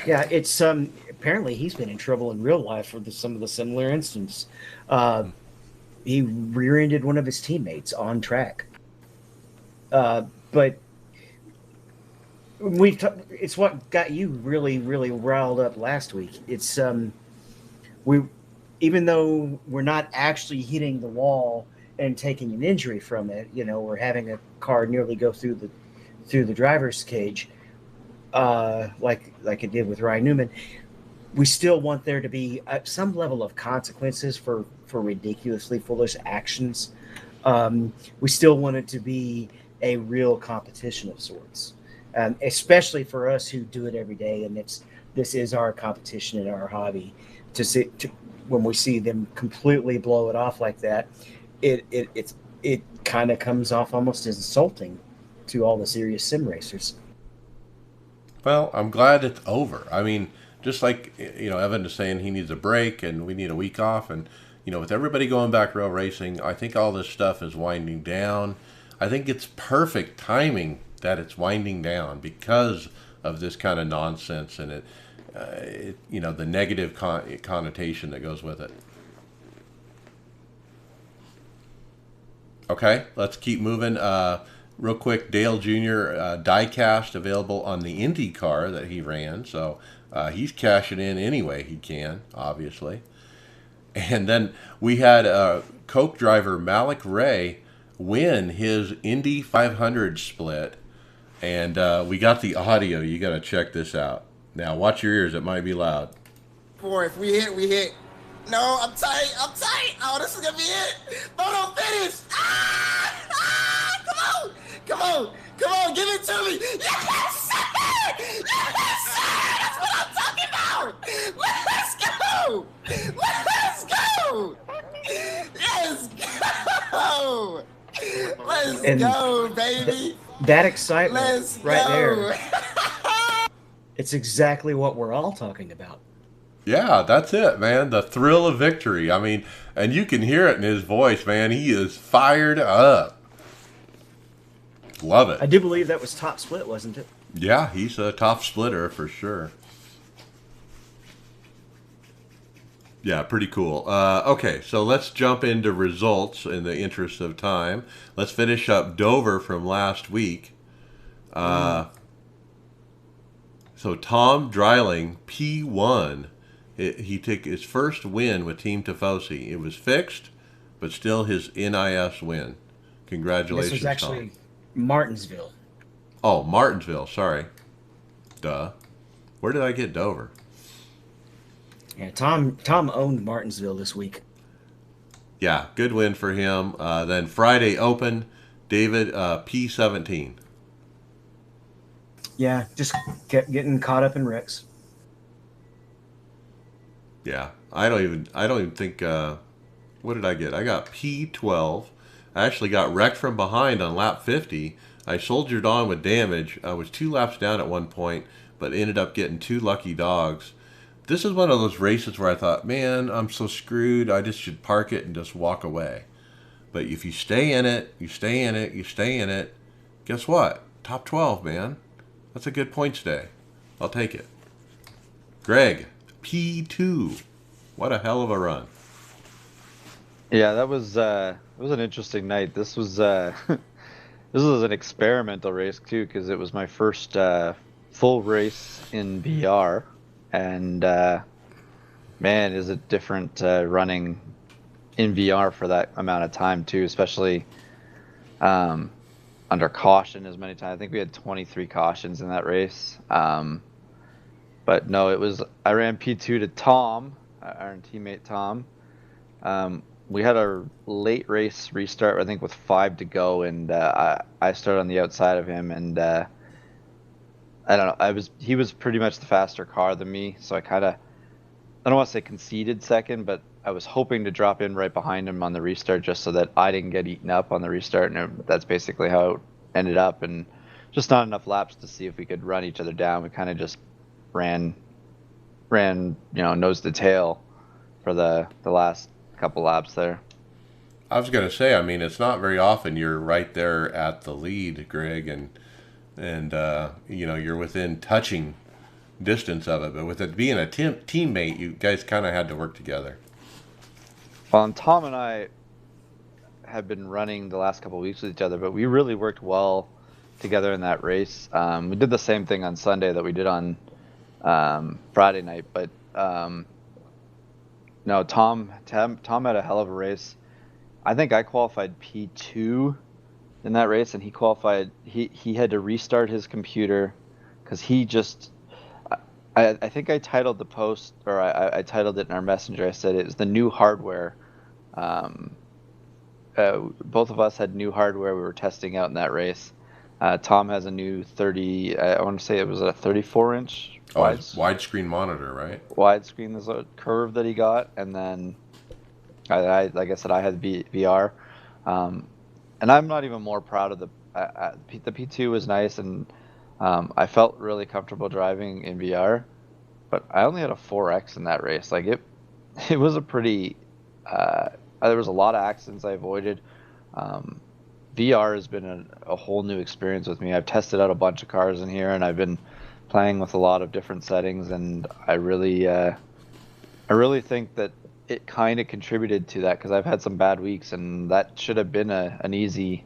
Yeah, it's apparently he's been in trouble in real life for some of the similar instances. He rear-ended one of his teammates on track. But it's what got you really, really riled up last week. It's we, even though we're not actually hitting the wall and taking an injury from it, we're having a car nearly go through the driver's cage, like it did with Ryan Newman. We still want there to be some level of consequences for ridiculously foolish actions. We still want it to be a real competition of sorts, especially for us who do it every day, and this is our competition and our hobby. When we see them completely blow it off like that, it kind of comes off almost as insulting to all the serious sim racers. Well, I'm glad it's over. I mean, just like Evan is saying, he needs a break and we need a week off, and with everybody going back rail racing, I think all this stuff is winding down. I think it's perfect timing that it's winding down because of this kind of nonsense and the negative connotation that goes with it. Okay, let's keep moving. Real quick, Dale Jr. Diecast available on the Indy car that he ran, so he's cashing in any way he can, obviously. And then we had Coke driver Malik Ray win his Indy 500 split, and we got the audio. You got to check this out. Now, watch your ears. It might be loud. Boy, if we hit, we hit. No, I'm tight. Oh, this is going to be it. Photo finish. Come on, give it to me. Yes, sir. Yes, sir. That's what I'm talking about. Let's go. Let's go. Let's go, baby. That excitement Let's right go. there. It's exactly what we're all talking about. Yeah, that's it, man. The thrill of victory. I mean, and you can hear it in his voice, man. He is fired up. Love it. I do believe that was top split, wasn't it? Yeah, he's a top splitter for sure. Yeah, pretty cool. Okay, so let's jump into results in the interest of time. Let's finish up Dover from last week. So Tom Dreiling, P1. He took his first win with Team Tifosi. It was fixed, but still his NIS win. Congratulations, This was actually Tom. Martinsville. Oh, Martinsville. Sorry. Duh. Where did I get Dover? Yeah, Tom owned Martinsville this week. Yeah, good win for him. Then Friday Open, David P17. Yeah, just kept getting caught up in wrecks. Yeah, I don't even think. What did I get? I got P12. I actually got wrecked from behind on lap 50. I soldiered on with damage. I was 2 laps down at one point, but ended up getting 2 lucky dogs. This is one of those races where I thought, man, I'm so screwed. I just should park it and just walk away. But if you stay in it, you stay in it, you stay in it, guess what? Top 12, man. That's a good points day. I'll take it. Greg, P2. What a hell of a run. Yeah, that was it was an interesting night. This was this was an experimental race too, because it was my first full race in VR, and man, is it different running in VR for that amount of time too, especially under caution as many times. I think we had 23 cautions in that race. But no, I ran P2 to Tom, our teammate Tom. We had a late race restart, I think, with 5 to go, and I started on the outside of him, and I don't know. He was pretty much the faster car than me, so I don't want to say conceded second, but I was hoping to drop in right behind him on the restart just so that I didn't get eaten up on the restart, and that's basically how it ended up. And just not enough laps to see if we could run each other down. We kind of just ran nose to tail for the last couple laps there. I was going to say, I mean, it's not very often you're right there at the lead, Greg, and you're within touching distance of it. But with it being a teammate, you guys kind of had to work together. Well, and Tom and I have been running the last couple of weeks with each other, but we really worked well together in that race. We did the same thing on Sunday that we did on Friday night, but No, Tom had a hell of a race. I think I qualified P2 in that race, and he qualified. He had to restart his computer because he just. I think I titled the post, or I titled it in our messenger. I said it was the new hardware. Um, Both of us had new hardware we were testing out in that race. Tom has a new 30. I want to say it was a 34-inch Widescreen monitor, right? widescreen. There's a curve that he got, and then like I said, I had VR. And I'm not even more proud of the P2 was nice, and I felt really comfortable driving in VR, but I only had a 4x in that race. Like it was a pretty. There was a lot of accidents I avoided. VR has been a whole new experience with me. I've tested out a bunch of cars in here, and I've been playing with a lot of different settings, and I really think that it kind of contributed to that because I've had some bad weeks, and that should have been an easy,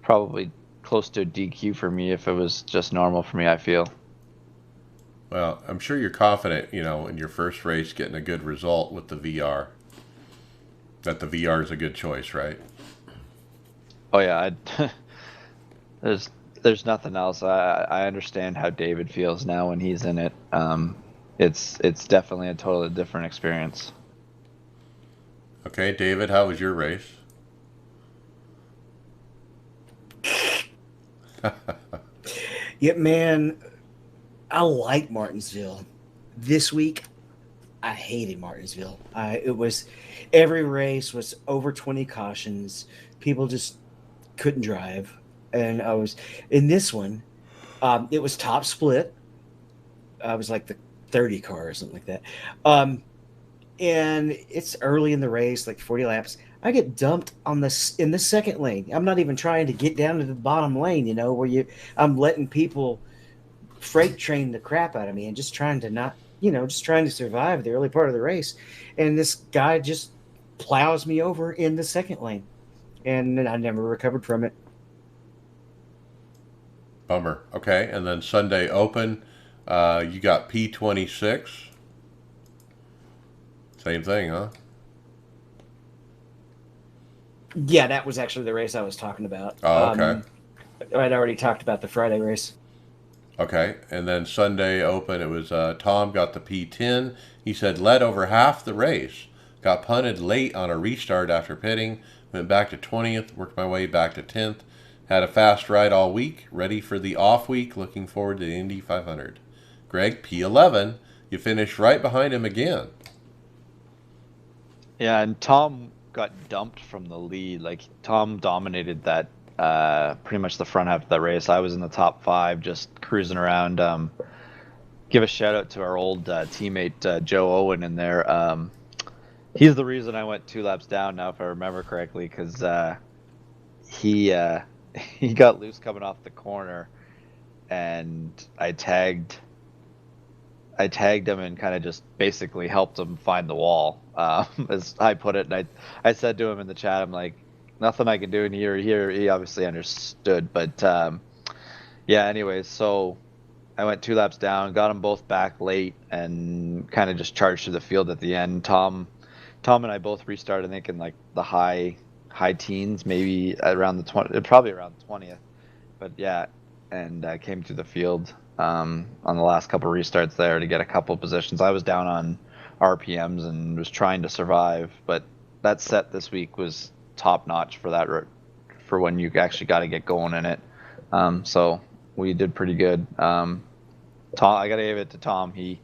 probably close to a DQ for me if it was just normal for me, I feel. Well, I'm sure you're confident, in your first race getting a good result with the VR. That the VR is a good choice, right? Oh yeah, there's nothing else. I understand how David feels now when he's in it. It's definitely a totally different experience. Okay, David, how was your race? Yeah, man, I like Martinsville. This week, I hated Martinsville. Every race was over 20 cautions. People just couldn't drive, and I was in this one. It was top split. I was like the 30 car or something like that. And it's early in the race, like 40 laps. I get dumped in the second lane. I'm not even trying to get down to the bottom lane, where I'm letting people freight train the crap out of me and just trying to survive the early part of the race. And this guy just plows me over in the second lane, and I never recovered from it. Bummer. Okay, and then Sunday Open, you got P26. Same thing, huh? Yeah, that was actually the race I was talking about. Oh, okay. I'd already talked about the Friday race. Okay, and then Sunday Open, it was Tom got the P10. He said led over half the race. Got punted late on a restart after pitting. Went back to 20th, worked my way back to 10th. Had a fast ride all week. Ready for the off week. Looking forward to the Indy 500. Greg, P11. You finished right behind him again. Yeah, and Tom got dumped from the lead. Like Tom dominated that pretty much the front half of the race. I was in the top 5, just cruising around. Give a shout out to our old teammate Joe Owen in there. He's the reason I went 2 laps down now, if I remember correctly, because he got loose coming off the corner, and I tagged him and kind of just basically helped him find the wall, as I put it. And I said to him in the chat, I'm like, nothing I can do in here. He obviously understood, but yeah. Anyways, so I went 2 laps down, got them both back late, and kind of just charged through the field at the end. Tom and I both restarted, I think, in like the high teens, maybe around probably around 20th. But yeah, and came through the field on the last couple restarts there to get a couple positions. I was down on RPMs and was trying to survive, but that set this week was top notch for when you actually got to get going in it. So we did pretty good. Tom, I gotta give it to Tom. He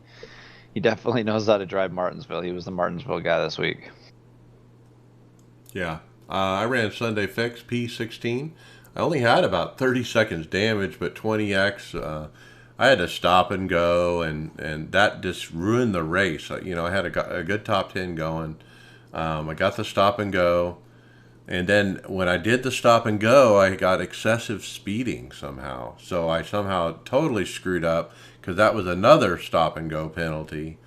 definitely knows how to drive Martinsville. He was the Martinsville guy this week. Yeah. I ran Sunday Fix P16. I only had about 30 seconds damage, but 20x. I had to stop and go, and that just ruined the race. I had a good top 10 going. I got the stop and go, and then when I did the stop and go, I got excessive speeding somehow. So I somehow totally screwed up because that was another stop and go penalty.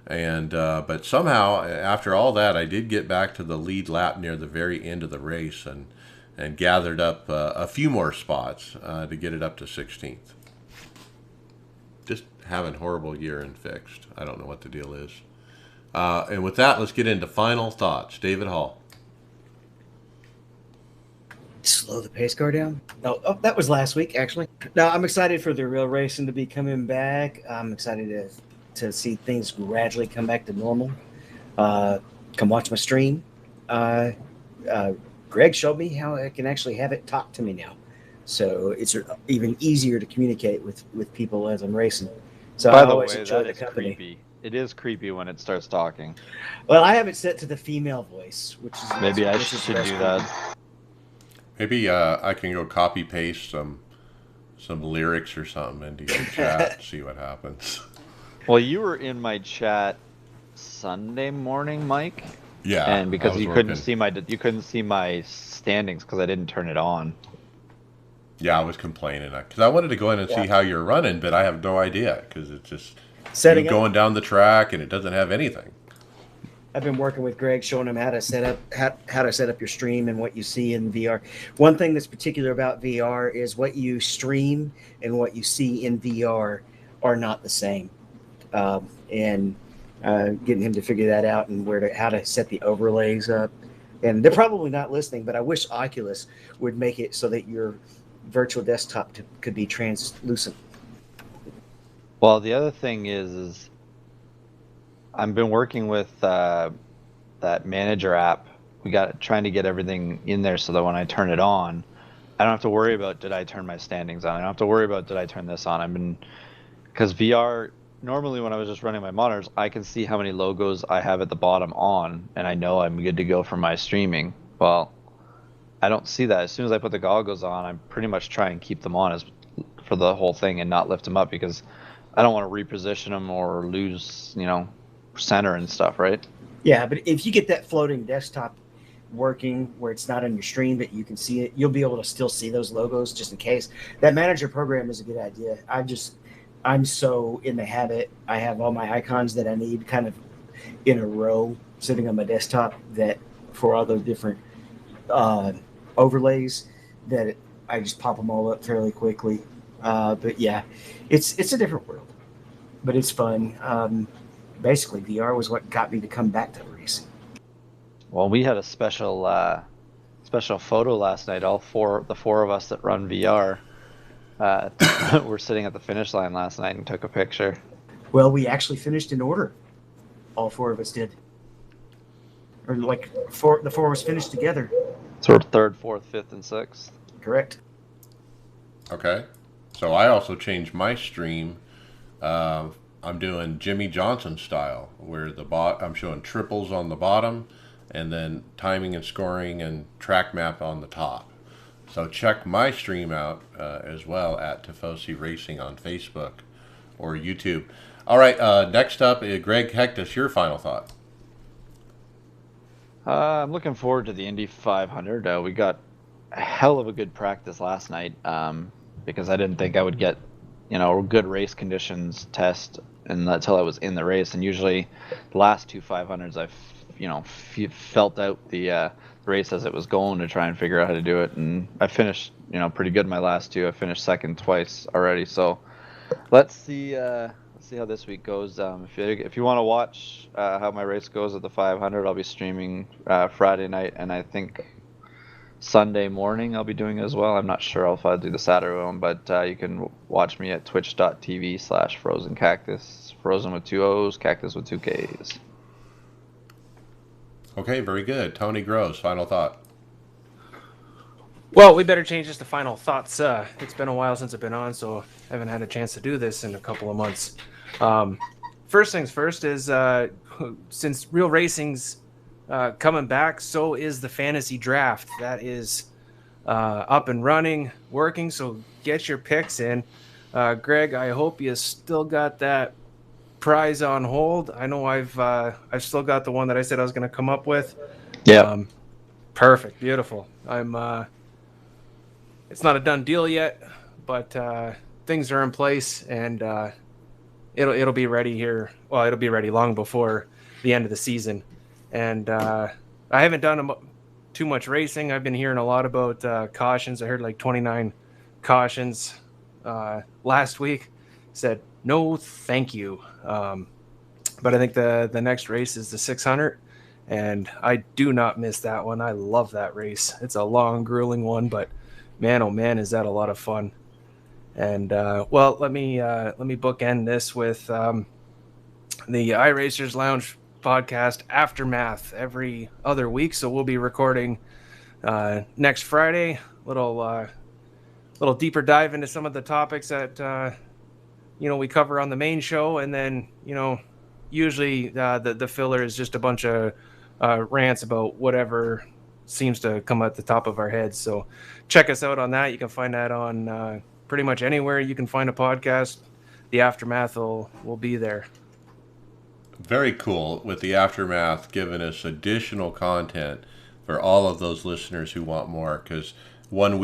And but somehow after all that, I did get back to the lead lap near the very end of the race and gathered up a few more spots to get it up to 16th. Just having a horrible year in fixed. I don't know what the deal is. And with that, let's get into final thoughts. David Hall. Slow the pace car down. Oh, that was last week, actually. No, I'm excited for the real racing to be coming back. I'm excited to see things gradually come back to normal. Come watch my stream. Greg showed me how I can actually have it talk to me now. So it's even easier to communicate with people as I'm racing. So By I the always way, enjoy that the is company. creepy. It is creepy when it starts talking. Well, I have it set to the female voice, which is Maybe I which is should less do creepy. that. Maybe I can go copy paste some lyrics or something into your chat. See what happens. Well, you were in my chat Sunday morning, Mike, Yeah, and I because was you working. couldn't see my standings because I didn't turn it on. Yeah, I was complaining because I wanted to go in and see how you're running, but I have no idea because it's just Setting you up. going down the track and it doesn't have anything. I've been working with Greg, showing him how to set up your stream and what you see in VR. One thing that's particular about VR is what you stream and what you see in VR are not the same. And getting him to figure that out and how to set the overlays up. And they're probably not listening, but I wish Oculus would make it so that your virtual desktop could be translucent. Well, the other thing is I've been working with that manager app. We got trying to get everything in there so that when I turn it on, I don't have to worry about did I turn my standings on. I don't have to worry about did I turn this on. Because VR normally when I was just running my monitors, I can see how many logos I have at the bottom on, and I know I'm good to go for my streaming. Well, I don't see that. As soon as I put the goggles on, I'm pretty much try and keep them on for the whole thing and not lift them up because I don't want to reposition them or lose, center and stuff, right? Yeah, but if you get that floating desktop working where it's not on your stream but you can see it, you'll be able to still see those logos just in case. That manager program is a good idea. I'm so in the habit. I have all my icons that I need kind of in a row sitting on my desktop that for all those different overlays that I just pop them all up fairly quickly. But yeah, it's a different world, but it's fun. Basically, VR was what got me to come back to racing. Well, we had a special photo last night. The four of us that run VR, were sitting at the finish line last night and took a picture. Well, we actually finished in order. All four of us did, or like the four of us finished together. So third, fourth, fifth, and sixth. Correct. Okay. So I also changed my stream. I'm doing Jimmy Johnson style, where I'm showing triples on the bottom, and then timing and scoring and track map on the top. So check my stream out as well at Tifosi Racing on Facebook or YouTube. All right. Next up, Greg Hectus, your final thought. I'm looking forward to the Indy 500. We got a hell of a good practice last night because I didn't think I would get, good race conditions test until I was in the race. And usually the last two 500s, I've, felt out the race as it was going to try and figure out how to do it. And I finished, pretty good in my last two. I finished second twice already. So let's see how this week goes. If you want to watch how my race goes at the 500, I'll be streaming Friday night, and I think Sunday morning I'll be doing it as well. I'm not sure if I'll do the Saturday one, but you can watch me at twitch.tv/frozencactus, frozen with 2 O's, cactus with 2 K's. Okay, very good. Tony Gross, final thought. Well, we better change this to final thoughts. It's been a while since I've been on, so I haven't had a chance to do this in a couple of months. First things first is since real racing's coming back, so is the fantasy draft. That is up and running, working, so get your picks in. Greg, I hope you still got that prize on hold. I know I've still got the one that I said I was going to come up with. Yeah. Perfect. Beautiful. It's not a done deal yet, but things are in place, and it'll be ready here. Well, it'll be ready long before the end of the season. And I haven't done too much racing. I've been hearing a lot about cautions. I heard like 29 cautions last week. Said no, thank you. But I think the next race is the 600, and I do not miss that one. I love that race. It's a long, grueling one, but man, oh man, is that a lot of fun. And well, let me bookend this with the iRacers Lounge podcast Aftermath every other week. So we'll be recording next Friday. Little deeper dive into some of the topics that we cover on the main show, and then usually the filler is just a bunch of rants about whatever seems to come at the top of our heads. So check us out on that. You can find that on pretty much anywhere you can find a podcast. The Aftermath will be there. Very cool with the Aftermath giving us additional content for all of those listeners who want more, because once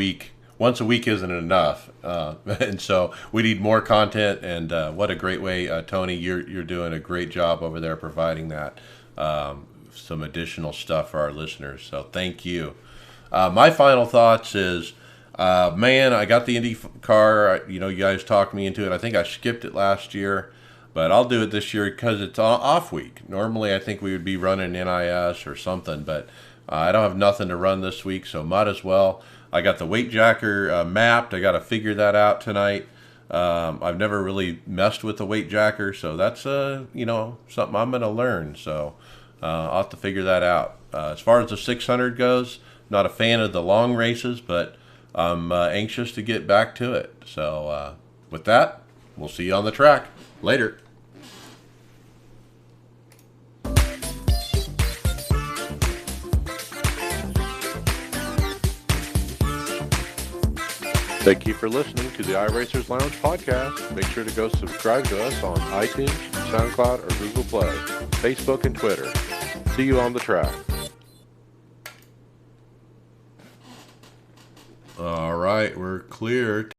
a week isn't enough, and so we need more content. And what a great way, Tony, you're doing a great job over there providing that some additional stuff for our listeners. So thank you. My final thoughts is, man, I got the Indy car. You guys talked me into it. I think I skipped it last year, but I'll do it this year because it's off week. Normally, I think we would be running NIS or something, but I don't have nothing to run this week, so might as well. I got the weight jacker mapped. I got to figure that out tonight. I've never really messed with the weight jacker, so that's something I'm going to learn. So I'll have to figure that out. As far as the 600 goes, not a fan of the long races, but I'm anxious to get back to it. So with that, we'll see you on the track. Later. Thank you for listening to the iRacers Lounge podcast. Make sure to go subscribe to us on iTunes, SoundCloud, or Google Play, Facebook, and Twitter. See you on the track. All right, we're clear.